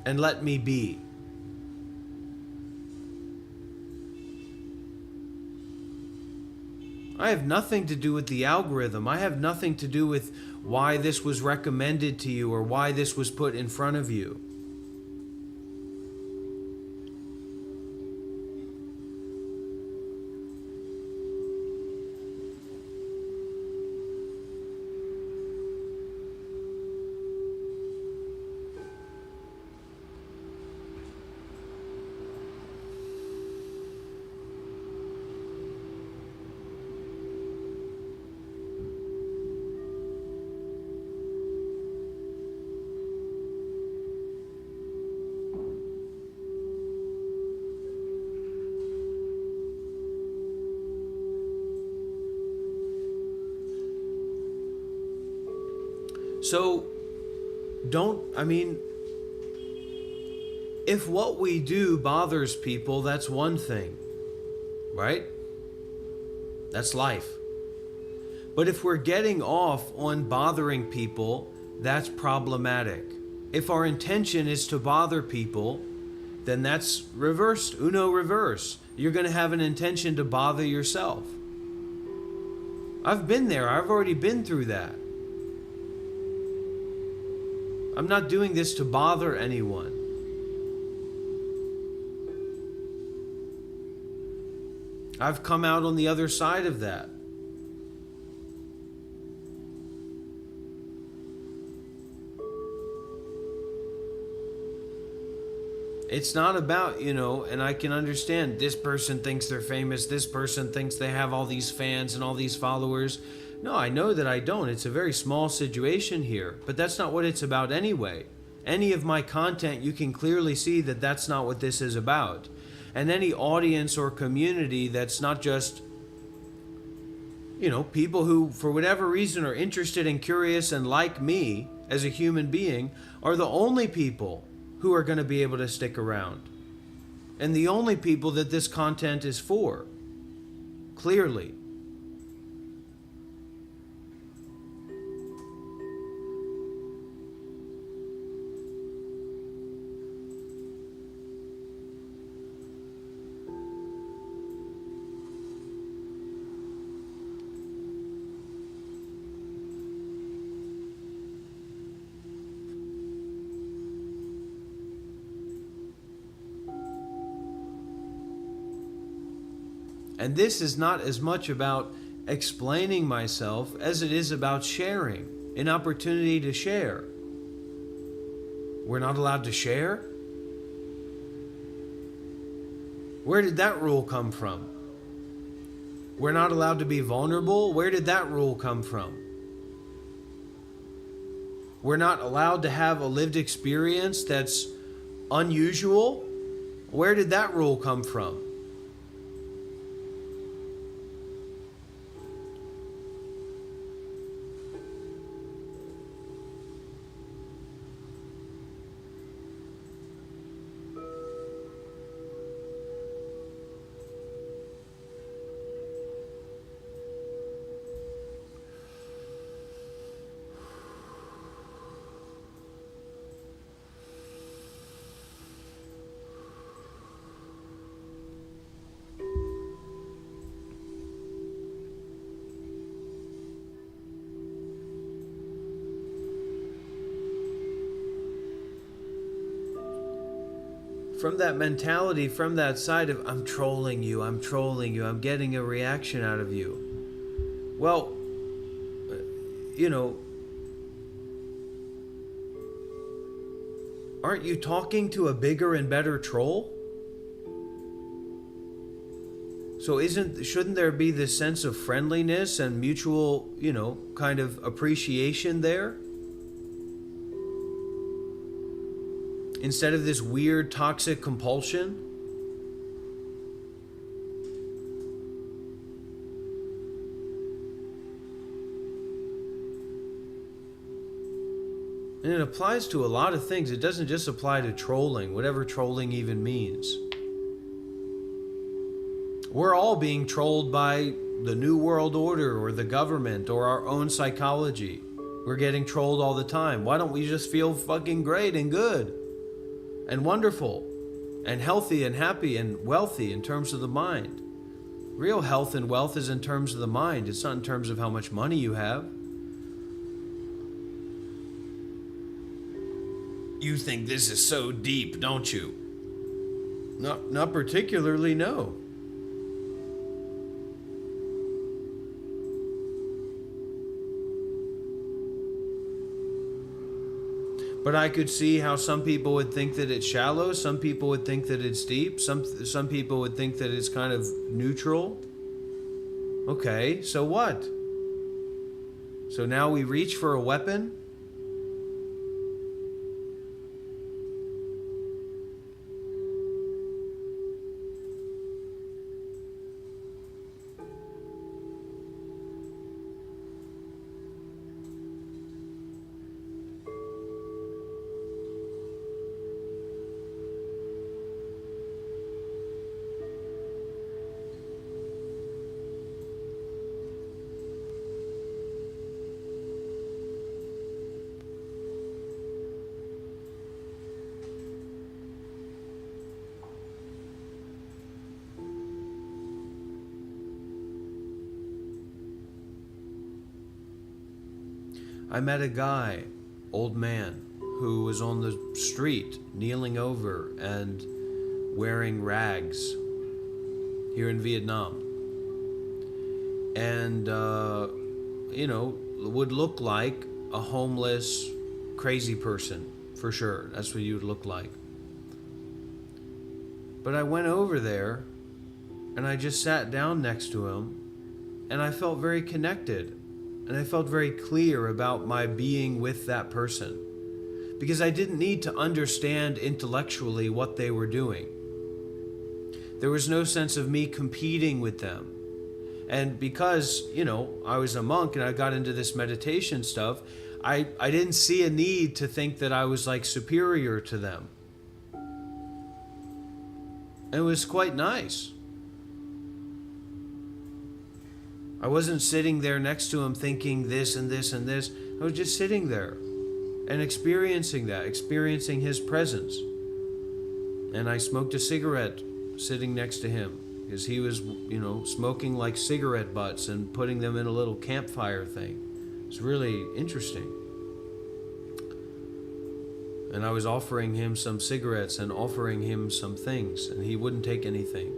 And let me be. I have nothing to do with the algorithm. I have nothing to do with why this was recommended to you or why this was put in front of you. So, if what we do bothers people, that's one thing, right? That's life. But if we're getting off on bothering people, that's problematic. If our intention is to bother people, then that's reversed, uno reverse. You're going to have an intention to bother yourself. I've been there. I've already been through that. I'm not doing this to bother anyone. I've come out on the other side of that. It's not about, and I can understand this person thinks they're famous, this person thinks they have all these fans and all these followers. No, I know that I don't. It's a very small situation here, but that's not what it's about anyway. Any of my content, you can clearly see that that's not what this is about. And any audience or community that's not just, people who, for whatever reason, are interested and curious and like me as a human being, are the only people who are going to be able to stick around. And the only people that this content is for. Clearly. And this is not as much about explaining myself as it is about sharing, an opportunity to share. We're not allowed to share? Where did that rule come from? We're not allowed to be vulnerable? Where did that rule come from? We're not allowed to have a lived experience that's unusual? Where did that rule come from? From that mentality, from that side of, I'm trolling you, I'm getting a reaction out of you. Well, aren't you talking to a bigger and better troll? So shouldn't there be this sense of friendliness and mutual, kind of appreciation there? Instead of this weird toxic compulsion? And it applies to a lot of things. It doesn't just apply to trolling, whatever trolling even means. We're all being trolled by the New World Order or the government or our own psychology. We're getting trolled all the time. Why don't we just feel fucking great and good and wonderful and healthy and happy and wealthy in terms of the mind? Real health and wealth is in terms of the mind. It's not in terms of how much money you have. You think this is so deep, don't you? Not particularly, no. But I could see how some people would think that it's shallow, some people would think that it's deep, some people would think that it's kind of neutral. Okay, so what? So now we reach for a weapon? I met a guy, old man, who was on the street, kneeling over and wearing rags here in Vietnam. And, would look like a homeless, crazy person, for sure. That's what you would look like. But I went over there and I just sat down next to him and I felt very connected and I felt very clear about my being with that person because I didn't need to understand intellectually what they were doing. There was no sense of me competing with them. And because, I was a monk and I got into this meditation stuff, I didn't see a need to think that I was like superior to them. It was quite nice. I wasn't sitting there next to him thinking this and this and this. I was just sitting there and experiencing that, experiencing his presence. And I smoked a cigarette sitting next to him because he was, smoking like cigarette butts and putting them in a little campfire thing. It's really interesting. And I was offering him some cigarettes and offering him some things, and he wouldn't take anything.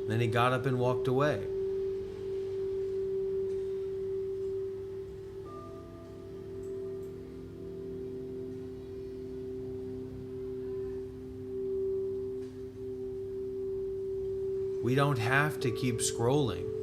Then he got up and walked away. We don't have to keep scrolling.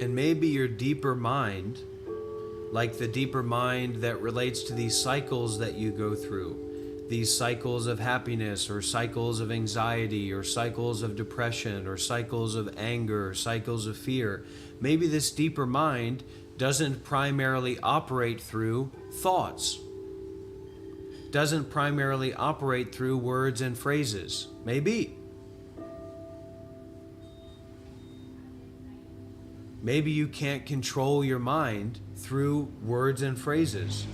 And maybe your deeper mind, like the deeper mind that relates to these cycles that you go through, these cycles of happiness or cycles of anxiety or cycles of depression or cycles of anger or cycles of fear, maybe this deeper mind doesn't primarily operate through thoughts, doesn't primarily operate through words and phrases. Maybe. Maybe you can't control your mind through words and phrases.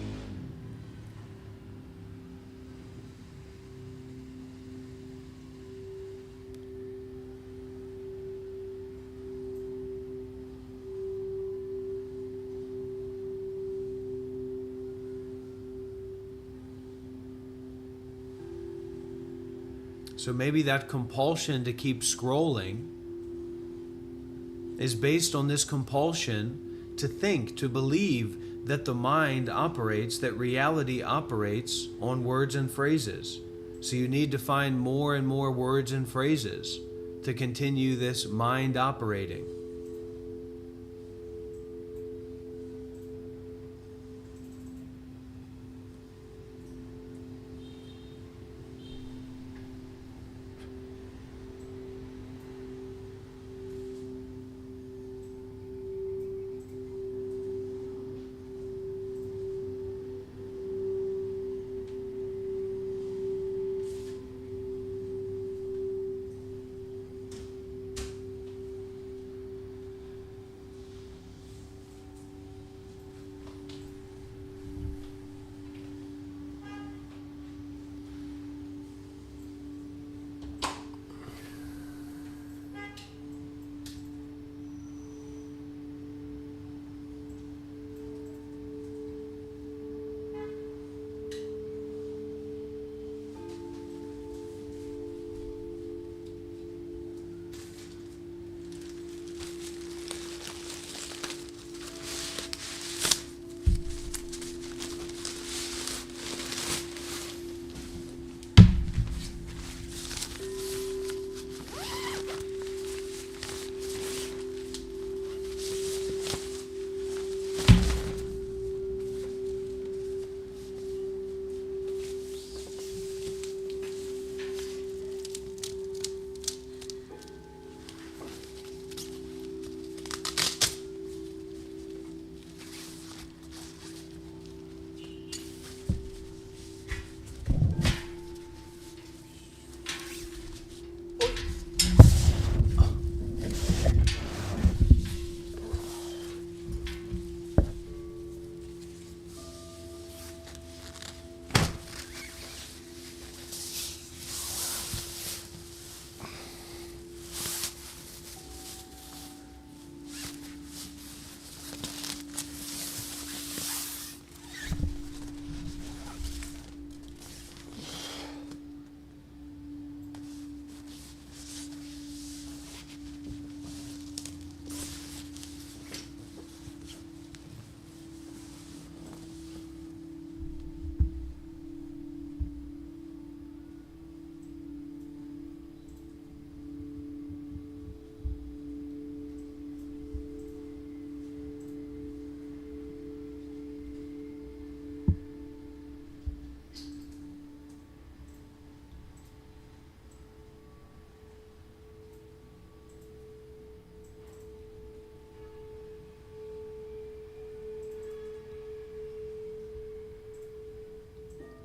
So maybe that compulsion to keep scrolling is based on this compulsion to think, to believe that the mind operates, that reality operates on words and phrases. So you need to find more and more words and phrases to continue this mind operating.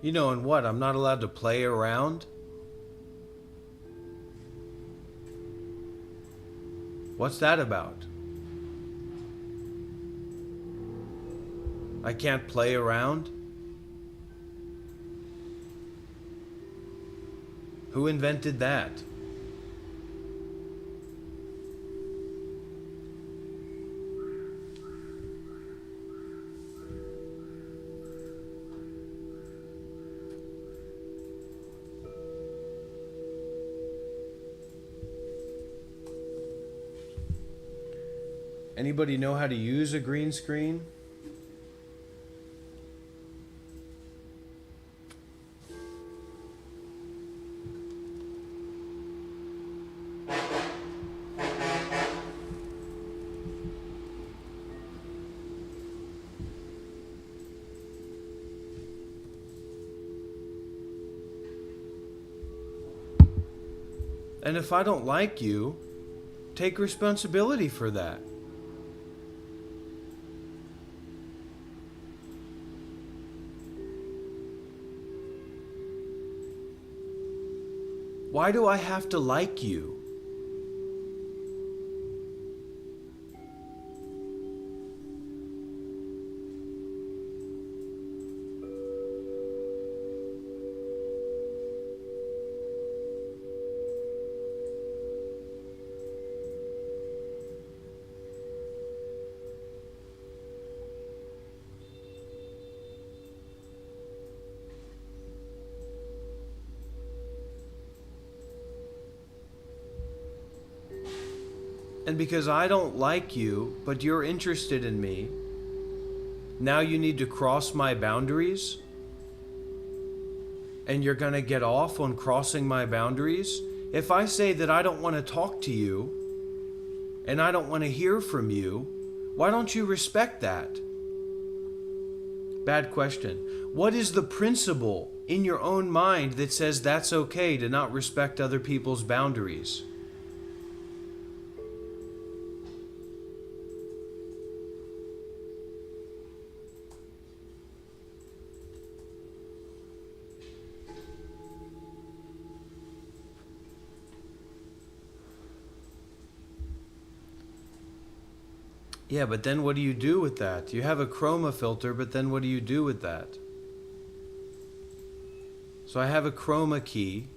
You know, and what? I'm not allowed to play around? What's that about? I can't play around? Who invented that? Anybody know how to use a green screen? And if I don't like you, take responsibility for that. Why do I have to like you? And because I don't like you, but you're interested in me, now you need to cross my boundaries? And you're going to get off on crossing my boundaries? If I say that I don't want to talk to you, and I don't want to hear from you, why don't you respect that? Bad question. What is the principle in your own mind that says that's okay to not respect other people's boundaries? Yeah, but then what do you do with that? You have a chroma filter, but then what do you do with that? So I have a chroma key.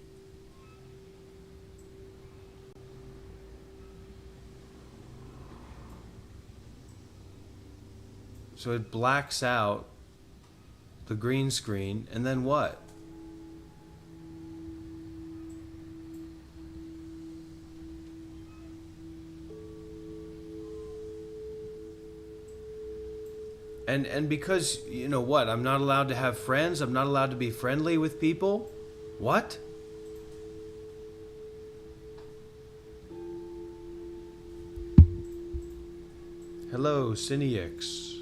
So it blacks out the green screen, and then what? And because, you know what, I'm not allowed to have friends, I'm not allowed to be friendly with people? What? Hello, Cinex.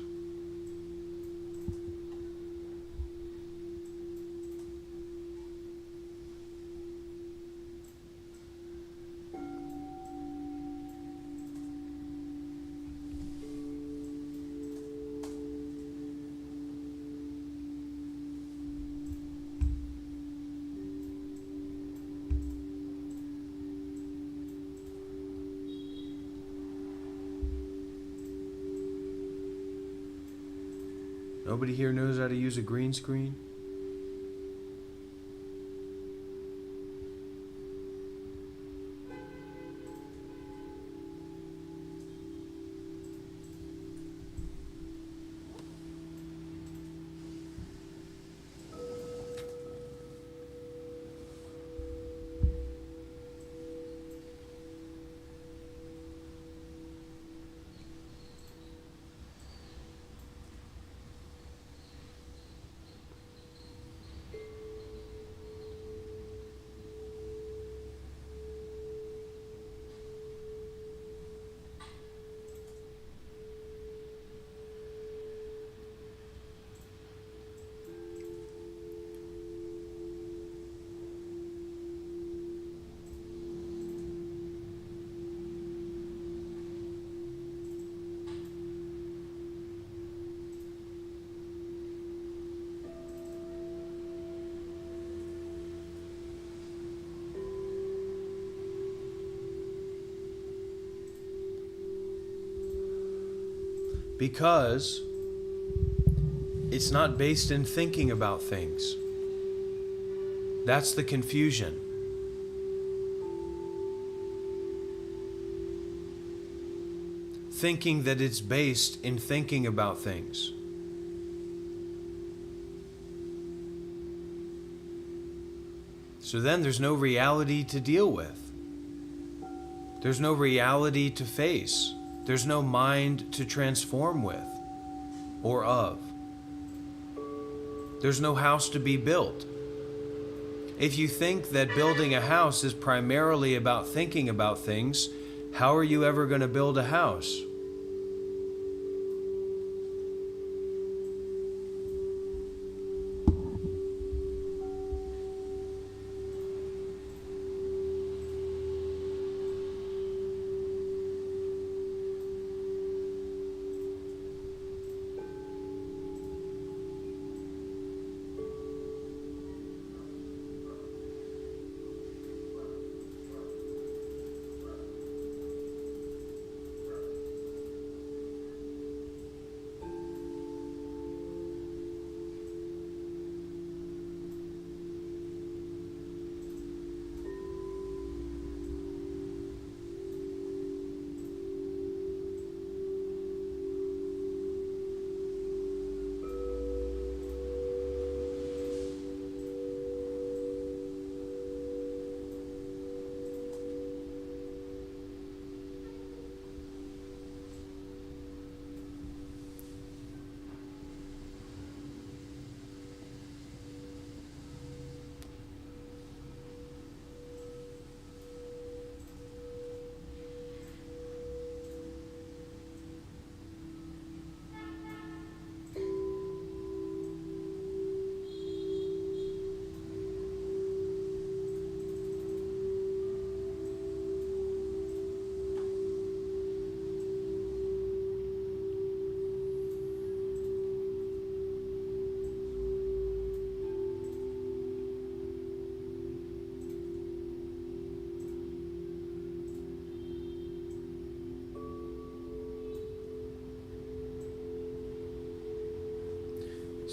Nobody here knows how to use a green screen? Because it's not based in thinking about things. That's the confusion. Thinking that it's based in thinking about things. So then there's no reality to deal with. There's no reality to face. There's no mind to transform with or of. There's no house to be built. If you think that building a house is primarily about thinking about things, how are you ever going to build a house?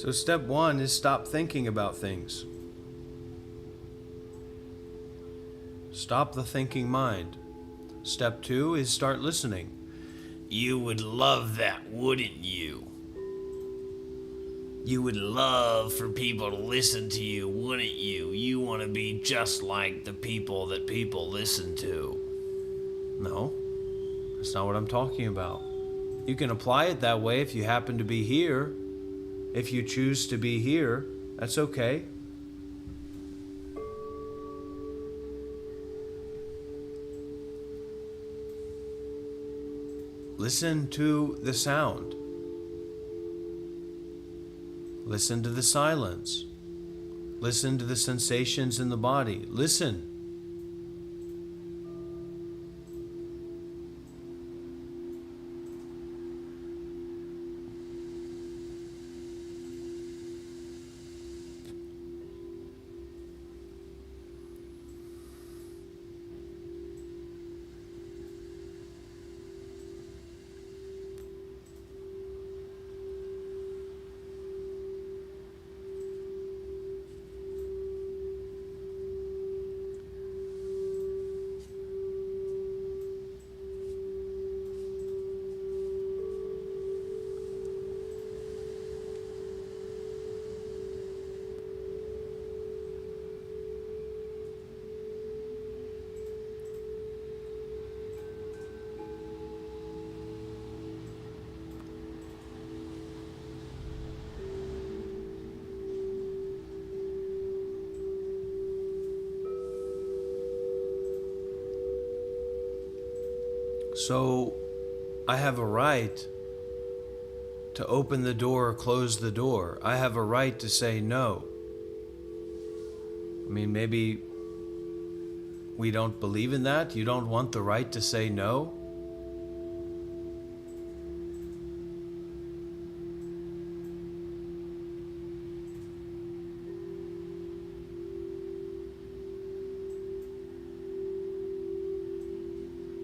So step one is stop thinking about things. Stop the thinking mind. Step two is start listening. You would love that, wouldn't you? You would love for people to listen to you, wouldn't you? You want to be just like the people that people listen to. No, that's not what I'm talking about. You can apply it that way if you happen to be here. If you choose to be here, that's okay. Listen to the sound. Listen to the silence. Listen to the sensations in the body. Listen. So I have a right to open the door or close the door. I have a right to say no. I mean, maybe we don't believe in that. You don't want the right to say no.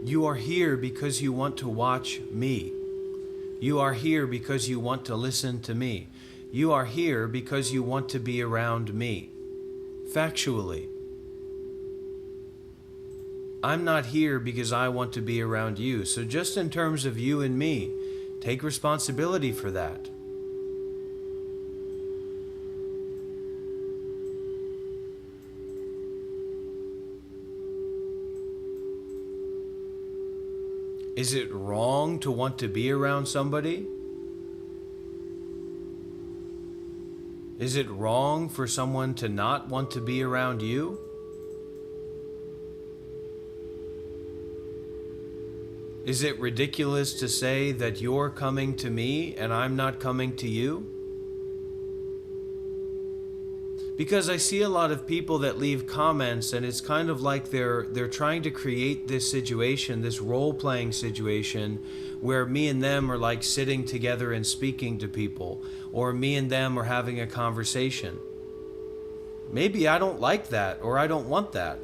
You are here because you want to watch me. You are here because you want to listen to me. You are here because you want to be around me. Factually. I'm not here because I want to be around you. So just in terms of you and me, take responsibility for that. Is it wrong to want to be around somebody? Is it wrong for someone to not want to be around you? Is it ridiculous to say that you're coming to me and I'm not coming to you? Because I see a lot of people that leave comments and it's kind of like they're trying to create this situation, this role-playing situation where me and them are like sitting together and speaking to people, or me and them are having a conversation. Maybe I don't like that, or I don't want that.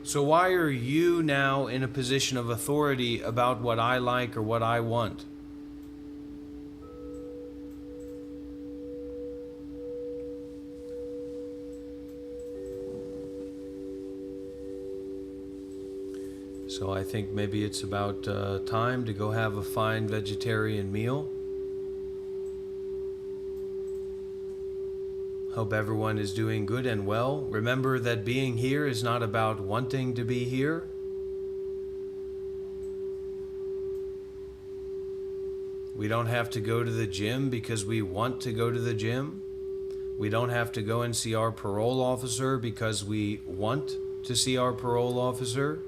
So why are you now in a position of authority about what I like or what I want? So I think maybe it's about time to go have a fine vegetarian meal. Hope everyone is doing good and well. Remember that being here is not about wanting to be here. We don't have to go to the gym because we want to go to the gym. We don't have to go and see our parole officer because we want to see our parole officer.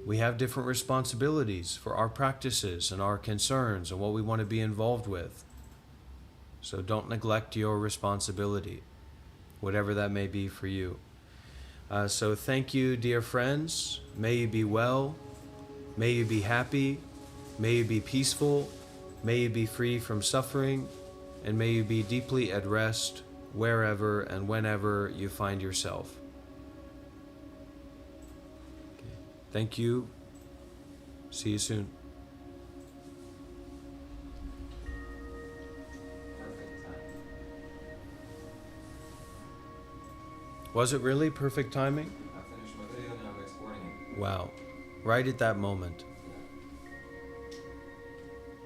We have different responsibilities for our practices and our concerns and what we want to be involved with. So don't neglect your responsibility, whatever that may be for you. So thank you, dear friends. May you be well. May you be happy. May you be peaceful. May you be free from suffering. And may you be deeply at rest wherever and whenever you find yourself. Okay. Thank you. See you soon. Was it really perfect timing? I finished my video and I'm exporting it. Wow. Right at that moment.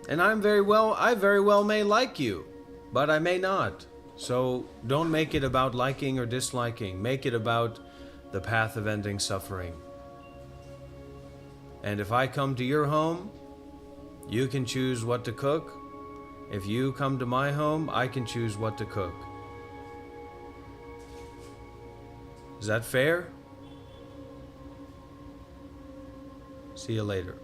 And I very well may like you, but I may not. So don't make it about liking or disliking. Make it about the path of ending suffering. And if I come to your home, you can choose what to cook. If you come to my home, I can choose what to cook. Is that fair? See you later.